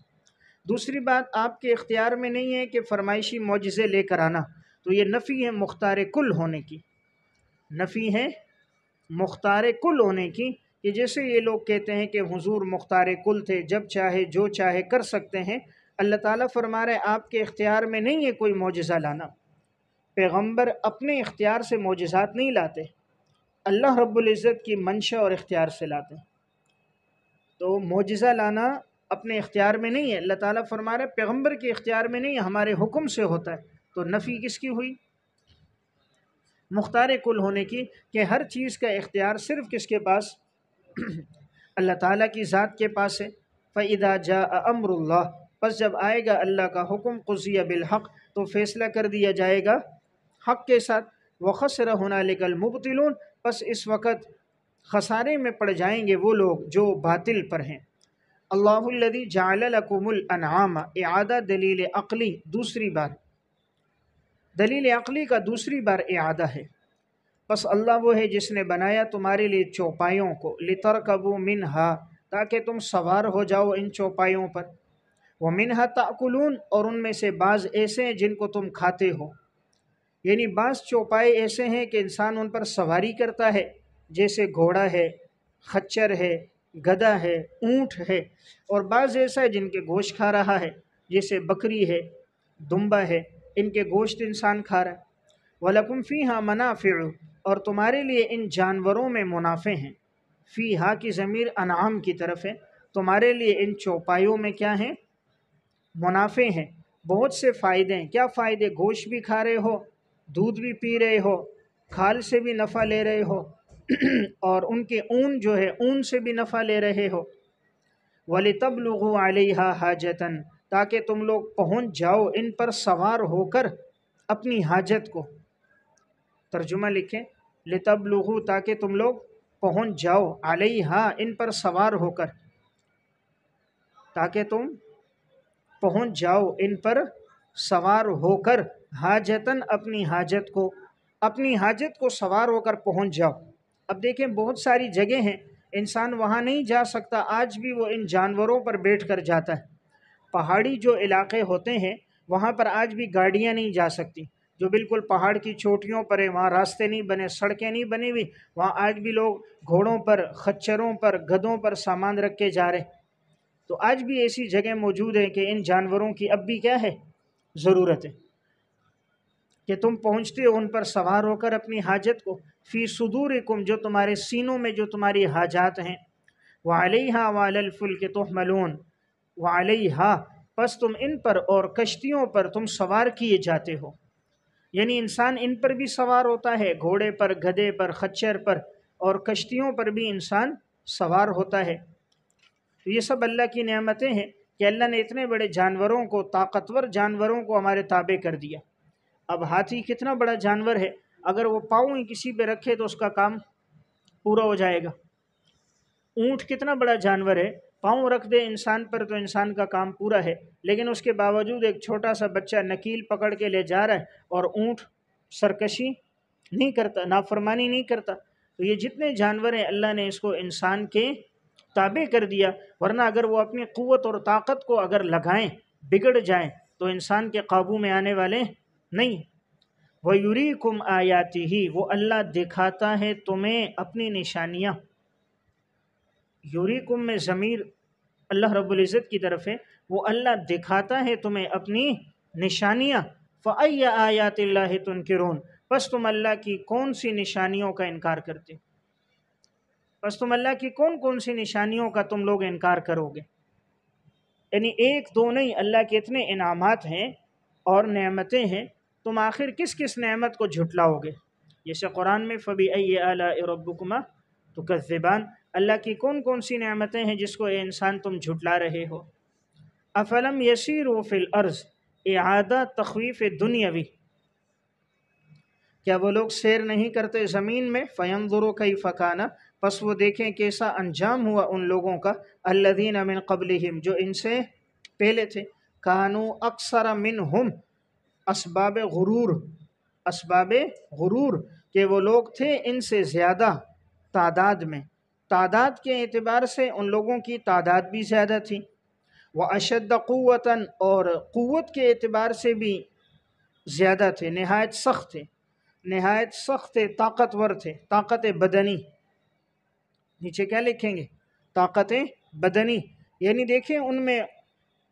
دوسری بات آپ کے اختیار میں نہیں ہے کہ فرمائشی معجزے لے کر آنا، تو یہ نفی ہے مختار کل ہونے کی، نفی ہے مختار کل ہونے کی، کہ جیسے یہ لوگ کہتے ہیں کہ حضور مختار کل تھے، جب چاہے جو چاہے کر سکتے ہیں، اللہ تعالیٰ فرما رہے آپ کے اختیار میں نہیں ہے کوئی معجزہ لانا، پیغمبر اپنے اختیار سے معجزات نہیں لاتے، اللہ رب العزت کی منشا اور اختیار سے لاتے ہیں۔ تو معجزہ لانا اپنے اختیار میں نہیں ہے، اللہ تعالیٰ فرما رہے پیغمبر کے اختیار میں نہیں ہے، ہمارے حکم سے ہوتا ہے۔ تو نفی کس کی ہوئی؟ مختار کل ہونے کی، کہ ہر چیز کا اختیار صرف کس کے پاس؟ اللہ تعالیٰ کی ذات کے پاس ہے۔ فَإِذَا جَاءَ أَمْرُ اللَّهِ، پس جب آئے گا اللہ کا حکم، قُضِیَ بِالْحَقِّ، تو فیصلہ کر دیا جائے گا حق کے ساتھ۔ وَخَسِرَ هُنَالِكَ الْمُبْطِلُونَ، پس اس وقت خسارے میں پڑ جائیں گے وہ لوگ جو باطل پر ہیں۔ اللہ الذی جعل لکم الانعام، اعادہ دلیل عقلی دوسری بار، دلیل عقلی کا دوسری بار اعادہ ہے۔ پس اللہ وہ ہے جس نے بنایا تمہارے لیے چوپایوں کو، لترکبوا منہا، تاکہ تم سوار ہو جاؤ ان چوپایوں پر، ومنہا تأکلون، اور ان میں سے بعض ایسے ہیں جن کو تم کھاتے ہو۔ یعنی بعض چوپائے ایسے ہیں کہ انسان ان پر سواری کرتا ہے، جیسے گھوڑا ہے، خچر ہے، گدھا ہے، اونٹ ہے، اور بعض ایسا ہے جن کے گوشت کھا رہا ہے، جیسے بکری ہے، دمبا ہے، ان کے گوشت انسان کھا رہا ہے۔ وَلَكُمْ فِيهَا مَنَافِعُ، اور تمہارے لیے ان جانوروں میں منافع ہیں۔ فیہا کی ضمیر انعام کی طرف ہے، تمہارے لیے ان چوپایوں میں کیا ہیں؟ منافع ہیں، بہت سے فائدے ہیں۔ کیا فائدے؟ گوشت بھی کھا رہے ہو، دودھ بھی پی رہے ہو، کھال سے بھی نفع لے رہے ہو، اور ان کے اون جو ہے اون سے بھی نفع لے رہے ہو۔ وَلِتَبْلُغُوا عَلَيْهَا حَاجَةً، تاکہ تم لوگ پہنچ جاؤ ان پر سوار ہو کر اپنی حاجت کو۔ ترجمہ لکھیں، لِتَبْلُغُوا، تاکہ تم لوگ پہنچ جاؤ، علیہا، ان پر سوار ہو کر، تاکہ تم پہنچ جاؤ ان پر سوار ہو کر، حاجتاً، اپنی حاجت کو، اپنی حاجت کو سوار ہو کر پہنچ جاؤ۔ اب دیکھیں بہت ساری جگہ ہیں انسان وہاں نہیں جا سکتا، آج بھی وہ ان جانوروں پر بیٹھ کر جاتا ہے۔ پہاڑی جو علاقے ہوتے ہیں وہاں پر آج بھی گاڑیاں نہیں جا سکتی، جو بالکل پہاڑ کی چوٹیوں پر ہے، وہاں راستے نہیں بنے، سڑکیں نہیں بنی ہوئی، وہاں آج بھی لوگ گھوڑوں پر، خچروں پر، گدھوں پر سامان رکھ کے جا رہے ہیں۔ تو آج بھی ایسی جگہ موجود ہے کہ ان جانوروں کی اب بھی کیا ہے؟ ضرورت ہے کہ تم پہنچتے ہو ان پر سوار ہو کر اپنی حاجت کو۔ فی صدورکم، جو تمہارے سینوں میں جو تمہاری حاجات ہیں۔ وعلیہا وعلی الفلک تحملون، وعلیہا، پس تم ان پر اور کشتیوں پر تم سوار کیے جاتے ہو۔ یعنی انسان ان پر بھی سوار ہوتا ہے، گھوڑے پر، گدھے پر، خچر پر، اور کشتیوں پر بھی انسان سوار ہوتا ہے۔ تو یہ سب اللہ کی نعمتیں ہیں کہ اللہ نے اتنے بڑے جانوروں کو، طاقتور جانوروں کو ہمارے تابع کر دیا۔ اب ہاتھی کتنا بڑا جانور ہے، اگر وہ پاؤں ہی کسی پہ رکھے تو اس کا کام پورا ہو جائے گا۔ اونٹ کتنا بڑا جانور ہے، پاؤں رکھ دے انسان پر تو انسان کا کام پورا ہے، لیکن اس کے باوجود ایک چھوٹا سا بچہ نکیل پکڑ کے لے جا رہا ہے، اور اونٹ سرکشی نہیں کرتا، نافرمانی نہیں کرتا۔ تو یہ جتنے جانور ہیں اللہ نے اس کو انسان کے تابع کر دیا، ورنہ اگر وہ اپنی قوت اور طاقت کو اگر لگائیں، بگڑ جائیں، تو انسان کے قابو میں آنے والے نہیں۔ وَيُرِيكُمْ آيَاتِهِ، وہ اللہ دکھاتا ہے تمہیں اپنی نشانیاں۔ یوریکم میں ضمیر اللہ رب العزت کی طرف ہے، وہ اللہ دکھاتا ہے تمہیں اپنی نشانیاں۔ فَأَيَّ آيَاتِ اللَّهِ تُنْكِرُونَ، پس تم اللہ کی کون سی نشانیوں کا انکار کرتے؟ پس تم اللہ کی کون کون سی نشانیوں کا تم لوگ انکار کرو گے؟ یعنی ایک دو نہیں، اللہ کے اتنے انعامات ہیں اور نعمتیں ہیں، تم آخر کس کس نعمت کو جھٹلاؤ گے؟ جیسے قرآن میں فَبِأَيِّ آلَاءِ رَبِّكُمَا تُكَذِّبَانِ، اللہ کی کون کون سی نعمتیں ہیں جس کو اے انسان تم جھٹلا رہے ہو؟ افلم یسیروا فی الارض، اعادہ تخویف دنیاوی، کیا وہ لوگ سیر نہیں کرتے زمین میں؟ فینظروا کیف کان، پس وہ دیکھیں کیسا انجام ہوا ان لوگوں کا، الذین من قبلہم، جو ان سے پہلے تھے، کانوا اکثر منہم، اسباب غرور، اسباب غرور، کہ وہ لوگ تھے ان سے زیادہ تعداد میں، تعداد کے اعتبار سے ان لوگوں کی تعداد بھی زیادہ تھی، وَأَشَدَّ قُوَّةً، اور قوت کے اعتبار سے بھی زیادہ تھے، نہایت سخت تھے، نہایت سخت تھے، طاقتور تھے، طاقت بدنی، نیچے کیا لکھیں گے؟ طاقت بدنی، یعنی دیکھیں ان میں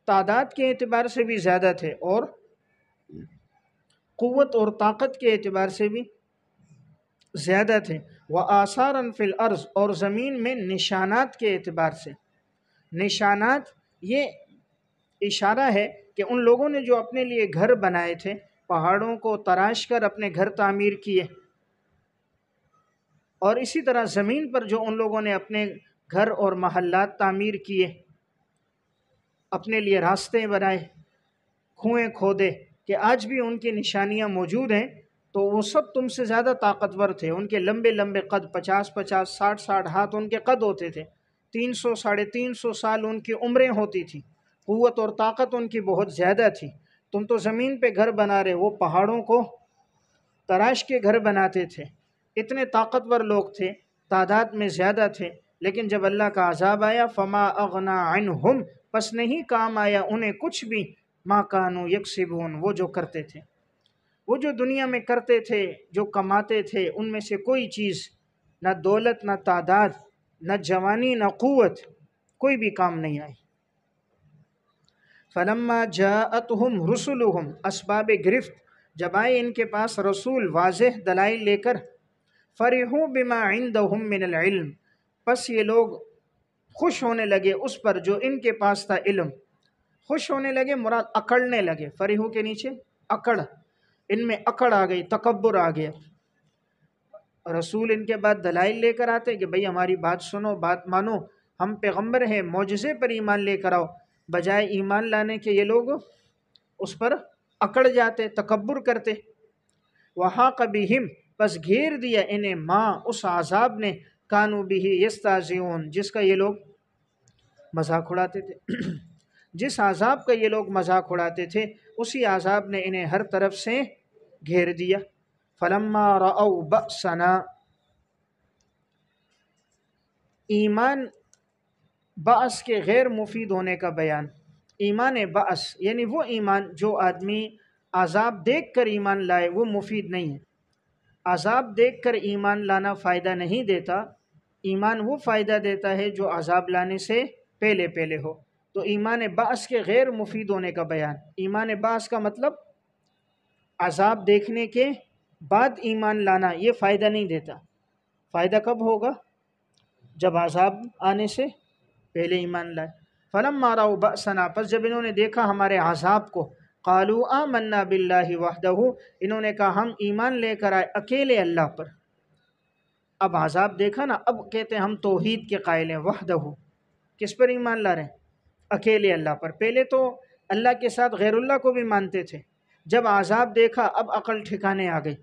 تعداد کے اعتبار سے بھی زیادہ تھے اور قوت اور طاقت کے اعتبار سے بھی زیادہ تھے، وآثاراً فی الارض، اور زمین میں نشانات کے اعتبار سے۔ نشانات یہ اشارہ ہے کہ ان لوگوں نے جو اپنے لیے گھر بنائے تھے، پہاڑوں کو تراش کر اپنے گھر تعمیر کیے، اور اسی طرح زمین پر جو ان لوگوں نے اپنے گھر اور محلات تعمیر کیے، اپنے لیے راستے بنائے، کنویں کھودے، کہ آج بھی ان کی نشانیاں موجود ہیں، تو وہ سب تم سے زیادہ طاقتور تھے۔ ان کے لمبے لمبے قد، 50 60 ہاتھ ان کے قد ہوتے تھے، 300 350 سال ان کی عمریں ہوتی تھیں، قوت اور طاقت ان کی بہت زیادہ تھی۔ تم تو زمین پہ گھر بنا رہے، وہ پہاڑوں کو تراش کے گھر بناتے تھے۔ اتنے طاقتور لوگ تھے، تعداد میں زیادہ تھے، لیکن جب اللہ کا عذاب آیا، فما اغنا عنہم، پس نہیں کام آیا انہیں کچھ بھی، ما کانوا یکسبون، وہ جو کرتے تھے، وہ جو دنیا میں کرتے تھے، جو کماتے تھے، ان میں سے کوئی چیز، نہ دولت، نہ تعداد، نہ جوانی، نہ قوت، کوئی بھی کام نہیں آئی۔ فلما جاءتهم رسلهم، اسباب گرفت جب آئے ان کے پاس رسول واضح دلائل لے کر، فرحوا بما عندهم من العلم، پس یہ لوگ خوش ہونے لگے اس پر جو ان کے پاس تھا علم۔ خوش ہونے لگے مراد اکڑنے لگے، فرحو کے نیچے اکڑ، ان میں اکڑ آ گئی، تکبر آ گیا۔ رسول ان کے بعد دلائل لے کر آتے کہ بھئی ہماری بات سنو، بات مانو، ہم پیغمبر ہیں، معجزے پر ایمان لے کر آؤ، بجائے ایمان لانے کے یہ لوگ اس پر اکڑ جاتے، تکبر کرتے۔ وحاق بہم، پس گھیر دیا انہیں ماں، اس عذاب نے، کانوا بہ یستہزئون، جس کا یہ لوگ مذاق اڑاتے تھے۔ جس عذاب کا یہ لوگ مذاق اڑاتے تھے، اسی عذاب نے انہیں ہر طرف سے گھیر دیا۔ فلما رأوا بأسنا، ایمان بعث کے غیر مفید ہونے کا بیان۔ ایمان بعث یعنی وہ ایمان جو آدمی عذاب دیکھ کر ایمان لائے، وہ مفید نہیں ہے۔ عذاب دیکھ کر ایمان لانا فائدہ نہیں دیتا، ایمان وہ فائدہ دیتا ہے جو عذاب لانے سے پہلے پہلے ہو۔ تو ایمان بعث کے غیر مفید ہونے کا بیان۔ ایمان بعث کا مطلب عذاب دیکھنے کے بعد ایمان لانا، یہ فائدہ نہیں دیتا۔ فائدہ کب ہوگا؟ جب عذاب آنے سے پہلے ایمان لائے۔ فلما رأوا بأسنا، پس جب انہوں نے دیکھا ہمارے عذاب کو، قالوا آمنا باللہ وحدہ، انہوں نے کہا ہم ایمان لے کر آئے اکیلے اللہ پر۔ اب عذاب دیکھا نا، اب کہتے ہیں ہم توحید کے قائل ہیں، وحدہ، کس پر ایمان لا رہے ہیں؟ اکیلے اللہ پر۔ پہلے تو اللہ کے ساتھ غیر اللہ کو بھی مانتے تھے، جب عذاب دیکھا اب عقل ٹھکانے آ گئی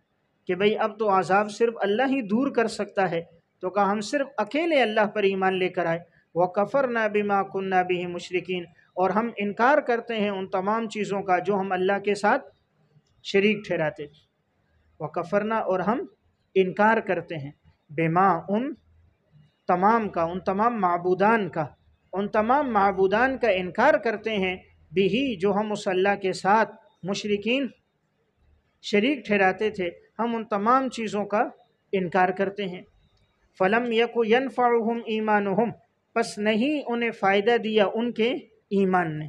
کہ بھئی اب تو عذاب صرف اللہ ہی دور کر سکتا ہے، تو کہا ہم صرف اکیلے اللہ پر ایمان لے کر آئے۔ وَكَفَرْنَا بِمَا كُنَّا بِهِ مُشْرِكِينَ، اور ہم انکار کرتے ہیں ان تمام چیزوں کا جو ہم اللہ کے ساتھ شریک ٹھہراتے تھے۔ وَكَفَرْنَا، اور ہم انکار کرتے ہیں، بِمَا، ان تمام کا، ان تمام معبودان کا، ان تمام معبودان کا انکار کرتے ہیں، بھی جو ہم اس اللہ کے ساتھ مشرکین شریک ٹھہراتے تھے، ہم ان تمام چیزوں کا انکار کرتے ہیں۔ فلم یک ینفعہم ایمانہم، پس نہیں انہیں فائدہ دیا ان کے ایمان نے،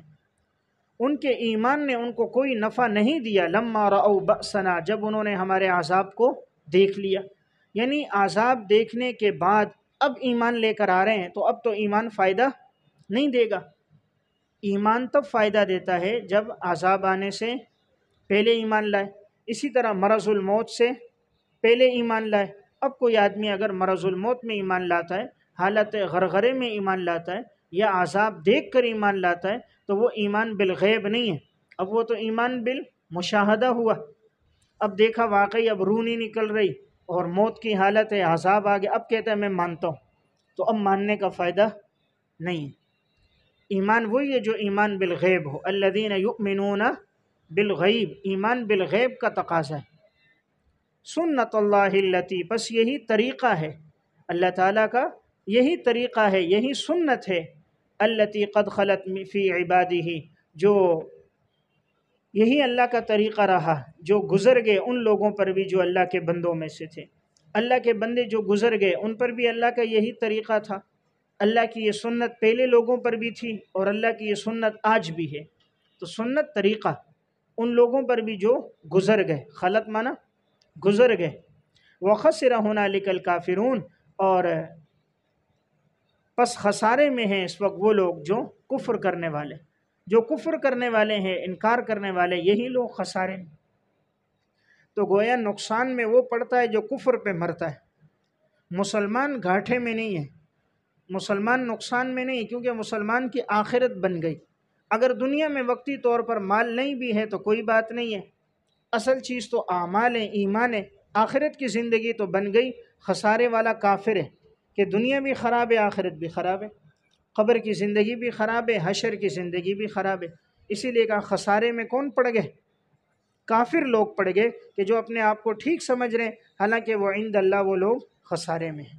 ان کے ایمان نے ان کو کوئی نفع نہیں دیا۔ لما رأوا بأسنا، جب انہوں نے ہمارے عذاب کو دیکھ لیا، یعنی عذاب دیکھنے کے بعد اب ایمان لے کر آ رہے ہیں، تو اب تو ایمان فائدہ نہیں دے گا۔ ایمان تب فائدہ دیتا ہے جب عذاب آنے سے پہلے ایمان لائے۔ اسی طرح مرض الموت سے پہلے ایمان لائے۔ اب کوئی آدمی اگر مرض الموت میں ایمان لاتا ہے، حالت غرغرے میں ایمان لاتا ہے، یا عذاب دیکھ کر ایمان لاتا ہے، تو وہ ایمان بالغیب نہیں ہے، اب وہ تو ایمان بالمشاہدہ ہوا۔ اب دیکھا واقعی اب روح نہیں نکل رہی اور موت کی حالت ہے، عذاب آ گیا، اب کہتا ہے میں مانتا ہوں، تو اب ماننے کا فائدہ نہیں ہے۔ ایمان وہی ہے جو ایمان بالغیب ہو، الذین یؤمنون بالغیب، ایمان بالغیب کا تقاضا ہے۔ سنت اللہ التی، بس یہی طریقہ ہے اللہ تعالیٰ کا، یہی طریقہ ہے، یہی سنت ہے، التی قد خلت فی عبادہ، جو یہی اللہ کا طریقہ رہا جو گزر گئے ان لوگوں پر بھی جو اللہ کے بندوں میں سے تھے۔ اللہ کے بندے جو گزر گئے ان پر بھی اللہ کا یہی طریقہ تھا، اللہ کی یہ سنت پہلے لوگوں پر بھی تھی اور اللہ کی یہ سنت آج بھی ہے۔ تو سنت طریقہ ان لوگوں پر بھی جو گزر گئے، خلط مانا گزر گئے۔ وَخَسِرَ هُنَالِكَ الْكَافِرُونَ، اور پس خسارے میں ہیں اس وقت وہ لوگ جو کفر کرنے والے، جو کفر کرنے والے ہیں، انکار کرنے والے، یہی لوگ خسارے میں۔ تو گویا نقصان میں وہ پڑتا ہے جو کفر پہ مرتا ہے، مسلمان گھاٹے میں نہیں ہے، مسلمان نقصان میں نہیں، کیونکہ مسلمان کی آخرت بن گئی۔ اگر دنیا میں وقتی طور پر مال نہیں بھی ہے تو کوئی بات نہیں ہے، اصل چیز تو اعمال ہے، ایمان ہے، آخرت کی زندگی تو بن گئی۔ خسارے والا کافر ہے کہ دنیا بھی خراب ہے، آخرت بھی خراب ہے، قبر کی زندگی بھی خراب ہے، حشر کی زندگی بھی خراب ہے۔ اسی لیے کہا خسارے میں کون پڑ گئے؟ کافر لوگ پڑ گئے کہ جو اپنے آپ کو ٹھیک سمجھ رہے ہیں، حالانکہ وہ عند اللہ وہ لوگ خسارے میں ہیں۔